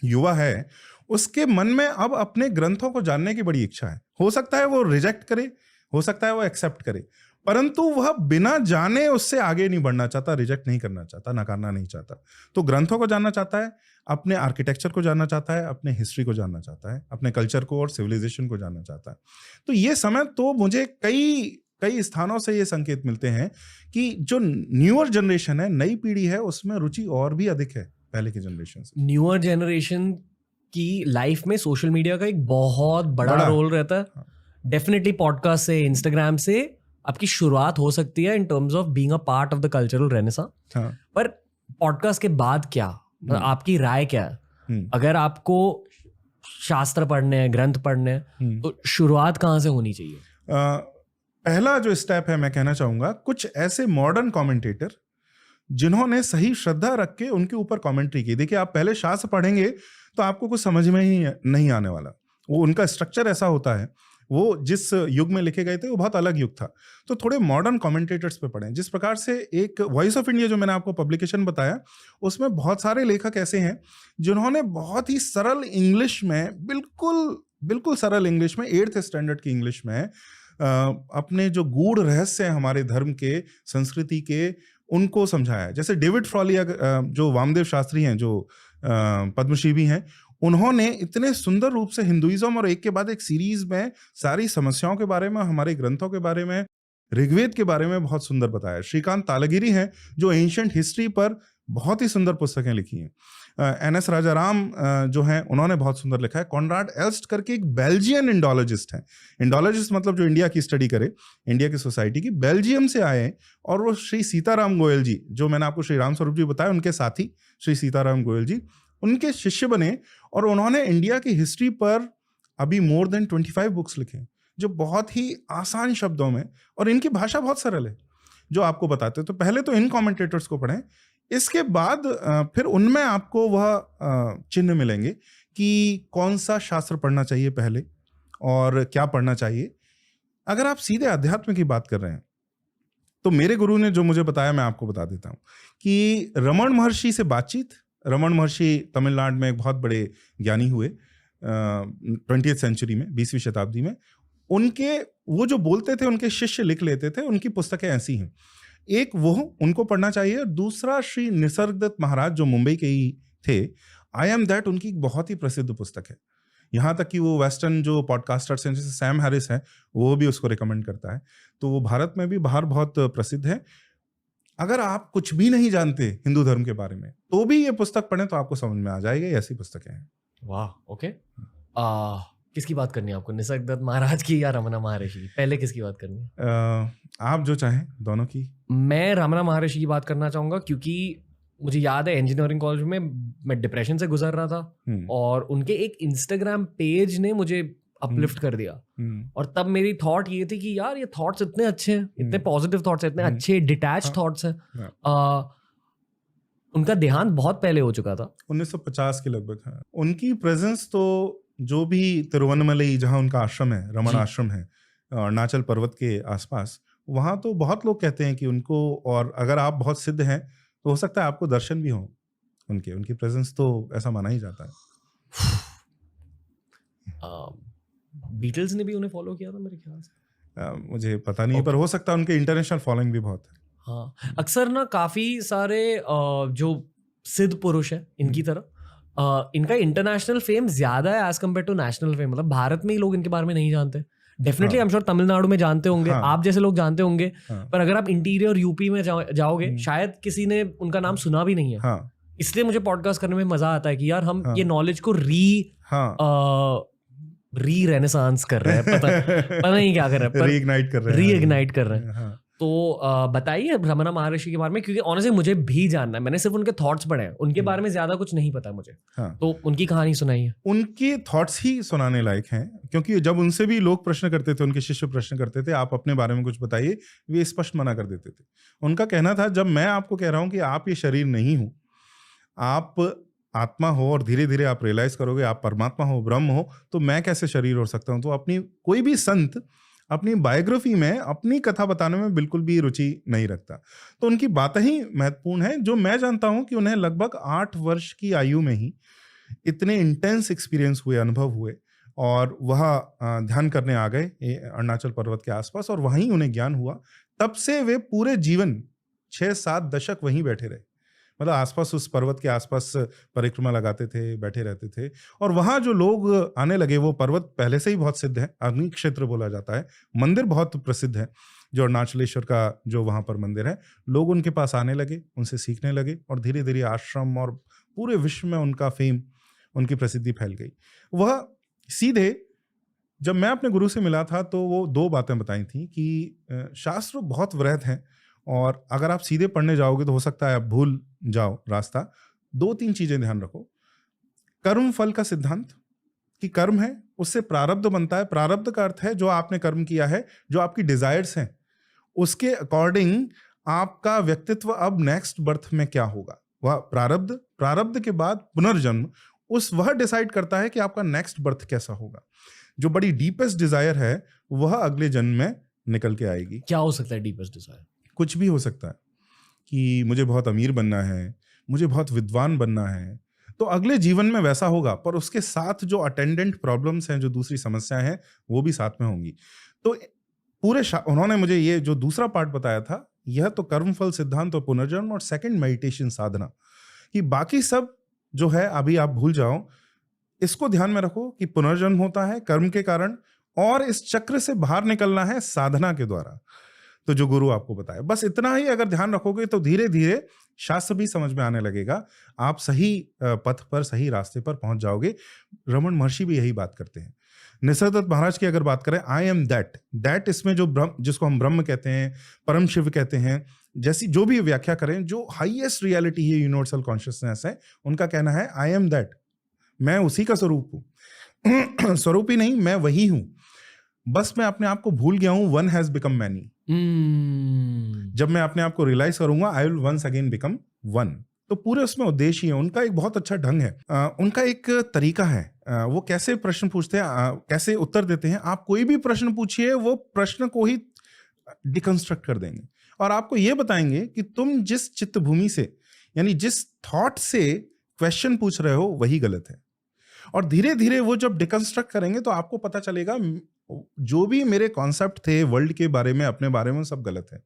S2: युवा है, उसके मन में अब अपने ग्रंथों को जानने की बड़ी इच्छा है। हो सकता है वो रिजेक्ट करे, हो सकता है वो एक्सेप्ट करे, परंतु वह बिना जाने उससे आगे नहीं बढ़ना चाहता, रिजेक्ट नहीं करना चाहता, नकारना नहीं चाहता। तो ग्रंथों को जानना चाहता है, अपने आर्किटेक्चर को जानना चाहता है, अपने हिस्ट्री को जानना चाहता है, अपने कल्चर को और सिविलाइजेशन को जानना चाहता है। तो ये समय तो मुझे कई स्थानों से ये संकेत मिलते हैं कि जो न्यूअर जनरेशन है, नई पीढ़ी है, उसमें रुचि और भी अधिक है पहले की जनरेशन से।
S1: न्यूअर जनरेशन की लाइफ में सोशल मीडिया का एक बहुत बड़ा रोल रहता है। डेफिनेटली पॉडकास्ट से, इंस्टाग्राम से आपकी शुरुआत हो सकती है in terms of being a part of the cultural renaissance. पर पॉडकास्ट के बाद क्या, आपकी राय क्या है? अगर आपको शास्त्र पढ़ने हैं, ग्रंथ पढ़ने हैं, तो शुरुआत कहाँ से होनी चाहिए?
S2: पहला जो स्टेप है, मैं कहना चाहूंगा, कुछ ऐसे मॉडर्न कमेंटेटर जिन्होंने सही श्रद्धा रख के उनके ऊपर कमेंट्री की। देखिए, आप पहले शास्त्र पढ़ेंगे तो आपको कुछ समझ में ही नहीं आने वाला। वो उनका स्ट्रक्चर ऐसा होता है, वो जिस युग में लिखे गए थे वो बहुत अलग युग था। तो थोड़े मॉडर्न कमेंटेटर्स पे पढ़ें। जिस प्रकार से एक वॉइस ऑफ इंडिया जो मैंने आपको पब्लिकेशन बताया, उसमें बहुत सारे लेखक ऐसे हैं जिन्होंने बहुत ही सरल इंग्लिश में, बिल्कुल सरल इंग्लिश में, 8th स्टैंडर्ड की इंग्लिश में अपने जो गूढ़ रहस्य हैं हमारे धर्म के, संस्कृति के, उनको समझाया। जैसे डेविड फ्रॉली, जो वामदेव शास्त्री हैं, जो पद्मश्री भी हैं, उन्होंने इतने सुंदर रूप से हिंदुइज्म और एक के बाद एक सीरीज में सारी समस्याओं के बारे में, हमारे ग्रंथों के बारे में, ऋग्वेद के बारे में बहुत सुंदर बताया। श्रीकांत तालगिरी हैं जो एंशिएंट हिस्ट्री पर बहुत ही सुंदर पुस्तकें लिखी हैं। NS राजाराम जो हैं उन्होंने बहुत सुंदर लिखा है। कॉनराड एल्स्ट करके एक बेल्जियन इंडोलॉजिस्ट हैं। इंडोलॉजिस्ट मतलब जो इंडिया की स्टडी करे, इंडिया की सोसाइटी की, बेल्जियम से आए हैं। और वो श्री सीताराम गोयल जी, जो मैंने आपको श्री राम स्वरूप जी बताया, उनके साथी श्री सीताराम गोयल जी उनके शिष्य बने। और उन्होंने इंडिया की हिस्ट्री पर अभी मोर देन 25 बुक्स लिखे, जो बहुत ही आसान शब्दों में, और इनकी भाषा बहुत सरल है जो आपको बताते हैं। तो पहले तो इन कमेंटेटर्स को पढ़ें, इसके बाद फिर उनमें आपको वह चिन्ह मिलेंगे कि कौन सा शास्त्र पढ़ना चाहिए पहले और क्या पढ़ना चाहिए। अगर आप सीधे अध्यात्म की बात कर रहे हैं तो मेरे गुरु ने जो मुझे बताया मैं आपको बता देता हूँ कि रमन महर्षि से बातचीत। रमन महर्षि तमिलनाडु में एक बहुत बड़े ज्ञानी हुए 20th सेंचुरी में, 20वीं शताब्दी में। उनके वो जो बोलते थे उनके शिष्य लिख लेते थे, उनकी पुस्तकें ऐसी हैं। एक वो, उनको पढ़ना चाहिए। और दूसरा श्री निसर्गदत्त महाराज जो मुंबई के ही थे, आई एम दैट, उनकी एक बहुत ही प्रसिद्ध पुस्तक है। यहाँ तक कि वो वेस्टर्न जो पॉडकास्टर्स हैं जैसे सैम हैरिस है, वो भी उसको रिकमेंड करता है। तो वो भारत में भी बाहर बहुत प्रसिद्ध है। अगर आप कुछ भी नहीं जानते हिंदू धर्म के बारे में तो भी ये पुस्तक पढ़ें तो आपको समझ में आ जाएगी। ऐसी पुस्तकें हैं।
S1: वाह, ओके। किसकी बात करनी है आपको, निसर्गदत्त महाराज की या रमना महर्षि की? पहले किसकी बात करनी है?
S2: आप जो चाहें, दोनों की।
S1: मैं रमना महर्षि की बात करना चाहूँगा, क्योंकि मुझे याद है इंजीनियरिंग कॉलेज में मैं डिप्रेशन से गुजर रहा था और उनके एक इंस्टाग्राम पेज ने मुझे अपलिफ्ट कर दिया। और तब मेरी थॉट ये थी कि यार ये थॉट्स इतने अच्छे हैं, इतने पॉजिटिव थॉट्स हैं, इतने अच्छे डिटैच थॉट्स हैं। उनका देहांत बहुत पहले हो चुका था,
S2: 1950 के लगभग है। उनकी प्रेजेंस तो जो भी तिरुवन्नमलई जहाँ उनका आश्रम है, रमन आश्रम है अरुणाचल पर्वत के आसपास, वहाँ तो बहुत लोग कहते हैं कि उनको, और अगर आप बहुत सिद्ध हैं तो हो सकता है आपको दर्शन भी हो उनकी प्रेजेंस, तो ऐसा माना ही जाता है।
S1: बीटल्स ने भी उन्हें फॉलो किया था मेरे ख्याल से।
S2: मुझे पता नहीं, पर हो सकता है उनके इंटरनेशनल फॉलोइंग भी बहुत है।
S1: हाँ, अक्सर ना काफी सारे जो सिद्ध पुरुष है इनकी तरह, इनका इंटरनेशनल फेम ज्यादा है as compare to national fame. मतलब भारत में ही लोग इनके बारे में नहीं जानते। Definitely I am sure Tamil Nadu में जानते होंगे, आप जैसे लोग जानते होंगे, पर अगर आप इंटीरियर यूपी में जाओगे शायद किसी ने उनका नाम सुना भी नहीं है। इसलिए मुझे पॉडकास्ट करने में मजा आता है कि यार हम ये नॉलेज को री रेनेसांस कर रहे हैं, पता नहीं क्या कर रहे हैं, रीइग्नाइट कर रहे हैं। तो बताइए रमना महर्षि के बारे में, क्योंकि ऑनेस्टली मुझे भी जानना है। मैंने सिर्फ उनके थॉट्स पढ़े हैं, उनके बारे में ज्यादा कुछ नहीं पता मुझे। तो उनकी कहानी सुनाइए।
S2: उनके थॉट्स ही सुनाने लायक हैं, क्योंकि जब उनसे भी लोग प्रश्न करते थे, उनके शिष्य प्रश्न करते थे, आप अपने बारे में कुछ बताइए, वे स्पष्ट मना कर देते थे। उनका कहना था, जब मैं आपको कह रहा हूं कि आप ये शरीर नहीं हो, आप आत्मा हो, और धीरे धीरे आप रियलाइज करोगे आप परमात्मा हो, ब्रह्म हो, तो मैं कैसे शरीर हो सकता हूं। तो अपनी कोई भी संत अपनी बायोग्राफी में अपनी कथा बताने में बिल्कुल भी रुचि नहीं रखता। तो उनकी बातें ही महत्वपूर्ण है। जो मैं जानता हूं कि उन्हें लगभग 8 वर्ष की आयु में ही इतने इंटेंस एक्सपीरियंस हुए, अनुभव हुए, और वह ध्यान करने आ गए अरुणाचल पर्वत के आसपास, और वहीं उन्हें ज्ञान हुआ। तब से वे पूरे जीवन 6-7 दशक वहीं बैठे रहे। मतलब आसपास, उस पर्वत के आसपास परिक्रमा लगाते थे, बैठे रहते थे। और वहाँ जो लोग आने लगे, वो पर्वत पहले से ही बहुत सिद्ध है, अग्नि क्षेत्र बोला जाता है। मंदिर बहुत प्रसिद्ध है, जो अरुणाचलेश्वर का जो वहाँ पर मंदिर है। लोग उनके पास आने लगे, उनसे सीखने लगे, और धीरे धीरे आश्रम और पूरे विश्व में उनका फेम, उनकी प्रसिद्धि फैल गई। वह सीधे, जब मैं अपने गुरु से मिला था तो वो 2 बातें बताई थी कि शास्त्र बहुत वृहद हैं, और अगर आप सीधे पढ़ने जाओगे तो हो सकता है आप भूल जाओ रास्ता। 2-3 चीजें ध्यान रखो। कर्म फल का सिद्धांत, कि कर्म है उससे प्रारब्ध बनता है। प्रारब्ध का अर्थ है जो आपने कर्म किया है, जो आपकी डिजायर्स हैं, उसके अकॉर्डिंग आपका व्यक्तित्व अब नेक्स्ट बर्थ में क्या होगा। वह प्रारब्ध के बाद पुनर्जन्म, वह डिसाइड करता है कि आपका नेक्स्ट बर्थ कैसा होगा। जो बड़ी डीपेस्ट डिजायर है वह अगले जन्म में निकल के आएगी।
S1: क्या हो सकता है डीपेस्ट डिजायर?
S2: कुछ भी हो सकता है, कि मुझे बहुत अमीर बनना है, मुझे बहुत विद्वान बनना है, तो अगले जीवन में वैसा होगा। पर उसके साथ जो अटेंडेंट प्रॉब्लम्स हैं, जो दूसरी समस्याएं हैं, वो भी साथ में होंगी। तो पूरे उन्होंने मुझे ये जो दूसरा पार्ट बताया था, यह तो कर्मफल सिद्धांत और पुनर्जन्म, और सेकंड मेडिटेशन साधना, कि बाकी सब जो है अभी आप भूल जाओ। इसको ध्यान में रखो कि पुनर्जन्म होता है कर्म के कारण, और इस चक्र से बाहर निकलना है साधना के द्वारा। तो जो गुरु आपको बताए, बस इतना ही अगर ध्यान रखोगे तो धीरे धीरे शास्त्र भी समझ में आने लगेगा, आप सही पथ पर, सही रास्ते पर पहुंच जाओगे। रमन महर्षि भी यही बात करते हैं। निसर्गदत्त महाराज की अगर बात करें, आई एम दैट, इसमें जो ब्रह्म, जिसको हम ब्रह्म कहते हैं, परम शिव कहते हैं, जैसी जो भी व्याख्या करें, जो हाईएस्ट रियलिटी है, यूनिवर्सल कॉन्शियसनेस है, उनका कहना है आई एम दैट, मैं उसी का स्वरूप हूं। स्वरूप ही नहीं, मैं वही हूं, बस मैं अपने आप को भूल गया हूं। One has become many. जब मैं अपने आप को रियलाइज करूंगा, I will once again become one. तो पूरे उसमें उद्देश्य है। उनका एक बहुत अच्छा ढंग है, उनका एक तरीका है। वो कैसे प्रश्न पूछते हैं, कैसे उत्तर देते हैं। आप कोई भी प्रश्न पूछिए, वो प्रश्न को ही डिकंस्ट्रक्ट कर देंगे और आपको ये बताएंगे कि तुम जिस चित्त भूमि से, यानी जिस थॉट से क्वेश्चन पूछ रहे हो, वही गलत है। और धीरे धीरे वो जब डिकंस्ट्रक्ट करेंगे तो आपको पता चलेगा जो भी मेरे कॉन्सेप्ट थे वर्ल्ड के बारे में, अपने बारे में, सब गलत है।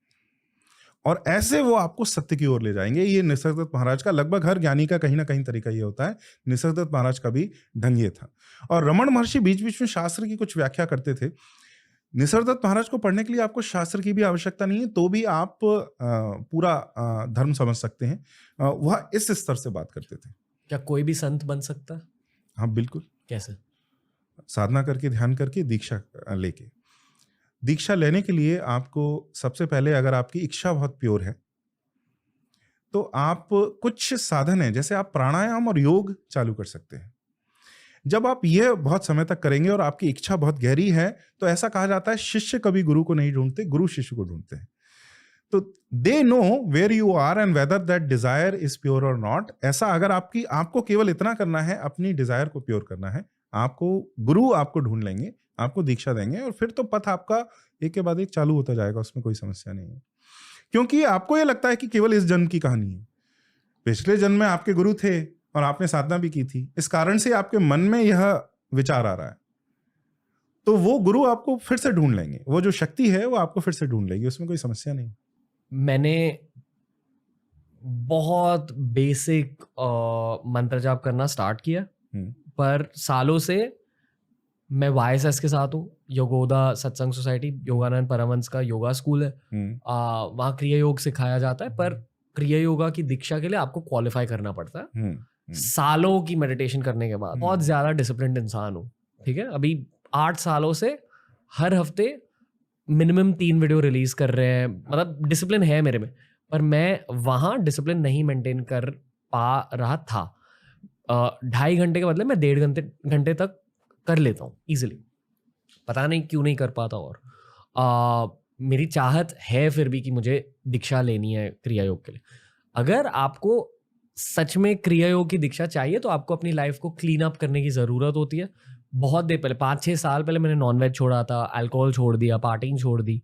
S2: और ऐसे वो आपको सत्य की ओर ले जाएंगे। ये निसर्गदत्त महाराज का, लगभग हर ज्ञानी का कहीं ना कहीं तरीका ये होता है। निसर्गदत्त महाराज का भी ढंग ये था। और रमन महर्षि बीच बीच में शास्त्र की कुछ व्याख्या करते थे। निसर्गदत्त महाराज को पढ़ने के लिए आपको शास्त्र की भी आवश्यकता नहीं है, तो भी आप पूरा धर्म समझ सकते हैं। वह इस स्तर से बात करते थे।
S1: क्या कोई भी संत बन सकता है?
S2: हाँ बिल्कुल।
S1: कैसे?
S2: साधना करके, ध्यान करके, दीक्षा लेके। दीक्षा लेने के लिए आपको सबसे पहले, अगर आपकी इच्छा बहुत प्योर है, तो आप कुछ साधन है, जैसे आप प्राणायाम और योग चालू कर सकते हैं। जब आप ये बहुत समय तक करेंगे और आपकी इच्छा बहुत गहरी है, तो ऐसा कहा जाता है शिष्य कभी गुरु को नहीं ढूंढते, गुरु शिष्य को ढूंढते हैं। तो they know where you are and whether that desire is pure और नॉट। ऐसा अगर आपको केवल इतना करना है, अपनी डिजायर को प्योर करना है, आपको गुरु आपको ढूंढ लेंगे, आपको दीक्षा देंगे, और फिर तो पथ आपका एक के बाद एक चालू होता जाएगा। उसमें कोई समस्या नहीं है, क्योंकि आपको ये लगता है कि केवल इस जन्म की कहानी है। पिछले जन्म में आपके गुरु थे और आपने साधना भी की थी, इस कारण से आपके मन में यह विचार आ रहा है, तो वो गुरु आपको फिर से ढूंढ लेंगे। वो जो शक्ति है वो आपको फिर से ढूंढ लेगी, उसमें कोई समस्या नहीं।
S1: मैंने बहुत बेसिक मंत्र जाप करना स्टार्ट किया, पर सालों से मैं YSS के साथ हूँ। योगोदा सत्संग सोसाइटी, योगानंद परमहंस का योगा स्कूल है। वहाँ क्रिया योग सिखाया जाता है, पर क्रिया योगा की दीक्षा के लिए आपको क्वालिफाई करना पड़ता है। सालों की मेडिटेशन करने के बाद बहुत ज़्यादा डिसिप्लिन्ड इंसान हूँ, ठीक है। अभी 8 सालों से हर हफ्ते मिनिमम 3 वीडियो रिलीज कर रहे हैं, मतलब डिसिप्लिन है मेरे में, पर मैं वहाँ डिसिप्लिन नहीं मेंटेन कर पा रहा था। 2.5 घंटे के बदले मैं 1.5 घंटे तक कर लेता हूँ इजीली, पता नहीं क्यों नहीं कर पाता। और मेरी चाहत है फिर भी कि मुझे दीक्षा लेनी है क्रिया योग के लिए। अगर आपको सच में क्रिया योग की दीक्षा चाहिए तो आपको अपनी लाइफ को क्लीन अप करने की ज़रूरत होती है। बहुत देर पहले, 5-6 साल पहले मैंने नॉनवेज छोड़ा था, अल्कोहल छोड़ दिया, पार्टिंग छोड़ दी।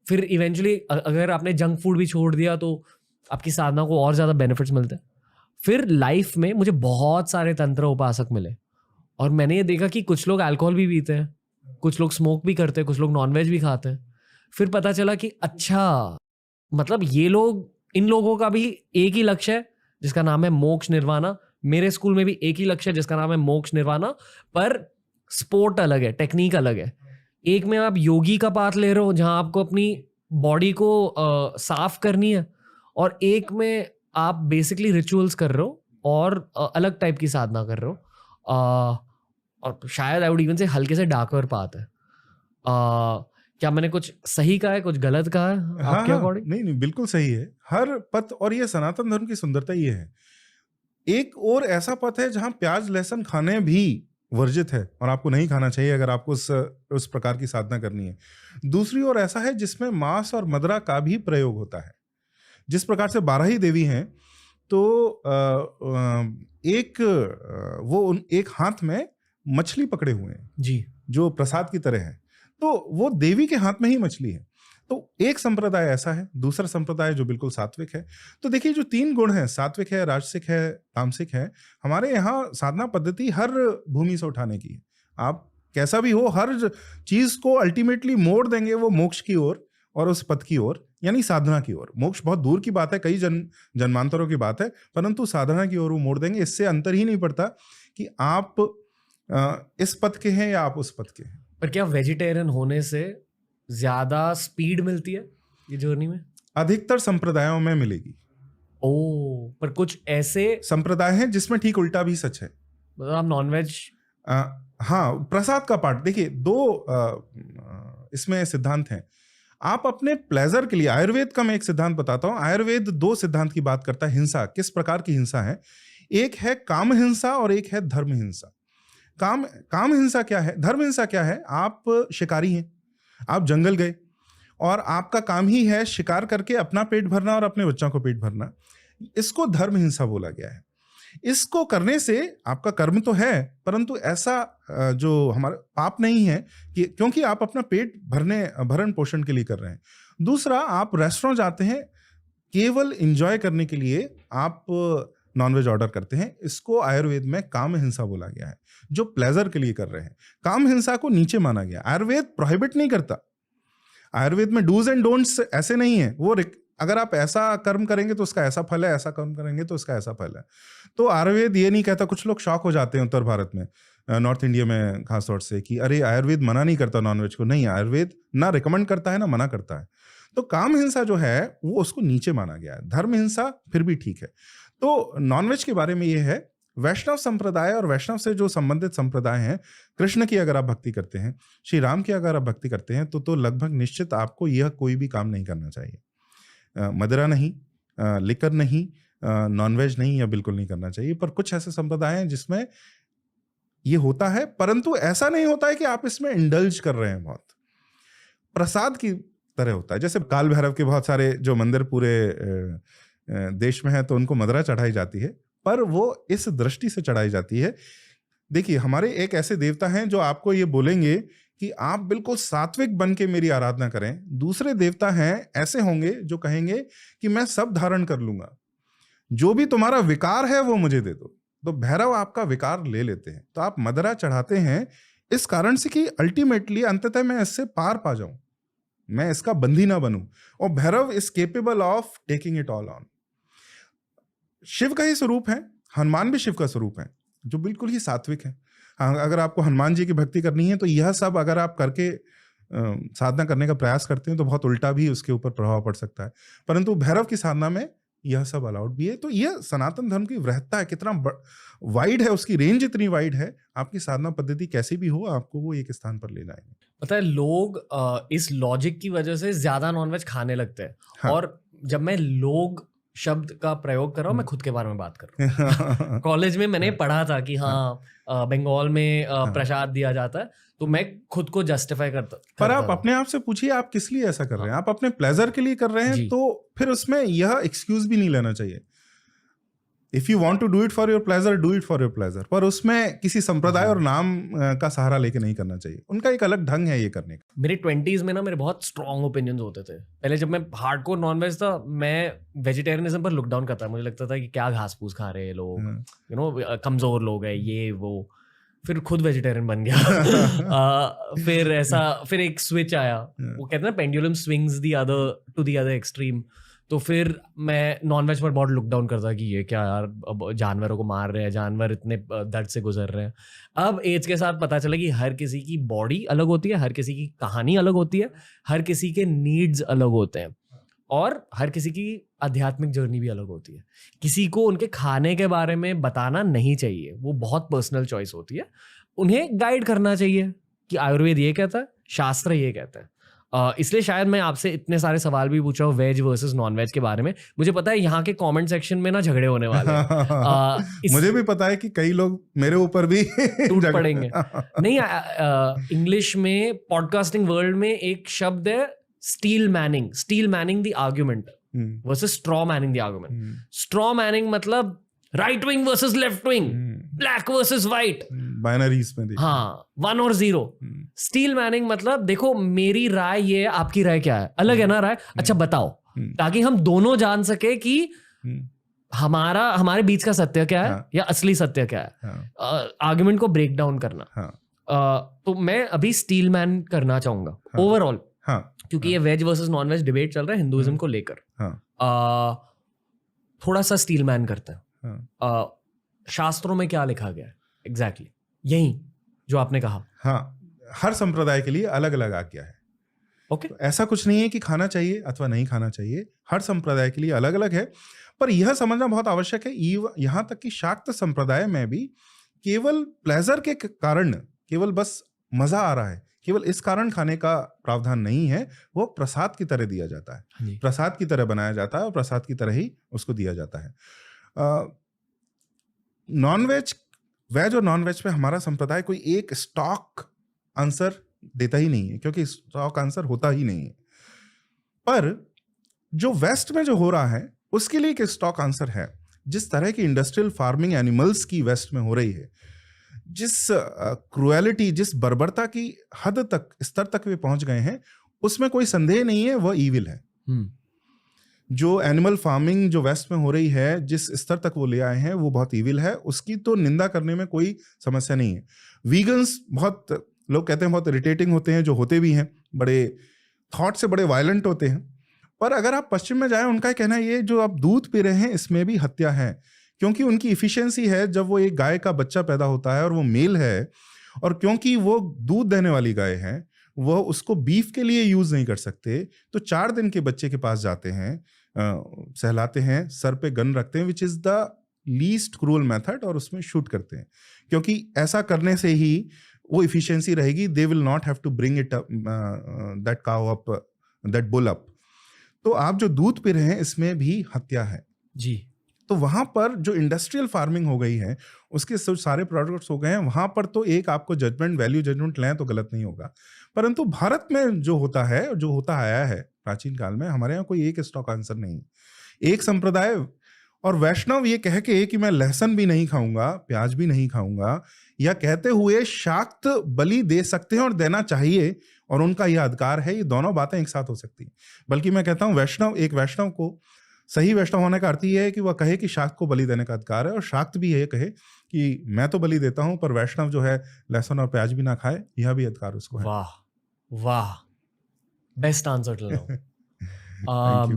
S1: फिर इवेंचुअली अगर आपने जंक फूड भी छोड़ दिया तो आपकी साधना को और ज़्यादा बेनिफिट्स मिलते हैं। फिर लाइफ में मुझे बहुत सारे तंत्र उपासक मिले और मैंने ये देखा कि कुछ लोग अल्कोहल भी पीते हैं, कुछ लोग स्मोक भी करते हैं, कुछ लोग नॉनवेज भी खाते हैं। फिर पता चला कि अच्छा, मतलब ये लोग, इन लोगों का भी एक ही लक्ष्य है जिसका नाम है मोक्ष निर्वाणा। मेरे स्कूल में भी एक ही लक्ष्य है जिसका नाम है मोक्ष निर्वाणा, पर स्पोर्ट अलग है, टेक्निक अलग है। एक में आप योगी का पाथ ले रहे हो जहां आपको अपनी बॉडी को साफ करनी है, और एक में आप बेसिकली रिचुअल्स कर रहे हो और अलग टाइप की साधना कर रहे हो। और शायद आई वुड इवन से हल्के से डार्कर पाथ है। क्या मैंने कुछ सही कहा है, कुछ गलत कहा है आपके अकॉर्डिंग?
S2: नहीं, बिल्कुल सही है हर पथ। और ये सनातन धर्म की सुंदरता ये है, एक और ऐसा पथ है जहां प्याज लहसुन खाने भी वर्जित है और आपको नहीं खाना चाहिए अगर आपको उस प्रकार की साधना करनी है। दूसरी ओर ऐसा है जिसमें मांस और मदिरा का भी प्रयोग होता है। जिस प्रकार से 12 ही देवी हैं, तो एक हाथ में मछली पकड़े हुए हैं
S1: जी, जो
S2: प्रसाद की तरह है, तो वो देवी के हाथ में ही मछली है। तो एक संप्रदाय ऐसा है, दूसरा संप्रदाय जो बिल्कुल सात्विक है। तो देखिए, जो 3 गुण हैं, सात्विक है, राजसिक है, तामसिक है, हमारे यहाँ साधना पद्धति हर भूमि से उठाने की है। आप कैसा भी हो, हर चीज को अल्टीमेटली मोड़ देंगे वो मोक्ष की ओर और उस पथ की ओर, यानी साधना की ओर। मोक्ष बहुत दूर की बात है, कई जन्मांतरों की बात है, परंतु साधना की ओर वो मोड़ देंगे। इससे अंतर ही नहीं पड़ता कि आप इस पथ के हैं या आप उस पथ के हैं।
S1: पर क्या वेजिटेरियन होने से ज्यादा स्पीड मिलती है ये जर्नी में?
S2: अधिकतर संप्रदायों में मिलेगी।
S1: ओ, पर कुछ ऐसे
S2: संप्रदाय हैं जिसमें ठीक उल्टा भी सच है।
S1: मतलब आप नॉनवेज
S2: हाँ, प्रसाद का पाठ देखिए, इसमें सिद्धांत हैं। आप अपने प्लेजर के लिए, आयुर्वेद का मैं एक सिद्धांत बताता हूं। आयुर्वेद 2 सिद्धांत की बात करता है। हिंसा किस प्रकार की हिंसा है, एक है काम हिंसा और एक है धर्म हिंसा। काम हिंसा क्या है, धर्म हिंसा क्या है? आप शिकारी हैं, आप जंगल गए और आपका काम ही है शिकार करके अपना पेट भरना और अपने बच्चों को पेट भरना। इसको धर्म हिंसा बोला गया है। इसको करने से आपका कर्म तो है, परंतु ऐसा जो हमारा पाप नहीं है कि क्योंकि आप अपना पेट भरण पोषण के लिए कर रहे हैं। दूसरा, आप रेस्टोरेंट जाते हैं केवल एंजॉय करने के लिए, आप नॉनवेज ऑर्डर करते हैं। इसको आयुर्वेद में काम हिंसा बोला गया है, जो प्लेजर के लिए कर रहे हैं। काम हिंसा को नीचे माना गया। आयुर्वेद प्रोहिबिट नहीं करता। आयुर्वेद में डूज एंड डोंट्स ऐसे नहीं है। वो अगर आप ऐसा कर्म करेंगे तो उसका ऐसा फल है, ऐसा कर्म करेंगे तो उसका ऐसा फल है। तो आयुर्वेद ये नहीं कहता। कुछ लोग शॉक हो जाते हैं उत्तर भारत में, नॉर्थ इंडिया में खासतौर से, कि अरे आयुर्वेद मना नहीं करता नॉनवेज को। नहीं, आयुर्वेद ना रिकमेंड करता है ना मना करता है। तो काम हिंसा जो है वो उसको नीचे माना गया है। धर्म हिंसा फिर भी ठीक है। तो नॉनवेज के बारे में ये है। वैष्णव संप्रदाय और वैष्णव से जो संबंधित संप्रदाय हैं, कृष्ण की अगर आप भक्ति करते हैं, श्री राम की अगर आप भक्ति करते हैं, तो लगभग निश्चित आपको यह कोई भी काम नहीं करना चाहिए। मदिरा नहीं, लिकर नहीं, नॉनवेज नहीं, या बिल्कुल नहीं करना चाहिए। पर कुछ ऐसे संप्रदाय हैं जिसमें ये होता है, परंतु ऐसा नहीं होता है कि आप इसमें इंडल्ज कर रहे हैं। बहुत प्रसाद की तरह होता है। जैसे काल भैरव के बहुत सारे जो मंदिर पूरे देश में है, तो उनको मदिरा चढ़ाई जाती है, पर वो इस दृष्टि से चढ़ाई जाती है। देखिए, हमारे एक ऐसे देवता हैं जो आपको ये बोलेंगे कि आप बिल्कुल सात्विक बन के मेरी आराधना करें। दूसरे देवता हैं ऐसे होंगे जो कहेंगे कि मैं सब धारण कर लूंगा, जो भी तुम्हारा विकार है वो मुझे दे दो। तो भैरव आपका विकार ले लेते हैं। तो आप मदिरा चढ़ाते हैं इस कारण से कि अल्टीमेटली अंततः मैं इससे पार पा जाऊं, मैं इसका बंधी ना बनूं। और Bhairav is capable of taking it all on. Shiv का ही स्वरूप है, हनुमान भी शिव का स्वरूप है, जो बिल्कुल ही सात्विक है। अगर आपको हनुमान जी की भक्ति करनी है, तो यह सब अगर आप करके साधना करने का प्रयास करते हैं, तो बहुत उल्टा भी उसके ऊपर प्रभाव पड़ सकता है। परंतु भैरव की साधना में यह सब अलाउड भी है। तो यह सनातन धर्म की वृहत्ता है, कितना वाइड है, उसकी रेंज इतनी वाइड है। आपकी साधना पद्धति कैसी भी हो, आपको वो एक स्थान पर ले जाएंगे।
S1: पता है, लोग इस लॉजिक की वजह से ज्यादा नॉनवेज खाने लगते हैं।
S2: हाँ।
S1: और जब मैं लोग शब्द का प्रयोग कर रहा हूँ, मैं खुद के बारे में बात कर रहा हूँ। कॉलेज में मैंने पढ़ा था कि बंगाल में प्रसाद दिया जाता है, तो मैं खुद को जस्टिफाई करता।
S2: पर आप अपने आप से पूछिए, आप किस लिए ऐसा कर रहे हैं? आप अपने प्लेजर के लिए कर रहे हैं, तो फिर उसमें यह एक्सक्यूज भी नहीं लेना चाहिए। If you want to do it for your pleasure, do it for your pleasure. पर उसमें किसी संप्रदाय और नाम का सहारा लेके नहीं करना चाहिए। उनका एक अलग ढंग है ये करने का।
S1: मेरे 20s में ना मेरे बहुत स्ट्रॉन्ग ओपिनियंस होते थे। पहले जब मैं हार्डकोर नॉनवेज था, मैं वेजिटेरियनिज्म पर लुक डाउन करता था। मुझे लगता था कि क्या घास फूस खा रहे हैं लोग, यू नो, कमजोर लोग हैं ये वो। फिर खुद वेजिटेरियन बन गया। फिर एक स्विच आया। वो कहते हैं ना, pendulum swings the other to the other extreme. तो फिर मैं नॉनवेज पर बहुत लुक डाउन करता कि ये क्या यार, अब जानवरों को मार रहे हैं, जानवर इतने दर्द से गुजर रहे हैं। अब एज के साथ पता चला कि हर किसी की बॉडी अलग होती है, हर किसी की कहानी अलग होती है, हर किसी के नीड्स अलग होते हैं, और हर किसी की आध्यात्मिक जर्नी भी अलग होती है। किसी को उनके खाने के बारे में बताना नहीं चाहिए, वो बहुत पर्सनल चॉइस होती है। उन्हें गाइड करना चाहिए कि आयुर्वेद ये कहता है, शास्त्र ये कहता है। इसलिए शायद मैं आपसे इतने सारे सवाल भी पूछा हूँ वेज वर्सेस नॉन वेज के बारे में। मुझे पता है यहाँ के कमेंट सेक्शन में ना झगड़े होने वाले हैं।
S2: मुझे भी पता है कि कई लोग मेरे ऊपर भी
S1: टूट पड़ेंगे। नहीं, इंग्लिश में पॉडकास्टिंग वर्ल्ड में एक शब्द है steel manning the argument versus straw manning the argument. Straw manning मतलब right wing versus left wing, black versus white,
S2: binaries में देखो।
S1: हाँ, 1 और 0। स्टील मैनिंग मतलब देखो मेरी राय ये है, आपकी राय क्या है, अलग है ना राय, अच्छा बताओ, ताकि हम दोनों जान सके कि हमारे बीच का सत्य क्या है या असली सत्य क्या है। आर्गुमेंट को ब्रेक डाउन करना। तो मैं अभी स्टील मैन करना चाहूंगा ओवरऑल, क्योंकि ये veg versus non veg debate चल रहा है हिंदुइज्म को लेकर। थोड़ा सा स्टील मैन करते हैं। शास्त्रों में क्या लिखा गया है एग्जैक्टली यही जो आपने कहा।
S2: हाँ, हर संप्रदाय के लिए अलग अलग आज्ञा है।
S1: ओके,
S2: तो ऐसा कुछ नहीं है कि खाना चाहिए अथवा नहीं खाना चाहिए, हर संप्रदाय के लिए अलग अलग है। पर यह समझना बहुत आवश्यक है, यहाँ तक कि शाक्त संप्रदाय में भी केवल प्लेजर के कारण, केवल बस मजा आ रहा है, केवल इस कारण खाने का प्रावधान नहीं है, वो प्रसाद की तरह दिया जाता है, प्रसाद की तरह बनाया जाता है और प्रसाद की तरह ही उसको दिया जाता है। नॉनवेज, वेज और नॉन वेज पे हमारा संप्रदाय कोई एक स्टॉक आंसर देता ही नहीं है, क्योंकि स्टॉक आंसर होता ही नहीं है। पर जो वेस्ट में जो हो रहा है उसके लिए एक स्टॉक आंसर है। जिस तरह की इंडस्ट्रियल फार्मिंग एनिमल्स की वेस्ट में हो रही है, जिस क्रुएलिटी, जिस बर्बरता की हद तक, स्तर तक वे पहुंच गए हैं, उसमें कोई संदेह नहीं है, वह ईविल है। जो एनिमल फार्मिंग जो वेस्ट में हो रही है, जिस स्तर तक वो ले आए हैं, वो बहुत ईविल है, उसकी तो निंदा करने में कोई समस्या नहीं है। वीगन्स, बहुत लोग कहते हैं बहुत इरिटेटिंग होते हैं, जो होते भी हैं, बड़े थॉट से बड़े वायलेंट होते हैं। पर अगर आप पश्चिम में जाएं, उनका कहना है ये जो आप दूध पी रहे हैं इसमें भी हत्या है, क्योंकि उनकी इफिशियंसी है, जब वो एक गाय का बच्चा पैदा होता है और वो मेल है, और क्योंकि वो दूध देने वाली गाय है, वो उसको बीफ के लिए यूज नहीं कर सकते, तो 4 दिन के बच्चे के पास जाते हैं, सहलाते हैं, सर पे गन रखते हैं, which is the least cruel method, और उसमें शूट करते हैं, क्योंकि ऐसा करने से ही वो इफिशियंसी रहेगी। They will not have to bring it that cow up, that bull up. तो आप जो दूध पी रहे हैं इसमें भी हत्या है
S1: जी।
S2: तो वहां पर जो इंडस्ट्रियल फार्मिंग हो गई है, उसके सारे प्रोडक्ट्स हो गए हैं, वहां पर तो एक आपको जजमेंट, वैल्यू जजमेंट लें तो गलत नहीं होगा। परंतु भारत में जो होता है, जो होता आया है प्राचीन काल में, हमारे यहाँ कोई एक स्टॉक आंसर नहीं, एक संप्रदाय। और वैष्णव ये कह के कि मैं लहसुन भी नहीं खाऊंगा, प्याज भी नहीं खाऊंगा, या कहते हुए शाक्त बलि दे सकते हैं और देना चाहिए, और उनका यह अधिकार है, ये दोनों बातें एक साथ हो सकती हैं। बल्कि मैं कहता हूं वैष्णव, एक वैष्णव को सही वैष्णव होने का अर्थ ये है कि वह कहे कि शाक्त को बलि देने का अधिकार है, और शाक्त भी ये कहे कि मैं तो बलि देता हूं, पर वैष्णव जो है लहसुन और प्याज भी ना खाए, यह भी अधिकार उसको है।
S1: वाह वाह, बेस्ट आंसर टू नाउ।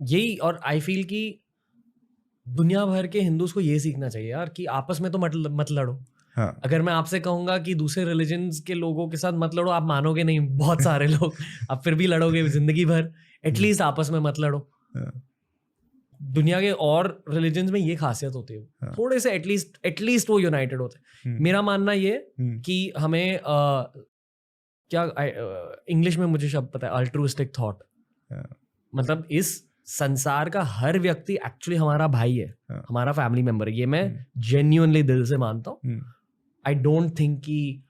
S1: यही, और आई फील कि दुनिया भर के हिंदूज को ये सीखना चाहिए यार कि आपस में तो मत लड़ो।
S2: हाँ।
S1: अगर मैं आपसे कहूंगा कि दूसरे रिलीजन्स के लोगों के साथ मत लड़ो, आप मानोगे नहीं, बहुत सारे लोग आप फिर भी लड़ोगे जिंदगी भर। एटलीस्ट आपस में मत लड़ो। दुनिया के और रिलीजन्स में ये खासियत होती है, थोड़े से एटलीस्ट वो यूनाइटेड होते हैं। मेरा मानना ये कि हमें क्या इंग्लिश में मुझे शब्द पता है, अल्ट्रुइस्टिक थॉट। मतलब इस संसार का हर व्यक्ति एक्चुअली हमारा भाई है, हमारा फैमिली मेंबर है। ये मैं जेन्युइनली दिल से मानता हूँ। आई डोंट थिंक कि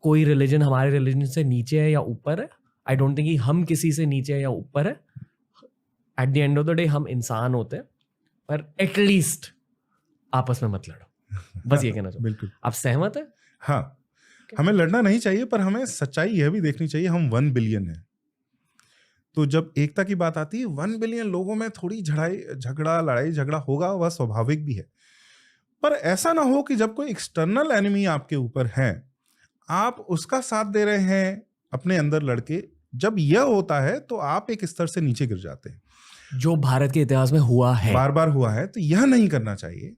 S1: कोई रिलीजन हमारे रिलीजन से नीचे है या ऊपर है। आई डोंट थिंक कि हम किसी से नीचे है या ऊपर है। At the end of the day हम इंसान होते हैं, पर एटलीस्ट आपस में मत लड़ो। बस ये कहना चाहूँ।
S2: बिल्कुल।
S1: आप सहमत है?
S2: हाँ, हमें लड़ना नहीं चाहिए, पर हमें सच्चाई यह भी देखनी चाहिए, हम 1 बिलियन है। तो जब एकता की बात आती है, 1 बिलियन लोगों में थोड़ी लड़ाई झगड़ा होगा, वह स्वाभाविक भी है। पर ऐसा ना हो कि जब कोई एक्सटर्नल एनिमी आपके ऊपर है, आप उसका साथ दे रहे हैं अपने अंदर लड़के। जब यह होता है तो आप एक स्तर से नीचे गिर जाते हैं,
S1: जो भारत के इतिहास में हुआ है,
S2: बार बार हुआ है। तो यह नहीं करना चाहिए।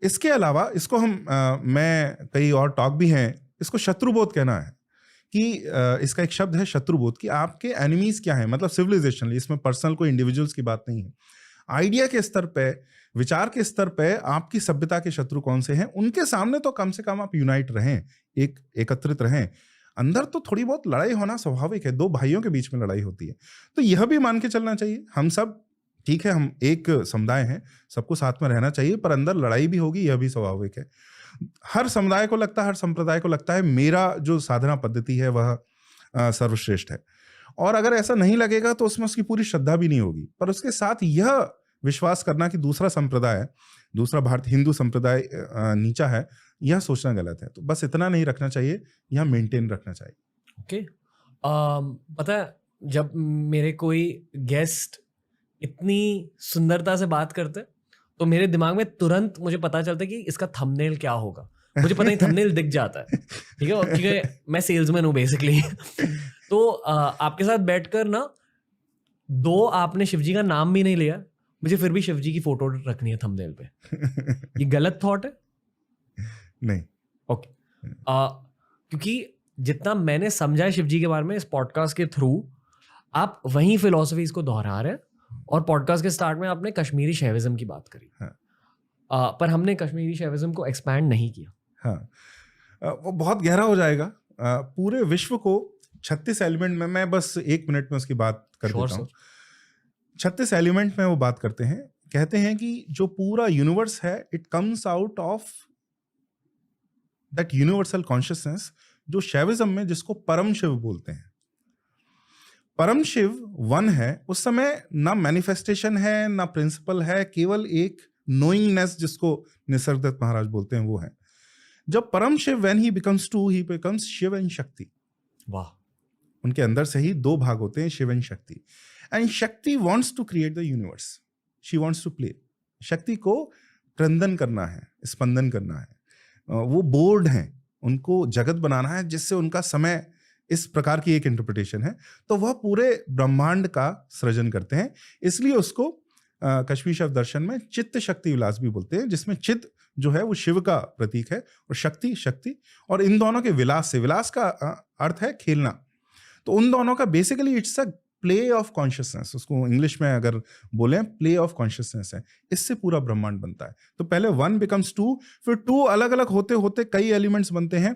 S2: इसके अलावा इसको हम मैं कई और टॉक भी हैं, इसको शत्रुबोध कहना है कि इसका एक शब्द है शत्रुबोध, कि आपके एनिमीज क्या हैं, मतलब सिविलाइजेशन। इसमें पर्सनल कोई इंडिविजुअल्स की बात नहीं है। आइडिया के स्तर पे, विचार के स्तर पे आपकी सभ्यता के शत्रु कौन से हैं, उनके सामने तो कम से कम आप यूनाइट रहें, एकत्रित रहें। अंदर तो थोड़ी बहुत लड़ाई होना स्वाभाविक है, 2 भाइयों के बीच में लड़ाई होती है, तो यह भी मान के चलना चाहिए। हम सब ठीक है, हम एक समुदाय हैं, सबको साथ में रहना चाहिए, पर अंदर लड़ाई भी होगी, यह भी स्वाभाविक है। हर समुदाय को लगता है, हर संप्रदाय को लगता है मेरा जो साधना पद्धति है वह सर्वश्रेष्ठ है, और अगर ऐसा नहीं लगेगा तो उसमें उसकी पूरी श्रद्धा भी नहीं होगी। पर उसके साथ यह विश्वास करना कि दूसरा संप्रदाय, दूसरा भारतीय हिंदू संप्रदाय नीचा है, यह सोचना गलत है। तो बस इतना नहीं रखना चाहिए, यह मेंटेन रखना चाहिए।
S1: ओके। पता है, जब मेरे कोई गेस्ट इतनी सुंदरता से बात करते तो मेरे दिमाग में तुरंत मुझे पता चलता है कि इसका थंबनेल क्या होगा। मुझे पता नहीं, थंबनेल दिख जाता है, ठीक है, क्योंकि मैं सेल्समैन हूँ बेसिकली। तो आपके साथ बैठकर ना, 2 आपने शिवजी का नाम भी नहीं लिया, मुझे फिर भी शिवजी की फोटो रखनी है थंबनेल पे। ये गलत थॉट है?
S2: नहीं।
S1: ओके। क्योंकि जितना मैंने समझा है शिव जी के बारे में इस पॉडकास्ट के थ्रू, आप वही फिलोसफीज को दोहरा रहे हैं। और पॉडकास्ट के स्टार्ट में आपने कश्मीरी शैविज्म की बात करी।
S2: हाँ।
S1: पर हमने कश्मीरी शैविज्म को एक्सपैंड नहीं किया।
S2: हाँ, वो बहुत गहरा हो जाएगा। पूरे विश्व को 36 एलिमेंट में, मैं बस 1 मिनट में उसकी बात कर देता हूँ। 36 एलिमेंट में वो बात करते हैं, कहते हैं कि जो पूरा यूनिवर्स है it comes out of that universal consciousness, जो शैविज्म में जिसको परम शिव बोलते हैं। परम शिव वन है, उस समय ना मैनिफेस्टेशन है ना प्रिंसिपल है, केवल एक नोइंगनेस जिसको निसर्गदत्त महाराज बोलते हैं वो है। जब Param Shiv when he becomes two, he becomes Shiv and Shakti.
S1: वाह।
S2: उनके अंदर से ही 2 भाग होते हैं, Shiv and Shakti. And Shakti wants to create the universe, she wants to play. Shakti को क्रंदन करना है, स्पंदन करना है। वो बोर्ड हैं, उनको जगत बनाना है जिससे उनका समय, इस प्रकार की एक इंटरप्रिटेशन है। तो वह पूरे ब्रह्मांड का सृजन करते हैं, इसलिए उसको कश्मीर शैव दर्शन में चित्त शक्ति विलास भी बोलते हैं, जिसमें चित्त जो है वो शिव का प्रतीक है और शक्ति शक्ति, और इन दोनों के विलास से, विलास का अर्थ है खेलना, तो उन दोनों का basically it's a play of consciousness, उसको इंग्लिश में अगर बोलें प्ले ऑफ कॉन्शियसनेस है, इससे पूरा ब्रह्मांड बनता है। तो पहले 1 बिकम्स 2, फिर 2 अलग अलग होते होते कई एलिमेंट्स बनते हैं।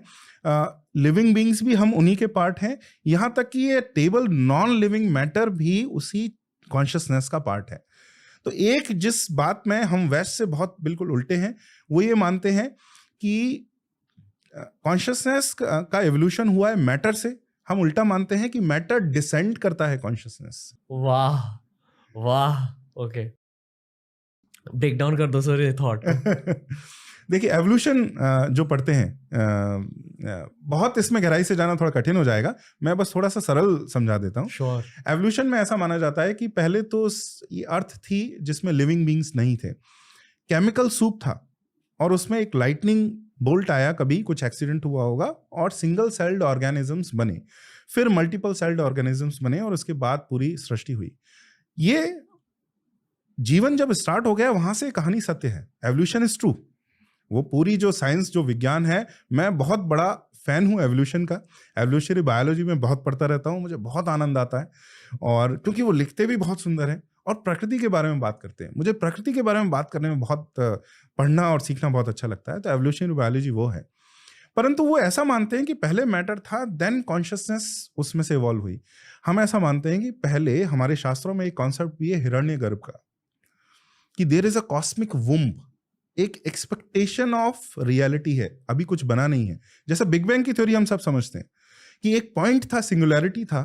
S2: लिविंग बींग्स भी हम उन्हीं के पार्ट हैं, यहाँ तक कि ये टेबल नॉन लिविंग मैटर भी उसी कॉन्शियसनेस का पार्ट है। तो एक जिस बात में हम वेस्ट से बहुत बिल्कुल उल्टे हैं, वो ये मानते हैं कि कॉन्शियसनेस का एवोल्यूशन हुआ है मैटर से। हम उल्टा मानते हैं कि मैटर डिसेंड करता है कॉन्शियसनेस।
S1: वाह वाह, ओके, ब्रेक डाउन कर दो सर ये थॉट।
S2: देखिए, एवोल्यूशन जो पढ़ते हैं, बहुत इसमें गहराई से जाना थोड़ा कठिन हो जाएगा, मैं बस थोड़ा सा सरल समझा देता हूँ।
S1: Sure.
S2: एवोल्यूशन में ऐसा माना जाता है कि पहले तो ये अर्थ थी जिसमें लिविंग बींग्स नहीं थे, केमिकल सूप था, और उसमें एक लाइटनिंग बोल्ट आया, कभी कुछ एक्सीडेंट हुआ होगा, और सिंगल सेल्ड ऑर्गेनिजम्स बने, फिर मल्टीपल सेल्ड ऑर्गेनिजम्स बने, और उसके बाद पूरी सृष्टि हुई। ये जीवन जब स्टार्ट हो गया, वहां से कहानी सत्य है, एवोल्यूशन इज ट्रू। वो पूरी जो साइंस, जो विज्ञान है, मैं बहुत बड़ा फैन हूँ एवोल्यूशन का, एवोल्यूशनरी बायोलॉजी में बहुत पढ़ता रहता हूँ, मुझे बहुत आनंद आता है, और क्योंकि वो लिखते भी बहुत सुंदर है और प्रकृति के बारे में बात करते हैं। मुझे प्रकृति के बारे में बात करने में बहुत पढ़ना और सीखना बहुत अच्छा लगता है, तो एवोल्यूशनरी बायोलॉजी वो है। परंतु वो ऐसा मानते हैं कि पहले मैटर था, देन कॉन्शियसनेस उसमें से इवॉल्व हुई। हम ऐसा मानते हैं कि पहले, हमारे शास्त्रों में एक कॉन्सेप्ट भी है हिरण्यगर्भ का, कि there is a cosmic womb, एक एक्सपेक्टेशन ऑफ रियलिटी है, अभी कुछ बना नहीं है। जैसे बिग बैंग की थ्योरी हम सब समझते हैं कि एक पॉइंट था, सिंगुलैरिटी था,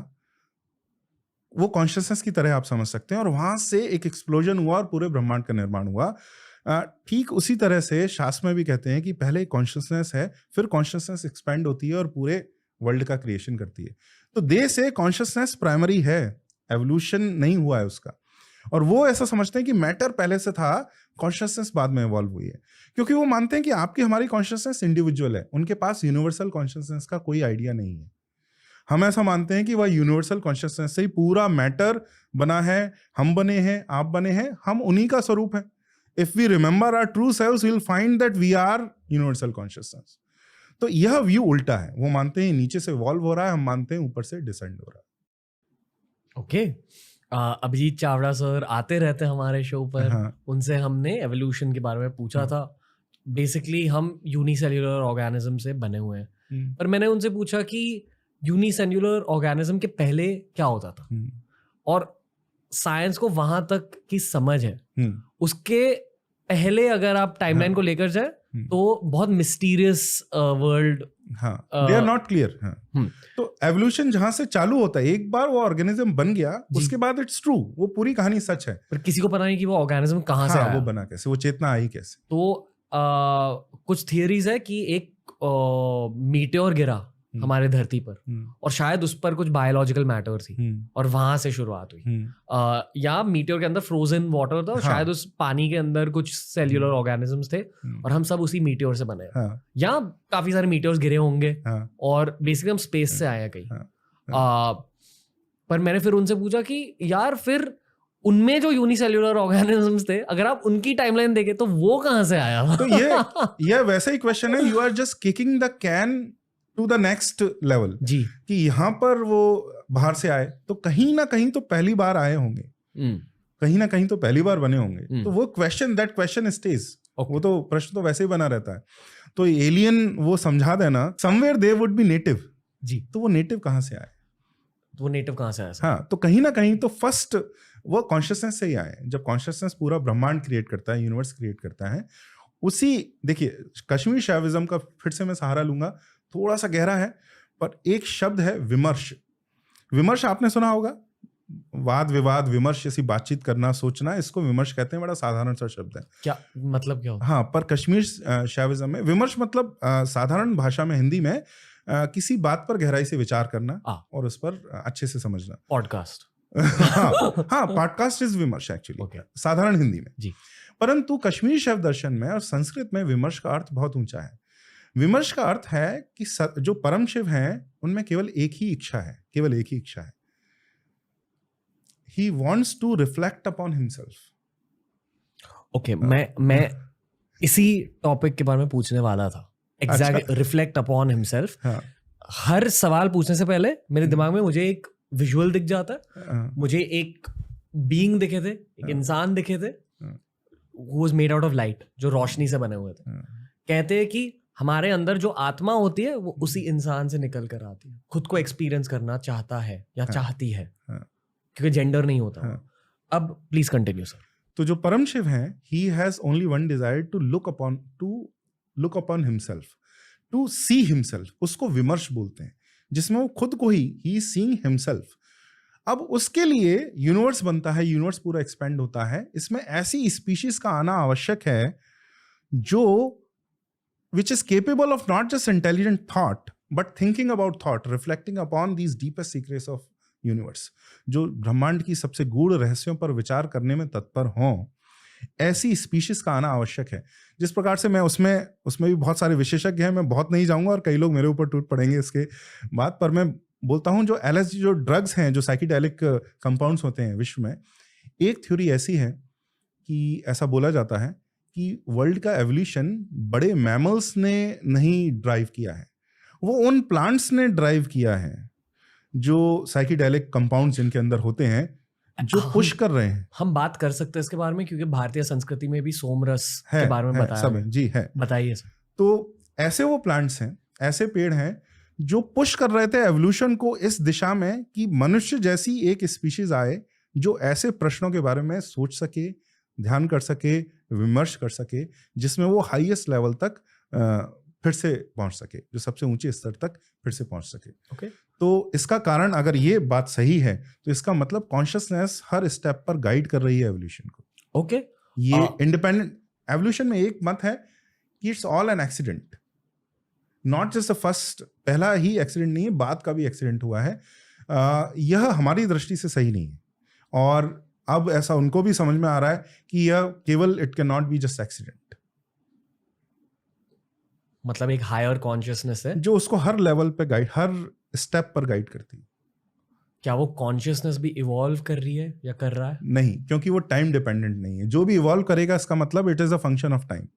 S2: वो कॉन्शियसनेस की तरह आप समझ सकते हैं, और वहां से एक एक्सप्लोजन हुआ और पूरे ब्रह्मांड का निर्माण हुआ। ठीक उसी तरह से शास्त्र में भी कहते हैं कि पहले कॉन्शियसनेस है, फिर कॉन्शियसनेस एक्सपेंड होती है और पूरे वर्ल्ड का क्रिएशन करती है। तो दे से कॉन्शियसनेस प्राइमरी है, एवोल्यूशन नहीं हुआ है उसका। और वो ऐसा समझते हैं कि मैटर पहले से था, कॉन्शियसनेस बाद में इवॉल्व हुई है, क्योंकि वो मानते हैं कि आपकी हमारी कॉन्शियसनेस इंडिविजुअल है, उनके पास यूनिवर्सल कॉन्शियसनेस का कोई आइडिया नहीं है। हम ऐसा मानते हैं कि वह यूनिवर्सल कॉन्शियसनेस से ही पूरा मैटर बना है, हम बने हैं, आप बने हैं, हम उन्हीं का स्वरूप है। If we remember our true selves, we will find that we are universal consciousness. तो यह व्यू उल्टा है, वो मानते हैं नीचे से इवॉल्व हो रहा है, हम मानते हैं ऊपर से डिसेंड हो रहा है।
S1: ओके, अभिजीत चावड़ा सर आते रहते हैं हमारे शो पर।
S2: हाँ।
S1: उनसे हमने एवोल्यूशन के बारे में पूछा था। बेसिकली हम यूनिसेल्युलर ऑर्गेनिज्म से बने हुए हैं, पर मैंने उनसे पूछा कि यूनिसेल्युलर ऑर्गेनिज्म के पहले क्या होता था, और साइंस को वहां तक की समझ है, उसके पहले अगर आप टाइमलाइन को लेकर जाए तो बहुत mysterious world,
S2: they are not clear. तो एवोल्यूशन जहां से चालू होता है, एक बार वो ऑर्गेनिज्म बन गया, उसके बाद इट्स ट्रू, वो पूरी कहानी सच है,
S1: पर किसी को पता नहीं कि वो ऑर्गेनिज्म कहाँ से आया,
S2: वो बना कैसे, वो चेतना आई कैसे।
S1: तो कुछ थियरीज है कि एक मीटियोर गिरा हमारे धरती पर, और शायद उस पर कुछ बायोलॉजिकल मैटर थी, और वहां से शुरुआत हुई। या मीटियोर के अंदर फ्रोजन वाटर था, और शायद उस पानी के अंदर कुछ सेल्युलर ऑर्गेनिजम्स थे, और हम सब उसी मीटियोर से बने। या काफी सारे मीटियोर्स गिरे होंगे, और बेसिकली हम स्पेस से आए कहीं। पर मैंने फिर उनसे पूछा कि यार फिर उनमें जो यूनिसेल्युलर ऑर्गेनिजम्स थे, अगर आप उनकी टाइमलाइन देखें तो वो कहां से आया?
S2: तो ये वैसा ही क्वेश्चन है, you are just kicking the can to the next level
S1: जी
S2: कि यहाँ पर वो बाहर से आए तो कहीं ना कहीं तो पहली बार आए होंगे, कहीं ना कहीं तो पहली बार बने होंगे, तो वो दैट क्वेश्चन स्टेज, वो तो प्रश्न तो वैसे ही बना रहता है। तो एलियन वो समझा देना somewhere they would be native
S1: जी,
S2: तो वो नेटिव कहाँ से आए,
S1: तो वो नेटिव कहाँ से आया सर?
S2: हाँ, तो कहीं ना कहीं तो फर्स्ट वो कॉन्शियसनेस से ही आए। जब कॉन्शियसनेस पूरा ब्रह्मांड क्रिएट करता है, यूनिवर्स क्रिएट करता है, उसी देखिए कश्मीर शैविज्म का फिर से मैं सहारा लूंगा, थोड़ा सा गहरा है, पर एक शब्द है विमर्श। विमर्श आपने सुना होगा, वाद विवाद विमर्श, ऐसी बातचीत करना, सोचना, इसको विमर्श कहते हैं। बड़ा साधारण सा शब्द है।
S1: क्या मतलब क्या होता
S2: हाँ, पर कश्मीर शैविज्म में विमर्श मतलब साधारण भाषा में, हिंदी में किसी बात पर गहराई से विचार करना और उस पर अच्छे से समझना।
S1: पॉडकास्ट
S2: हाँ हाँ, पॉडकास्ट इज विमर्श एक्चुअली, साधारण हिंदी में
S1: जी।
S2: परंतु कश्मीर शैव दर्शन में और संस्कृत में विमर्श का अर्थ बहुत ऊंचा है। विमर्श का अर्थ है कि जो परम शिव हैं उनमें केवल एक ही इच्छा है, केवल एक ही इच्छा है, he wants to reflect upon himself.
S1: Okay, मैं इसी टॉपिक के बारे में पूछने वाला था। Exact, reflect upon himself. हर सवाल पूछने से पहले मेरे दिमाग में मुझे एक विजुअल दिख जाता है, मुझे एक बीइंग दिखे थे, एक इंसान दिखे थे, who was made out of light, जो रोशनी से बने हुए थे। कहते हैं कि हमारे अंदर जो आत्मा होती है वो उसी इंसान से निकल कर आती है, खुद को एक्सपीरियंस करना चाहता है या चाहती है, क्योंकि जेंडर नहीं होता। अब प्लीज कंटिन्यू सर।
S2: तो जो परम शिव हैं, he has only one desire to look upon himself, to see himself, उसको विमर्श बोलते हैं, जिसमें वो खुद को ही he is seeing himself। अब उसके लिए यूनिवर्स बनता है, यूनिवर्स पूरा एक्सपेंड होता है, इसमें ऐसी स्पीशीज का आना आवश्यक है जो which is capable of not just intelligent thought but thinking about thought, reflecting upon these deepest secrets of universe, जो ब्रह्मांड की सबसे गूढ़ रहस्यों पर विचार करने में तत्पर हों। ऐसी स्पीशीज का आना आवश्यक है। जिस प्रकार से मैं उसमें भी बहुत सारे विशेषज्ञ हैं, मैं बहुत नहीं जाऊंगा और कई लोग मेरे ऊपर टूट पड़ेंगे इसके बाद, पर मैं बोलता हूं जो LSD जो ड्रग्स हैं, जो साइकिडेलिक कंपाउंड्स होते हैं विश्व में, एक थ्योरी ऐसी है कि ऐसा बोला जाता है कि वर्ल्ड का एवोल्यूशन बड़े मैमल्स ने नहीं ड्राइव किया है, वो उन प्लांट्स ने ड्राइव किया है जो साइकिडेलिक कंपाउंड्स जिनके अंदर होते हैं, जो पुश कर रहे हैं।
S1: हम बात कर सकते हैं इसके बारे में, क्योंकि भारतीय संस्कृति में भी सोमरस के बारे में बताया
S2: सब है जी, है,
S1: बताइए सर।
S2: तो ऐसे वो प्लांट्स हैं, ऐसे पेड़ हैं जो पुश कर रहे थे एवोल्यूशन को इस दिशा में कि मनुष्य जैसी एक स्पीशीज आए जो ऐसे प्रश्नों के बारे में सोच सके, ध्यान कर सके, विमर्श कर सके, जिसमें वो हाईएस्ट लेवल तक फिर से पहुंच सके, जो सबसे ऊंचे स्तर तक फिर से पहुंच सके।
S1: ओके।
S2: तो इसका कारण, अगर ये बात सही है तो इसका मतलब कॉन्शियसनेस हर स्टेप पर गाइड कर रही है एवोल्यूशन को।
S1: ओके।
S2: ये इंडिपेंडेंट एवोल्यूशन में एक मत है कि it's all an accident, not just the first, पहला ही एक्सीडेंट नहीं है, बाद का भी एक्सीडेंट हुआ है। यह हमारी दृष्टि से सही नहीं है, और अब ऐसा उनको भी समझ में आ रहा है कि यह केवल it can not be just accident.
S1: मतलब एक हायर कॉन्शियसनेस है
S2: जो उसको हर लेवल पे गाइड, हर स्टेप पर गाइड करती है।
S1: क्या वो कॉन्शियसनेस भी इवॉल्व कर रही है या कर रहा है?
S2: नहीं, क्योंकि वो टाइम डिपेंडेंट नहीं है। जो भी इवॉल्व करेगा इसका मतलब it is a function of time.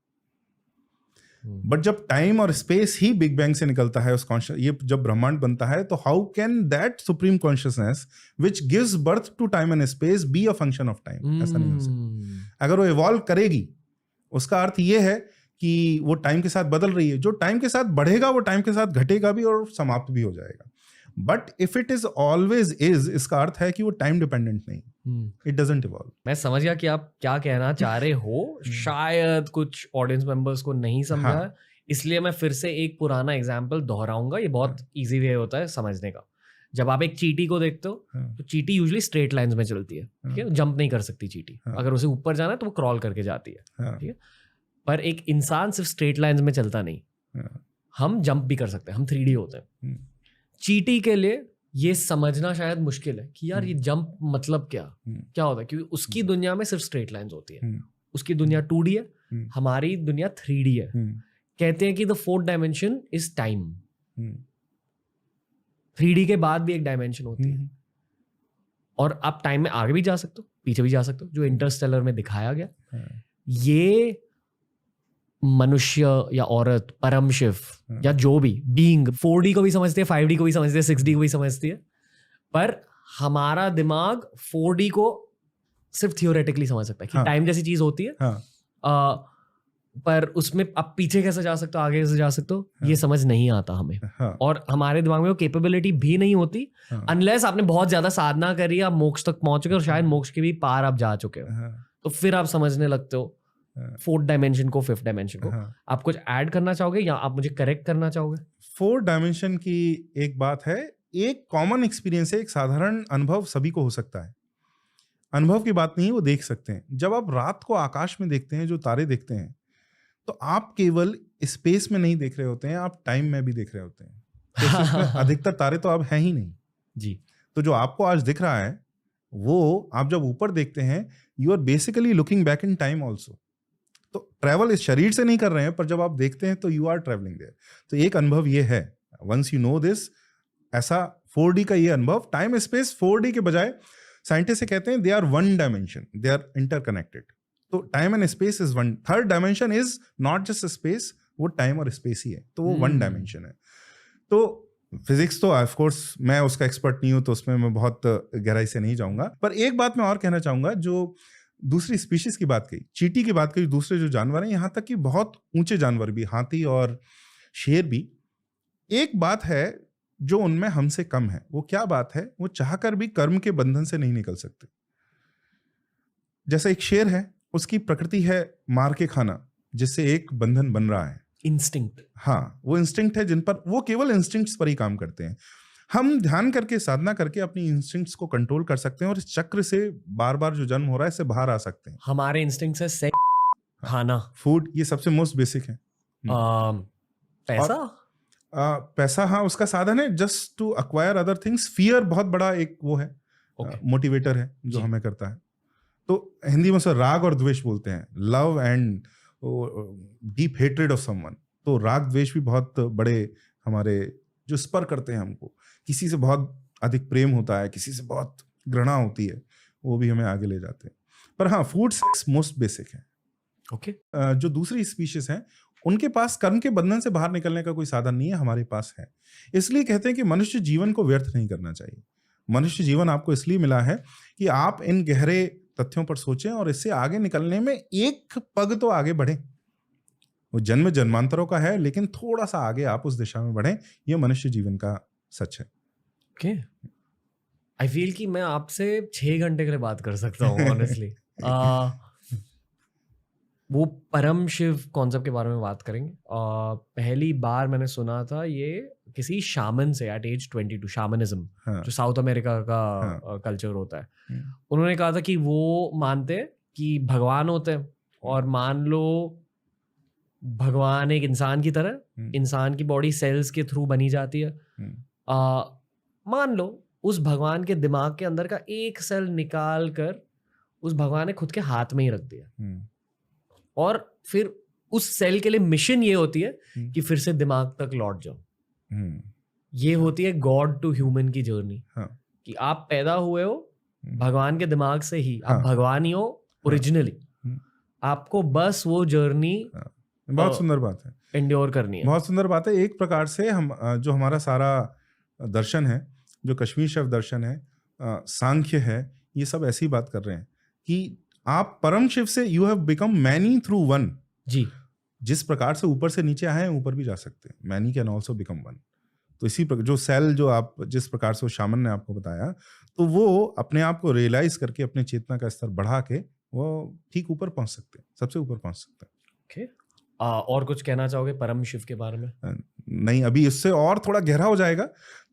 S2: But जब टाइम और स्पेस ही बिग बैंग से निकलता है, उस कॉन्शियस, ये जब ब्रह्मांड बनता है, तो how can that supreme consciousness which gives birth to time and space be a function of time? ऐसा नहीं हो सकता। अगर वो इवॉल्व करेगी, उसका अर्थ ये है कि वो टाइम के साथ बदल रही है। जो टाइम के साथ बढ़ेगा वो टाइम के साथ घटेगा भी और समाप्त भी हो जाएगा। But if it is always is, इसका अर्थ है कि वो टाइम डिपेंडेंट नहीं, इट डजंट इवॉल्व।
S1: मैं समझ गया कि आप क्या कहना चाह रहे हो, शायद कुछ ऑडियंस मेंबर्स को नहीं समझा। हाँ। इसलिए मैं फिर से एक पुराना एग्जाम्पल दोहराऊंगा, ये बहुत इजी वे होता है समझने का। जब आप एक चींटी को देखते हो तो चींटी यूजुअली स्ट्रेट लाइंस में चलती है, ठीक है, जंप नहीं कर सकती चींटी। अगर उसे ऊपर जाना है तो वो क्रॉल करके जाती है, ठीक है। पर एक इंसान सिर्फ स्ट्रेट लाइंस में चलता नहीं, हम जंप भी कर सकते हैं, हम 3D होते हैं। चींटी के लिए ये समझना शायद मुश्किल है कि यार ये जंप मतलब क्या होता है, क्योंकि उसकी दुनिया में सिर्फ स्ट्रेट लाइंस होती है। उसकी दुनिया 2D है, हमारी दुनिया 3D है। कहते हैं कि the fourth dimension is time. 3D के बाद भी एक डायमेंशन होती है, और आप टाइम में आगे भी जा सकते हो, पीछे भी जा सकते हो, जो इंटरस्टेलर में दिखाया गया। ये मनुष्य या औरत, परम शिव या जो भी बीइंग 4D को भी समझती है, 5D को भी समझती है, 6D को भी समझती है, पर हमारा दिमाग 4D को सिर्फ थियोरेटिकली समझ सकता है कि टाइम जैसी चीज होती है, पर उसमें आप पीछे कैसे जा सकते हो, आगे कैसे जा सकते हो, ये समझ नहीं आता हमें। और हमारे दिमाग में वो कैपेबिलिटी भी नहीं होती अनलेस आपने बहुत ज्यादा साधना करी, आप मोक्ष तक पहुंच चुके हो और शायद मोक्ष के भी पार आप जा चुके हो, तो फिर आप समझने लगते हो 4th डायमेंशन को, 5th डायमेंशन को। आप कुछ ऐड करना चाहोगे या आप मुझे करेक्ट करना चाहोगे?
S2: 4th डायमेंशन की एक बात है, एक कॉमन एक्सपीरियंस है, एक साधारण अनुभव सभी को हो सकता है। अनुभव की बात नहीं है, वो देख सकते हैं। जब आप रात को आकाश में देखते हैं, जो तारे देखते हैं, तो आप केवल स्पेस में नहीं देख रहे होते हैं, आप टाइम में भी देख रहे होते हैं। तो अधिकतर तारे तो अब हैं ही नहीं
S1: जी।
S2: तो जो आपको आज दिख रहा है, वो आप जब ऊपर देखते हैं, you are basically looking back in time also. तो ट्रैवल इस शरीर से नहीं कर रहे हैं, पर जब आप देखते हैं तो यू आर ट्रैवलिंग देयर। तो एक अनुभव ये है, वंस यू नो दिस, ऐसा 4D का ये अनुभव, टाइम स्पेस 4D के बजाय साइंटिस्ट से कहते हैं they are one dimension, they are interconnected. तो time and space is one. 3rd dimension is not just space, वो टाइम और स्पेस ही है, तो वो 1 डायमेंशन है। तो फिजिक्स तो ऑफ कोर्स मैं उसका एक्सपर्ट नहीं हूं, तो उसमें मैं बहुत गहराई से नहीं जाऊंगा, पर एक बात मैं और कहना चाहूंगा। जो दूसरी स्पीशीज की बात कही, चींटी की बात कही, दूसरे जो जानवर हैं, यहाँ तक कि बहुत ऊंचे जानवर भी, हाथी और शेर भी, एक बात है जो उनमें हमसे कम है। वो क्या बात है? वो चाहकर भी कर्म के बंधन से नहीं निकल सकते। जैसे एक शेर है, उसकी प्रकृति है मार के खाना, जिससे एक बंधन बन रहा है,
S1: इंस्टिंक्ट।
S2: हाँ, वो इंस्टिंक्ट है जिन पर वो केवल इंस्टिंक्ट्स पर ही काम करते हैं। हम ध्यान करके, साधना करके अपनी इंस्टिंक्ट्स को कंट्रोल कर सकते हैं और इस चक्र से बार बार जो जन्म हो रहा है, इससे बाहर आ सकते हैं।
S1: हमारे इंस्टिंक्ट्स है सेक्स, खाना,
S2: फूड, ये सबसे मोस्ट बेसिक है।
S1: पैसा,
S2: पैसा हाँ उसका साधन है, just to acquire other things. Fear बहुत बड़ा एक वो है, मोटिवेटर है जो हमें करता है। तो हिंदी में उसे राग और द्वेष बोलते हैं, love and deep hatred of someone. तो राग द्वेष भी बहुत बड़े हमारे जो स्पर करते हैं हमको। किसी से बहुत अधिक प्रेम होता है, किसी से बहुत घृणा होती है, वो भी हमें आगे ले जाते हैं। पर हाँ, फूड सेक्स मोस्ट बेसिक है।
S1: ओके।
S2: जो दूसरी स्पीशीज हैं, उनके पास कर्म के बंधन से बाहर निकलने का कोई साधन नहीं है, हमारे पास है। इसलिए कहते हैं कि मनुष्य जीवन को व्यर्थ नहीं करना चाहिए। मनुष्य जीवन आपको इसलिए मिला है कि आप इन गहरे तथ्यों पर सोचें और इससे आगे निकलने में एक पग तो आगे बढ़ें। वो जन्म जन्मांतरों का है, लेकिन थोड़ा सा आगे आप उस दिशा में बढ़ें। यह मनुष्य जीवन का सच है।
S1: ओके। आई फील कि मैं आपसे 6 घंटे के लिए बात कर सकता हूँ ऑनेस्टली। वो परम शिव कॉन्सेप्ट के बारे में बात करेंगे। पहली बार मैंने सुना था ये किसी शामन से एट एज 22, शामनिज्म, जो साउथ अमेरिका का कल्चर होता है। उन्होंने कहा था कि वो मानते हैं कि भगवान होते हैं, और मान लो भगवान एक इंसान की तरह, इंसान की बॉडी सेल्स के थ्रू बनी जाती है। मान लो उस भगवान के दिमाग के अंदर का एक सेल निकाल कर उस भगवान ने खुद के हाथ में ही रख दिया, और फिर उस सेल के लिए मिशन ये होती है कि फिर से दिमाग तक लौट जाओ। ये होती है गॉड टू ह्यूमन की जर्नी। कि आप पैदा हुए हो भगवान के दिमाग से ही, आप भगवान ही हो ओरिजिनली। आपको बस वो जर्नी,
S2: बहुत सुंदर बात है,
S1: एंड्योर करनी है।
S2: बहुत सुंदर बात है। एक प्रकार से हम जो हमारा सारा दर्शन है, जो कश्मीर शैव दर्शन है, सांख्य है, ये सब ऐसी बात कर रहे हैं कि आप परम शिव से you have become many through one.
S1: जी,
S2: जिस प्रकार से ऊपर से नीचे आए हैं, ऊपर भी जा सकते हैं। Many can also become one. तो इसी प्रकार जो सेल, जो आप जिस प्रकार से वो शामन ने आपको बताया, तो वो अपने आप को रियलाइज करके अपने चेतना का स्तर बढ़ा के वो ठीक ऊपर पहुंच सकते हैं, सबसे ऊपर पहुंच सकते हैं।
S1: ओके। और कुछ कहना चाहोगे परम शिव के बारे में?
S2: नहीं, अभी इससे और थोड़ा गहरा हो जाएगा।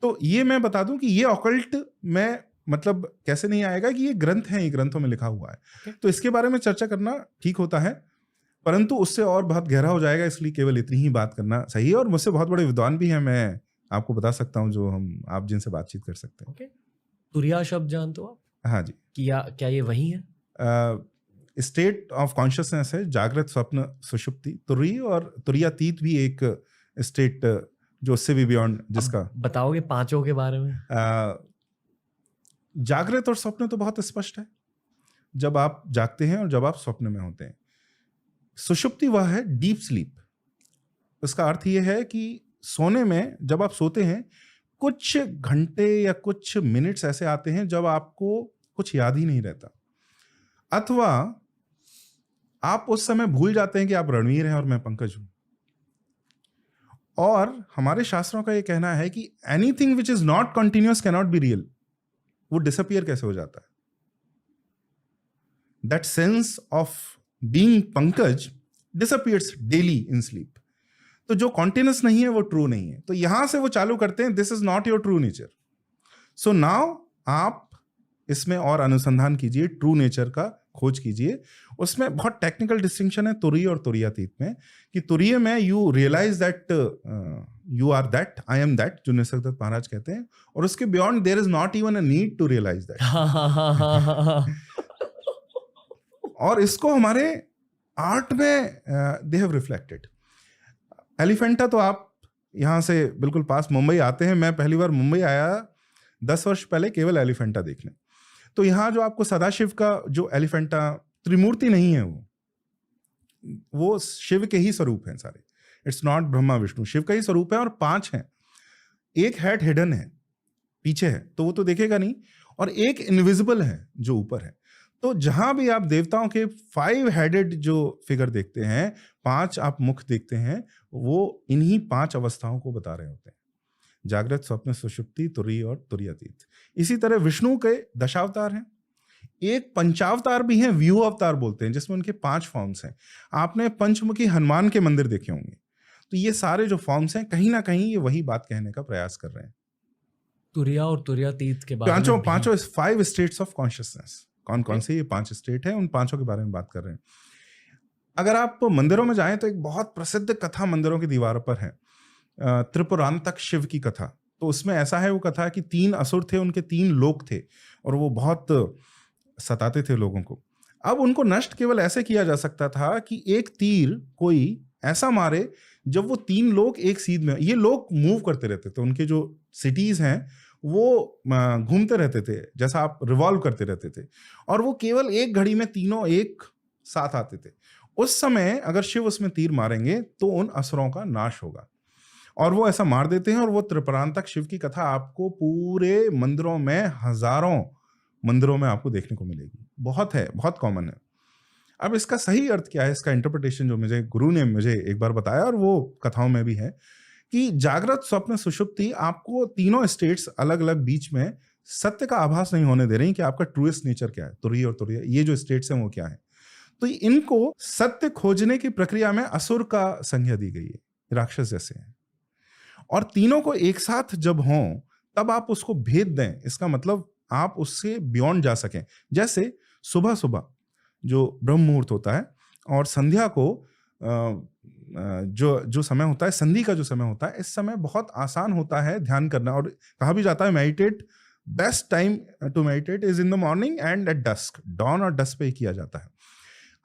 S2: तो ये मैं बता दूं कि ये ऑकल्ट में मतलब कैसे नहीं आएगा कि ये ग्रंथ हैं, ये ग्रंथों में लिखा हुआ है। तो इसके बारे में चर्चा करना ठीक होता है, परंतु उससे और बहुत गहरा हो जाएगा, इसलिए केवल इतनी ही बात करना सही है। और मुझसे बहुत बड़े विद्वान भी हैं, मैं आपको बता सकता हूँ, जो आप जिनसे बातचीत कर सकते हैं।
S1: ओके। तुरिया शब्द जानते हो आप?
S2: हाँ जी।
S1: क्या ये वही है?
S2: स्टेट ऑफ कॉन्शियसनेस है, जागृत, स्वप्न, सुषुप्ति। तुरी और तुरियातीत भी एक स्टेट जो उससे भी बियॉन्ड, जिसका
S1: बताओगे पांचों के बारे में?
S2: जागृत और स्वप्न तो बहुत स्पष्ट है, जब आप जागते हैं और जब आप स्वप्न में होते हैं। सुषुप्ति वह है डीप स्लीप। इसका अर्थ यह है कि सोने में जब आप सोते हैं कुछ घंटे या कुछ मिनट्स ऐसे आते हैं जब आपको कुछ याद ही नहीं रहता, अथवा आप उस समय भूल जाते हैं कि आप रणवीर हैं और मैं पंकज हूं। और हमारे शास्त्रों का यह कहना है कि anything which is not continuous cannot be real. वो डिसअपियर कैसे हो जाता है? That sense of being Pankaj disappears daily in sleep. तो जो कॉन्टिन्यूस नहीं है वो ट्रू नहीं है। तो यहां से वो चालू करते हैं, this is not your true nature. So now आप इसमें और अनुसंधान कीजिए, ट्रू नेचर का खोज कीजिए। उसमें बहुत टेक्निकल डिस्टिंक्शन है तुरीय और तुरीयातीत में, कि तुरीय में you realise that you are that, I am that, जो निसर्गदत्त महाराज कहते हैं, और उसके beyond there is not even a need to realise that. और इसको हमारे आर्ट में दे हैव रिफ्लेक्टेड। एलिफेंटा तो आप यहाँ से बिल्कुल पास मुंबई आते हैं, मैं पहली बार मुंबई आया 10 वर्ष पहले केवल एलिफेंटा देखने। तो यहाँ जो आपको सदाशिव का जो एलिफेंटा, त्रिमूर्ति नहीं है, वो शिव के ही स्वरूप हैं सारे। इट्स नॉट ब्रह्मा विष्णु, शिव का ही स्वरूप है। और 5 हैं, एक हेड हिडन है पीछे है तो वो तो देखेगा नहीं, और एक इनविजिबल है जो ऊपर है। तो जहां भी आप देवताओं के 5 हेडेड जो फिगर देखते हैं, 5 आप मुख देखते हैं, वो इन्हीं 5 अवस्थाओं को बता रहे होते हैं, जागृत, स्वप्न, सुषुप्ति, तुरीय और तुरीयातीत। इसी तरह विष्णु के दशावतार हैं, एक पंचावतार भी हैं, व्यू अवतार बोलते हैं, जिसमें उनके 5 फॉर्म्स हैं। आपने पंचमुखी हनुमान के मंदिर देखे होंगे। तो ये सारे जो फॉर्म्स हैं कहीं ना कहीं ये वही बात कहने का प्रयास कर रहे हैं।
S1: तुरिया और तुरीयातीत के बारे में
S2: पांचों 5 स्टेट्स ऑफ कॉन्शियसनेस। कौन कौन से ये 5 स्टेट हैं, उन 5 के बारे में बात कर रहे हैं। अगर आप मंदिरों में जाएं तो एक बहुत प्रसिद्ध कथा मंदिरों की दीवार पर है, त्रिपुरांतक शिव की कथा। तो उसमें ऐसा है वो कथा कि 3 असुर थे, उनके 3 लोक थे, और वो बहुत सताते थे लोगों को। अब उनको नष्ट केवल ऐसे किया जा सकता था कि एक तीर कोई ऐसा मारे जब वो 3 लोग एक सीध में, ये लोग मूव करते रहते थे, उनके जो सिटीज हैं वो घूमते रहते थे, जैसा आप रिवॉल्व करते रहते थे, और वो केवल एक घड़ी में तीनों एक साथ आते थे। उस समय अगर शिव उसमें तीर मारेंगे तो उन असुरों का नाश होगा, और वो ऐसा मार देते हैं। और वो त्रिपुरांतक शिव की कथा आपको पूरे मंदिरों में, हजारों मंदिरों में आपको देखने को मिलेगी। बहुत है, बहुत कॉमन है। अब इसका सही अर्थ क्या है, इसका इंटरप्रिटेशन जो मुझे गुरु ने मुझे एक बार बताया, और वो कथाओं में भी है, कि जागृत, स्वप्न, सुषुप्ति आपको तीनों स्टेट्स अलग अलग बीच में सत्य का आभास नहीं होने दे रही कि आपका ट्रूएस्ट नेचर क्या है, तुरीय और तुरीय, ये जो स्टेट्स हैं वो क्या है। तो इनको सत्य खोजने की प्रक्रिया में असुर का संज्ञा दी गई है, राक्षस जैसे हैं। और तीनों को एक साथ जब हों तब आप उसको भेद दें, इसका मतलब आप उससे बियॉन्ड जा सकें। जैसे सुबह सुबह जो ब्रह्म मुहूर्त होता है, और संध्या को जो समय होता है, संधि का जो समय होता है, इस समय बहुत आसान होता है ध्यान करना। और कहा भी जाता है meditate, best time to meditate is in the morning and at dusk, dawn और डस्क पे ही किया जाता है।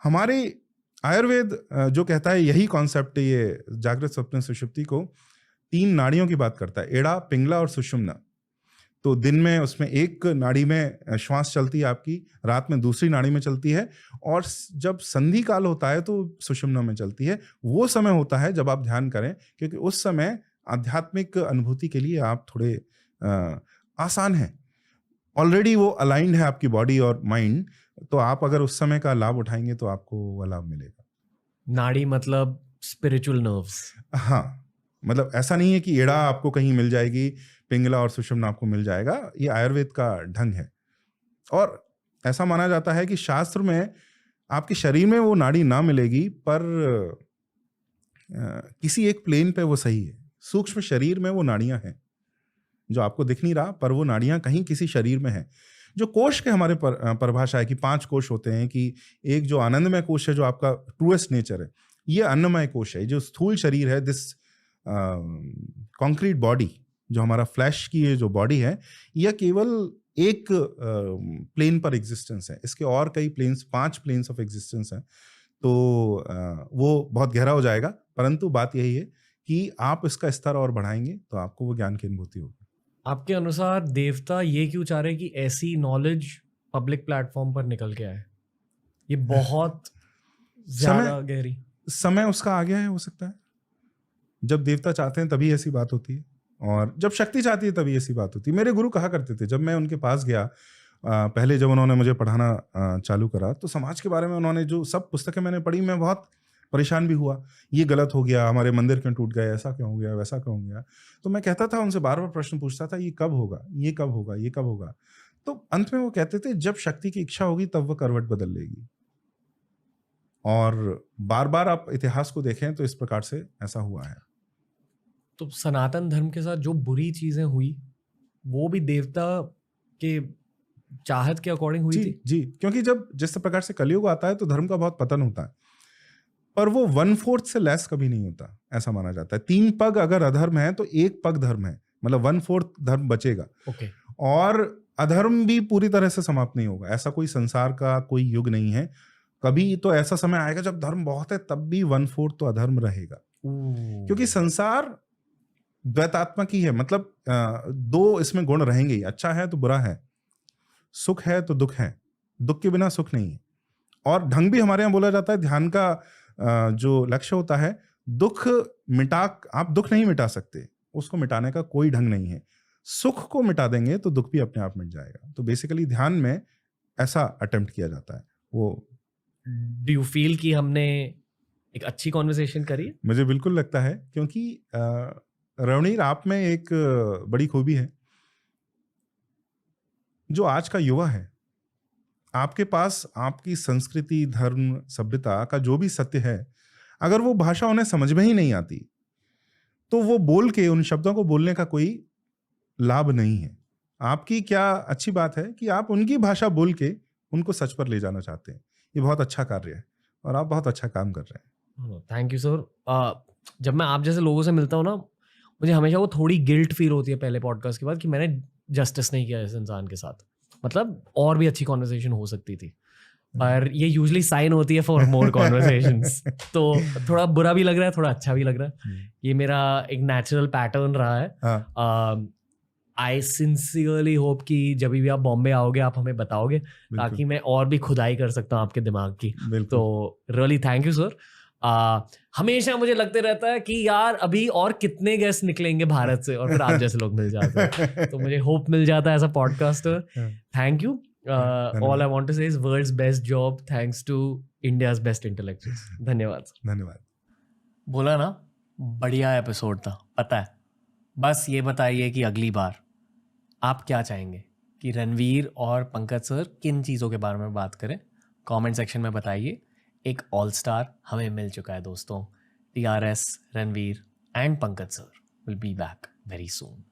S2: हमारे आयुर्वेद जो कहता है यही कॉन्सेप्ट, ये जागृत, स्वप्न, सुषुप्ति को 3 नाड़ियों की बात करता है, एड़ा, पिंगला और सुषुम्ना। तो दिन में उसमें एक नाड़ी में श्वास चलती है आपकी, रात में दूसरी नाड़ी में चलती है, और जब संधि काल होता है तो सुषुम्ना में चलती है। वो समय होता है जब आप ध्यान करें, क्योंकि उस समय आध्यात्मिक अनुभूति के लिए आप थोड़े आसान हैं, ऑलरेडी वो अलाइंड है आपकी बॉडी और माइंड। तो आप अगर उस समय का लाभ उठाएंगे तो आपको वो लाभ मिलेगा।
S1: नाड़ी मतलब स्पिरिचुअल नर्व्स।
S2: हाँ, मतलब ऐसा नहीं है कि एड़ा आपको कहीं मिल जाएगी, पिंगला और सुषुम्ना आपको मिल जाएगा। ये आयुर्वेद का ढंग है। और ऐसा माना जाता है कि शास्त्र में आपके शरीर में वो नाड़ी ना मिलेगी, पर किसी एक प्लेन पे वो सही है। सूक्ष्म शरीर में वो नाड़ियां हैं जो आपको दिख नहीं रहा, पर वो नाड़ियां कहीं किसी शरीर में है। जो कोश के हमारे परिभाषा है कि 5 कोश होते हैं, कि एक जो आनंदमय कोश है, जो आपका ट्रूएस्ट नेचर है, ये अन्नमय कोश है। जो स्थूल शरीर है, दिस कॉन्क्रीट बॉडी, जो हमारा फ्लैश की ये जो बॉडी है, यह केवल एक प्लेन पर एग्जिस्टेंस है। इसके और कई प्लेन्स, 5 प्लेन्स ऑफ एग्जिस्टेंस हैं। तो वो बहुत गहरा हो जाएगा, परंतु बात यही है कि आप इसका स्तर और बढ़ाएंगे तो आपको वो ज्ञान की अनुभूति होगी।
S1: आपके अनुसार देवता ये क्यों चाह रहे कि ऐसी नॉलेज पब्लिक प्लेटफॉर्म पर निकल के आए? ये बहुत ज्यादा गहरी।
S2: समय उसका आ गया है, हो सकता है। जब देवता चाहते हैं तभी ऐसी बात होती है, और जब शक्ति चाहती है तभी ऐसी बात होती है। मेरे गुरु कहा करते थे, जब मैं उनके पास गया पहले, जब उन्होंने मुझे पढ़ाना चालू करा, तो समाज के बारे में उन्होंने जो सब पुस्तकें मैंने पढ़ी, मैं बहुत परेशान भी हुआ। ये गलत हो गया, हमारे मंदिर क्यों टूट गए, ऐसा क्यों हो गया, वैसा क्यों हो गया। तो मैं कहता था उनसे, बार बार प्रश्न पूछता था, ये कब होगा, ये कब होगा, ये कब होगा। तो अंत में वो कहते थे, जब शक्ति की इच्छा होगी तब वो करवट बदल लेगी। और बार बार आप इतिहास को देखें तो इस प्रकार से ऐसा हुआ है।
S1: तो सनातन धर्म के साथ जो बुरी चीजें हुई वो भी देवता के चाहत के अकॉर्डिंग हुई थी।
S2: जी, क्योंकि जब जिस प्रकार से कलयुग आता है तो धर्म का बहुत पतन होता है, पर वो 1/4 से लेस कभी नहीं होता, ऐसा माना जाता है। 3 पग अगर अधर्म है तो 1 पग धर्म है, मतलब 1/4 धर्म बचेगा।
S1: ओके।
S2: और अधर्म भी पूरी तरह से समाप्त नहीं होगा। ऐसा कोई संसार का कोई युग नहीं है। कभी तो ऐसा समय आएगा जब धर्म बहुत है, तब भी 1/4 तो अधर्म रहेगा, क्योंकि संसार द्वैतात्मक ही है। मतलब 2 इसमें गुण रहेंगे ही, अच्छा है तो बुरा है, सुख है तो दुख है, दुख के बिना सुख नहीं है। और ढंग भी हमारे यहाँ बोला जाता है, ध्यान का जो लक्ष्य होता है, दुख आप दुख नहीं मिटा सकते, उसको मिटाने का कोई ढंग नहीं है। सुख को मिटा देंगे तो दुख भी अपने आप मिट जाएगा। तो बेसिकली ध्यान में ऐसा अटेम्प्ट किया जाता है। वो
S1: डू यू फील कि हमने एक अच्छी कॉन्वर्सेशन करी?
S2: मुझे बिल्कुल लगता है, क्योंकि रवनीर, आप में एक बड़ी खूबी है। जो आज का युवा है, आपके पास आपकी संस्कृति, धर्म, सभ्यता का जो भी सत्य है, अगर वो भाषा उन्हें समझ में ही नहीं आती, तो वो बोल के उन शब्दों को बोलने का कोई लाभ नहीं है। आपकी क्या अच्छी बात है कि आप उनकी भाषा बोल के उनको सच पर ले जाना चाहते हैं। ये बहुत अच्छा कार्य है और आप बहुत अच्छा काम कर रहे हैं।
S1: Thank you sir. जब मैं आप जैसे लोगों से मिलता हूँ ना, मुझे हमेशा वो थोड़ी गिल्ट फील होती है पहले पॉडकास्ट के बाद कि मैंने जस्टिस नहीं किया इस इंसान के साथ। मतलब और भी अच्छी कॉन्वर्सेशन हो सकती थी, पर ये यूजुअली साइन होती है फॉर मोर कॉन्वर्सेशंस। तो थोड़ा बुरा भी लग रहा है, थोड़ा अच्छा भी लग रहा है। ये मेरा एक नेचुरल पैटर्न रहा है। आई सिंसियरली होप कि जब भी आप बॉम्बे आओगे आप हमें बताओगे, ताकि मैं और भी खुदाई कर सकता हूँ आपके दिमाग की। तो रियली थैंक यू सर। हमेशा मुझे लगते रहता है कि यार अभी और कितने गेस्ट निकलेंगे भारत से, और फिर आप जैसे लोग मिल जाते हैं तो मुझे होप मिल जाता है as a podcaster. Thank you. All I want to say is world's best job thanks to India's best intellectuals. धन्यवाद।
S2: धन्यवाद।
S1: बोला ना, बढ़िया एपिसोड था। पता है, बस ये बताइए कि अगली बार आप क्या चाहेंगे कि रणवीर और पंकज सर किन चीज़ों के बारे में बात करें। कमेंट सेक्शन में बताइए। एक ऑल स्टार हमें मिल चुका है दोस्तों। TRS, Ranveer and Pankaj sir will be back very soon.